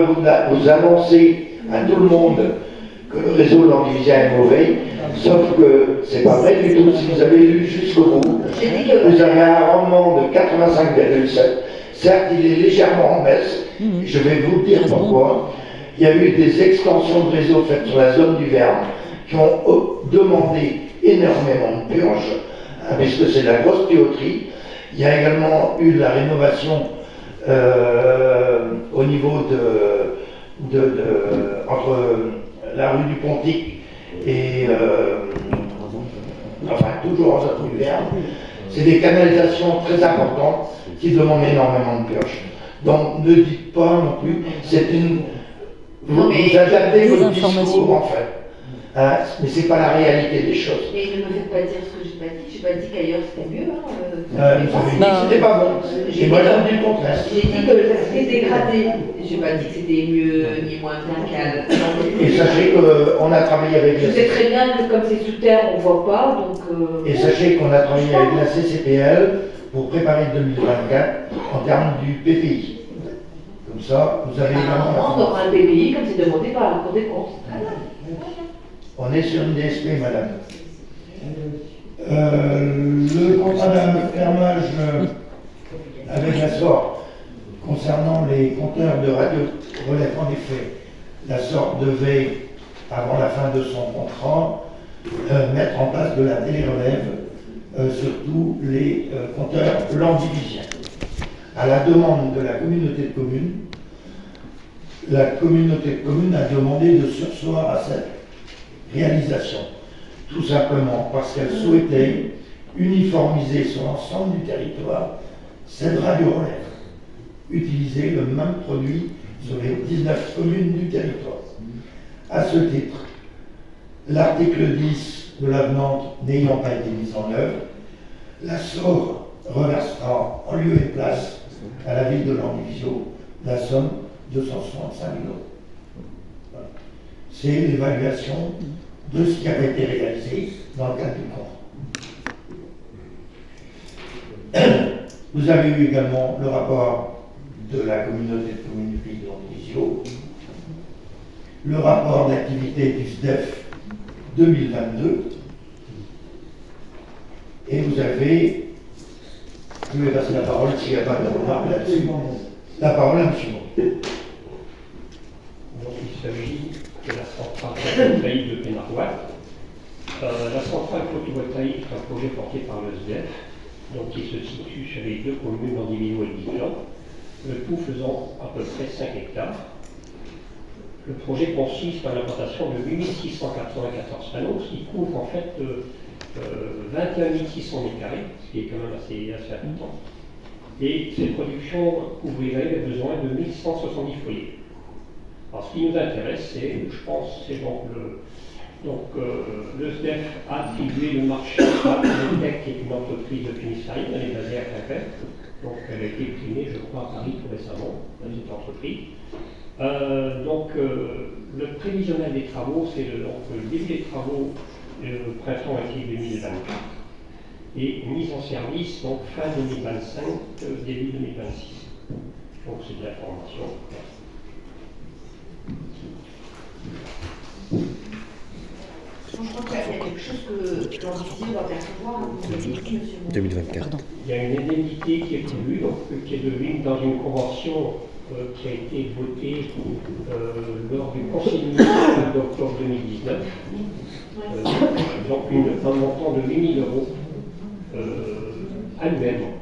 G: vous annoncez à tout le monde que le réseau landivisien est mauvais, sauf que c'est pas vrai du tout. Si vous avez lu jusqu'au bout, vous avez un rendement de 85,7. Certes, il est légèrement en baisse, je vais vous dire pourquoi. Il y a eu des extensions de réseau faites sur la zone du Verne qui ont demandé énormément de purges, puisque c'est de la grosse tuyauterie. Il y a également eu de la rénovation au niveau entre la rue du Pontic et enfin toujours en zone du Verne. C'est des canalisations très importantes qui demandent énormément de purges. Donc ne dites pas non plus, c'est une... Vous adaptez votre discours en fait. Mais c'est pas la réalité des choses.
E: Mais ne me faites pas dire ce que j'ai pas dit. J'ai pas dit qu'ailleurs c'était mieux.
G: C'était pas bon. Et moi j'ai dit le contraire.
E: J'ai dit que ça s'était dégradé. J'ai pas dit que c'était mieux ni moins bien qu'à.
G: Et sachez qu'on a travaillé avec.
E: Je sais très bien que comme c'est sous terre, on voit pas. Donc.
G: Et sachez qu'on a travaillé avec la CCPL pour préparer 2024 en termes du PPI. Comme ça, vous avez également...
E: On aura un PBI comme c'est demandé par la Cour des comptes.
G: On est sur une DSP, madame. Le contrat d'affermage avec la SOR concernant les compteurs de radio relève en effet, la SOR devait, avant la fin de son contrat, mettre en place de la télérelève sur tous les compteurs landivisiens. À la demande de la communauté de communes a demandé de surseoir à cette réalisation, tout simplement parce qu'elle souhaitait uniformiser sur l'ensemble du territoire cette radio-relève, utiliser le même produit sur les 19 communes du territoire. À ce titre, l'article 10 de l'avenant n'ayant pas été mis en œuvre, la SOR reversera en lieu et place à la ville de Landivisiau la somme de 265 000 €. Voilà. C'est l'évaluation de ce qui avait été réalisé dans le cadre du contrat. Vous avez eu également le rapport de la communauté de communes du pays de Landivisiau, le rapport d'activité du SDEF 2022, et vous avez, je vais passer la parole s'il n'y a pas de remarques là-dessus. La parole à M.
M: Donc il s'agit de la centrale photovoltaïque de Pénarouat. La centrale photovoltaïque est un projet porté par le SDEF, donc qui se situe sur les deux communes d'Andivino et d'Iglon, le tout faisant à peu près 5 hectares. Le projet consiste en l'implantation de 8694 panneaux, ce qui couvre en fait 21 600 m², ce qui est quand même assez important. Et cette production couvrirait les besoins de 1170 foyers. Alors ce qui nous intéresse, c'est, je pense, c'est le SDEF a attribué le marché à Unitec, qui est une entreprise de Finistère, elle est basée à Quimper. Donc elle a été primée, je crois, à Paris tout récemment, dans cette entreprise. Le prévisionnel des travaux, c'est le début des travaux printemps été 2024 et mise en service donc fin 2025, début 2026. Donc c'est de l'information.
E: Je crois qu'il y a quelque chose que l'Andivisiau va percevoir.
L: 2024.
M: Il y a une indemnité qui est prévue, qui est devenue dans une convention qui a été votée lors du Conseil municipal d'octobre 2019. Donc un montant de 8 000 € annuellement.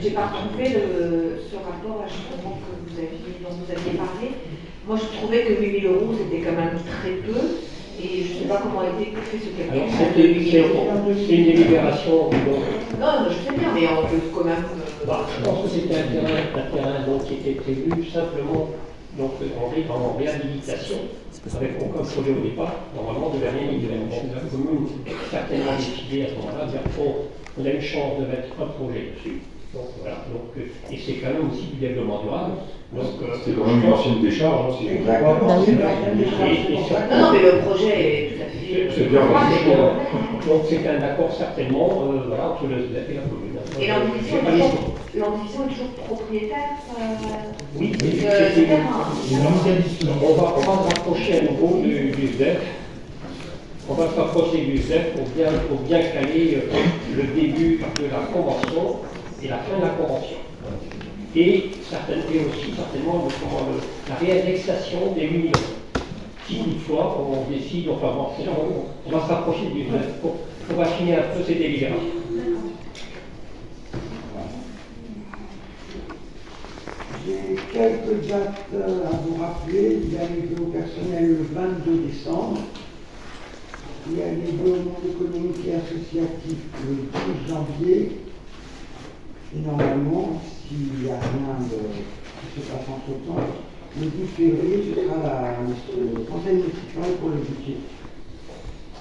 E: J'ai pas retrouvé ce rapport justement dont vous aviez parlé. Moi je trouvais que 8 000 € c'était quand même très peu. Et je ne sais pas comment a été fait ce calcul.
M: C'est une délibération.
E: Non, je sais bien, mais on peut quand même.
M: Je pense que c'était un terrain qui était prévu simplement en réhabilitation, avec aucun projet au départ. Normalement, de rien ni de rien. Donc la commune a certainement décidé à ce moment-là de dire on a une chance de mettre un projet dessus. Donc voilà. Et c'est quand même aussi du développement durable.
F: C'est quand même une ancienne décharge, si je ne me trompe pas.
E: Non, mais le projet est tout à fait.
F: C'est bien.
M: Donc c'est un accord certainement entre le SDEF et la commune.
E: Et l'Andivisiau est toujours propriétaire
M: Oui,
E: c'est
M: on va se rapprocher à nouveau du SDEF. On va se rapprocher du SDEF pour bien caler le début de la convention et la fin de la convention. Et aussi certainement la réindexation des 8 000 €. Si toutefois on décide, on va se rapprocher du SDEF pour affiner un peu ces délibérations.
C: J'ai quelques dates à vous rappeler. Il y a les vœux au personnel le 22 décembre. Il y a les vœux au monde économique et associatif le 12 janvier. Et normalement, s'il n'y a rien qui se passe entre temps, le 12 février, ce sera le conseil municipal pour le budget.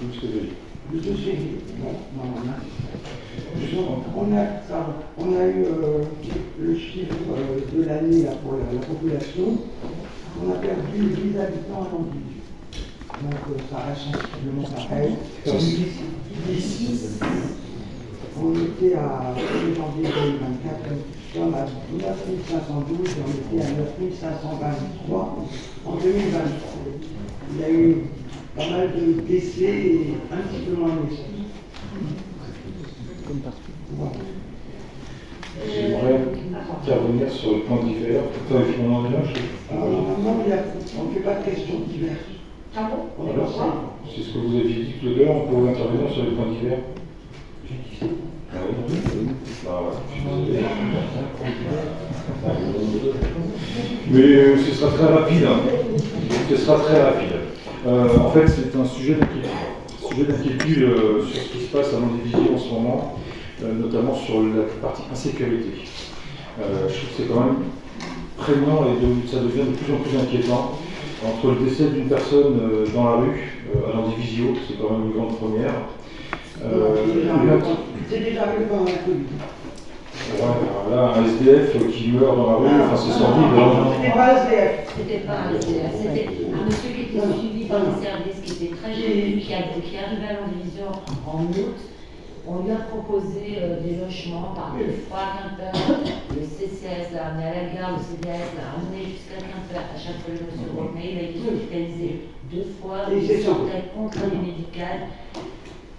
C: Le 12 février, normalement. On a eu le chiffre de l'année pour la population. On a perdu 10 habitants à Landivisiau. Donc ça reste sensiblement pareil. On était à 1er janvier 2024, nous sommes à 9 512 et on était à 9 523 en 2023. Il y a eu pas mal de décès et un petit peu moins de naissances.
H: Comme partout.
C: Voilà.
F: J'aimerais intervenir sur le point d'hiver. Enfin, on en est là,
C: Non, on ne fait pas de questions diverses.
E: Ah bon?
F: Voilà, c'est ce que vous aviez dit tout à l'heure, on pouvait intervenir sur les points d'hiver. Ah oui. Bah, voilà. Mais ce sera très rapide. Ce sera très rapide. En fait, c'est un sujet d'inquiétude sur ce qui se passe à Landivisiau en ce moment, notamment sur la partie insécurité. Je trouve que c'est quand même prégnant et ça devient de plus en plus inquiétant. Entre le décès d'une personne dans la rue, à Landivisiau, c'est quand même une grande première.
C: C'est déjà arrivé pendant la Covid.
F: Ouais, là, un SDF qui meurt dans la rue, enfin, c'est sordide.
C: C'était pas SDF.
I: C'était pas un SDF, c'était un monsieur qui était suivi par les services, qui était très jeune, qui arrivait à Landivisiau en août. On lui a proposé des logements par deux fois à Quimper. Le CCS l'a amené à la gare, le CDS l'a amené jusqu'à Quimper. À chaque fois, le monsieur revenait, il a été hospitalisé deux fois. Il sortait contre les médicales.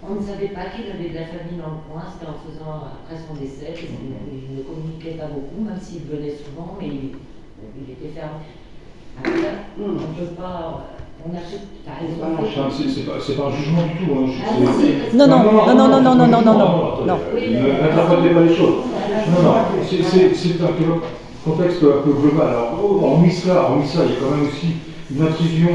I: On ne savait pas qu'il avait de la famille dans le coin, c'était en faisant après son décès. Il ne communiquait pas beaucoup, même s'il venait souvent, mais il était fermé. Après, on ne peut pas. On a fait.
F: C'est pas un jugement du tout.
H: Non.
F: N'interprétez pas les choses. Non, c'est un contexte un peu global. Alors, hormis ça, il y a quand même aussi une intrusion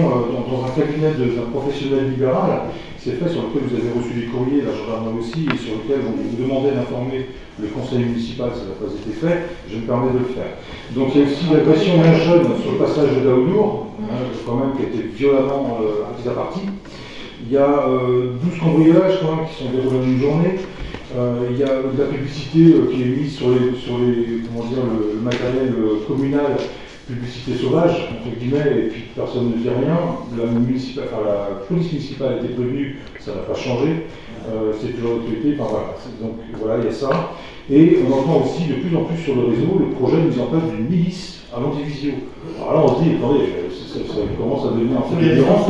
F: dans un cabinet d'un professionnel libéral. C'est fait sur lequel vous avez reçu des courriers, la gendarmerie aussi, et sur lequel on vous demandait d'informer le conseil municipal, ça n'a pas été fait, je me permets de le faire. Donc il y a aussi l'agression d'un jeune sur le passage de Daoudour, quand même, qui a été violemment pris à partie. Il y a 12 cambriolages quand même qui sont déroulés en une journée. Il y a de la publicité qui est mise sur le matériel communal, publicité sauvage, entre guillemets, et puis personne ne dit rien. La police municipale a été prévenue, ça n'a pas changé, c'est toujours l'actualité, enfin voilà. Donc voilà, il y a ça. Et on entend aussi de plus en plus sur le réseau le projet de mise en place d'une milice à Landivisiau. Alors là, on se dit, attendez, ça commence à devenir un peu délirant. Ça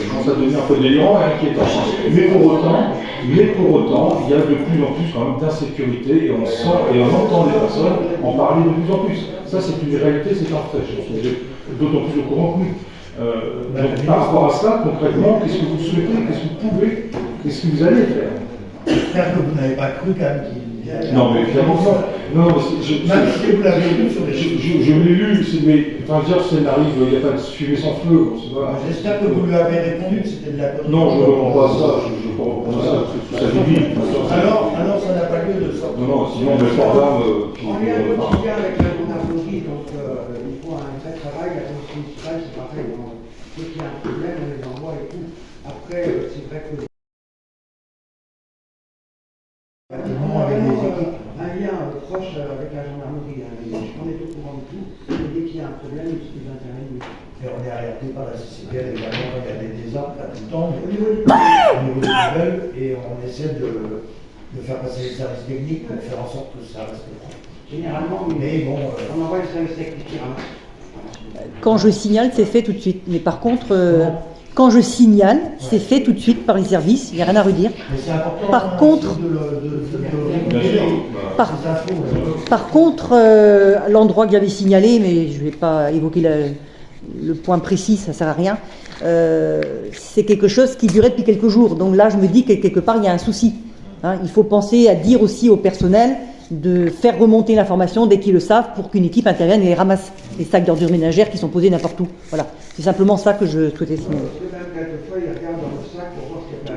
F: commence à devenir un peu délirant et inquiétant. Mais pour autant, il y a de plus en plus quand même d'insécurité et on sent et on entend les personnes en parler de plus en plus. Ça, c'est une réalité, c'est un fait. Je suis d'autant plus au courant que nous. Donc, par rapport à ça, concrètement, qu'est-ce que vous souhaitez, qu'est-ce que vous pouvez, qu'est-ce que vous allez faire?
G: J'espère que vous n'avez pas cru quand même qu'il y a...
F: Non, mais évidemment ça. Non,
G: même si vous l'avez lu sur les...
F: Je l'ai lu, mais enfin dire ça n'arrive, il n'y a pas de fumée sans feu.
G: J'espère que vous lui avez répondu que c'était de la connerie.
F: Non, je ne réponds pas à ça, je ne réponds pas à ça, ça limite.
G: Alors ça n'a pas lieu de sortir.
F: Non, sinon on met pas d'âme.
C: On est un quotidien avec la gendarmerie, donc il faut un vrai travail. La police municipale, c'est pareil. Dès qu'il y a un problème, on les envoie et tout. Après, c'est vrai que avec un lien proche avec la gendarmerie. On est au courant de tout. Et dès qu'il y a un problème, ils interviennent.
G: Et on est alerté par la CCPL également quand il y a des désordres là tout le temps. Au niveau du Google, et on essaie de faire passer les services techniques pour faire en sorte que ça reste propre.
C: Généralement,
G: mais bon,
C: on envoie les services techniques qui ramassent.
H: Quand je signale, c'est fait tout de suite. Mais par contre, quand je signale, c'est fait tout de suite par les services, il n'y a rien à redire. Par contre, l'endroit que j'avais signalé, mais je ne vais pas évoquer le point précis, ça ne sert à rien, c'est quelque chose qui durait depuis quelques jours. Donc là, je me dis que quelque part, il y a un souci. Il faut penser à dire aussi au personnel de faire remonter l'information dès qu'ils le savent pour qu'une équipe intervienne et ramasse les sacs d'ordures ménagères qui sont posés n'importe où. Voilà, c'est simplement ça que je souhaitais signaler.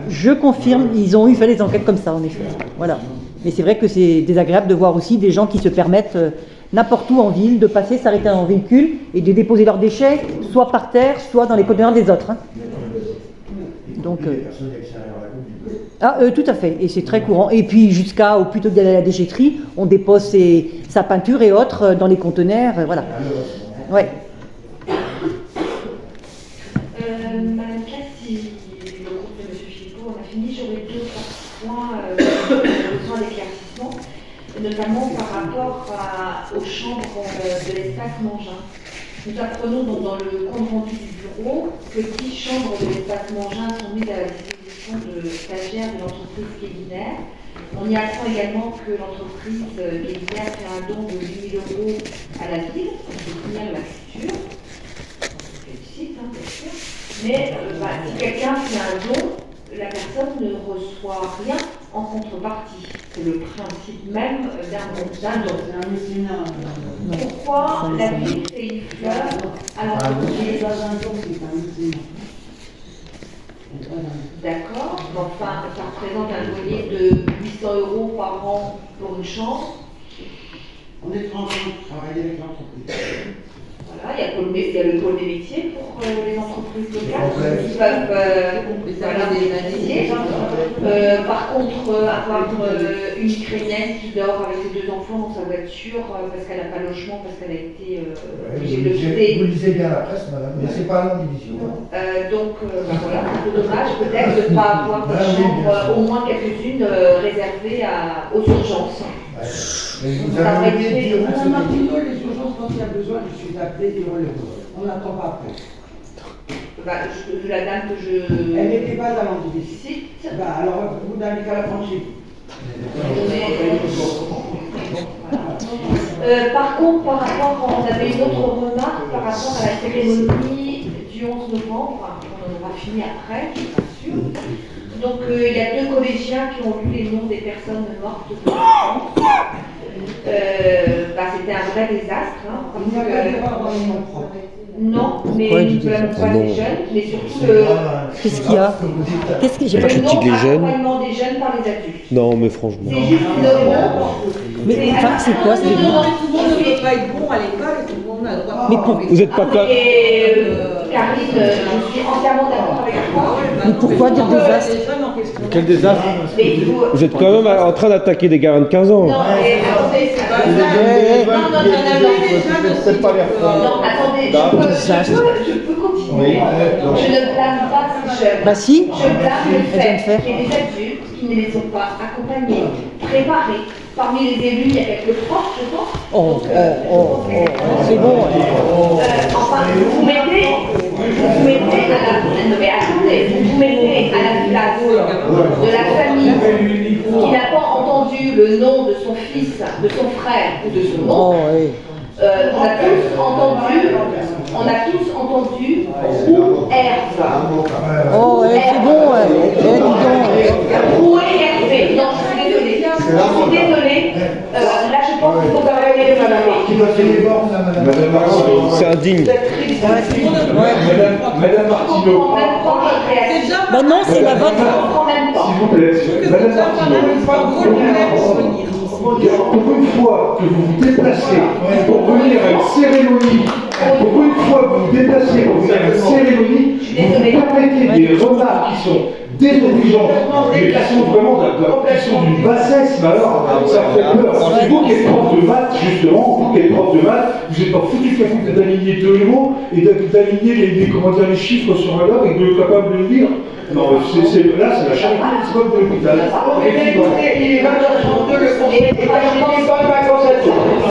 H: Je confirme, ils ont fait des enquêtes comme ça en effet. Voilà. Mais c'est vrai que c'est désagréable de voir aussi des gens qui se permettent n'importe où en ville de passer, s'arrêter en véhicule et de déposer leurs déchets soit par terre, soit dans les conteneurs des autres. Donc, tout à fait, et c'est très courant. Et puis jusqu'au plutôt d'aller à la déchetterie, on dépose sa peinture et autres dans les conteneurs, voilà. Ouais.
E: Madame Classe, si le groupe de M. Philippot, on a fini, j'aurais deux besoin d'éclaircissement, notamment par rapport aux chambres de l'espace Mangin. Nous apprenons donc dans le compte rendu du bureau que 10 chambres de l'espace Mangin sont mises à la disposition de stagiaires de l'entreprise Guélinaire. On y apprend également que l'entreprise Guélinaire fait un don de 8 000 € à la ville pour soutenir la culture. On félicite, bien sûr. Mais si quelqu'un fait un don, la personne ne reçoit rien en contrepartie. C'est le principe même d'un don. Pourquoi la ville fait une fleur à l'entreprise? D'accord, enfin, ça représente un loyer de 800 € par an pour une chambre.
C: On est en train de travailler avec l'entreprise.
E: Voilà, il y a le pôle des métiers pour les entreprises locales qui peuvent bénéficier. Par contre, avoir une Ukrainienne qui dort avec ses 2 enfants dans sa voiture parce qu'elle n'a pas de logement, parce qu'elle a été obligée de quitter.
G: Vous lisez bien la presse, madame, mais c'est pas l'indivision.
E: Donc, voilà, c'est un peu dommage peut-être de ne pas avoir des chambres, au moins quelques-unes réservées aux urgences.
C: Mais vous avez oublié de dire Madame Martineau, les urgences, quand il y a besoin, je suis appelé et on les reçoit. On n'attend pas après.
E: La dame que je...
C: Elle n'était pas à l'antivisite. Alors, vous n'avez qu'à la franchir.
E: Par contre, on avait une autre remarque par rapport à la cérémonie du 11 novembre. On aura fini après, je suis pas sûre. Donc, il y a 2 collégiens qui ont lu les noms des personnes mortes de l'enfance. C'était un vrai désastre.
C: Il n'y a pas d'erreur dans les noms propres.
E: Non, mais nous blâmons pas les jeunes, mais surtout le...
H: Qu'est-ce qu'il y a? Qu'est-ce que j'ai pas
L: compris? Les jeunes.
E: L'accompagnement des jeunes par les adultes.
L: Non, mais franchement.
E: C'est juste
H: Mais enfin, c'est quoi?
O: Tout le monde ne peut pas être bon à l'école et tout le monde a le droit de...
H: Mais pour...
L: Vous n'êtes pas comme...
E: Karine, je suis entièrement d'accord avec toi.
H: Mais pourquoi dire désastre?
L: Quel désastre? Vous êtes quand même en train d'attaquer des gamins de 15 ans.
E: Non, mais attendez, c'est pas ça. Non, attendez, je peux continuer. Je ne blâme pas ces jeunes.
H: Bah si.
E: Je blâme le fait qu'il y ait des adultes qui ne les ont pas accompagnés, préparés. Parmi les élus, il y a quelques profs, je pense.
H: C'est bon.
E: Enfin, vous mettez à la place de la famille qui n'a pas entendu le nom de son fils, de son frère ou de son oncle. On a tous entendu ou Herve.
H: C'est bon,
E: Ou Hervé. Non, je suis désolée. Là, je pense qu'il faut quand même aller
L: C'est indigne.
F: Madame Martineau.
H: Bah non, c'est la vôtre.
F: S'il vous plaît, Madame Martineau. Pour une fois que vous vous déplacez pour venir à une cérémonie, pour une fois que vous vous déplacez pour venir à une cérémonie, vous permettez des remarques qui sont désobligeantes, mais qui sont vraiment d'une bassesse, mais alors ça fait peur. C'est vous qui êtes prof de maths, justement, vous qui êtes prof de maths, vous n'êtes pas foutu capable d'aligner 2 mots et d'aligner les chiffres sur un log et de capable de le lire. Non, là c'est la charité de l'hôpital.
C: Il est 20h32, le conseil n'est pas en vacances à tous.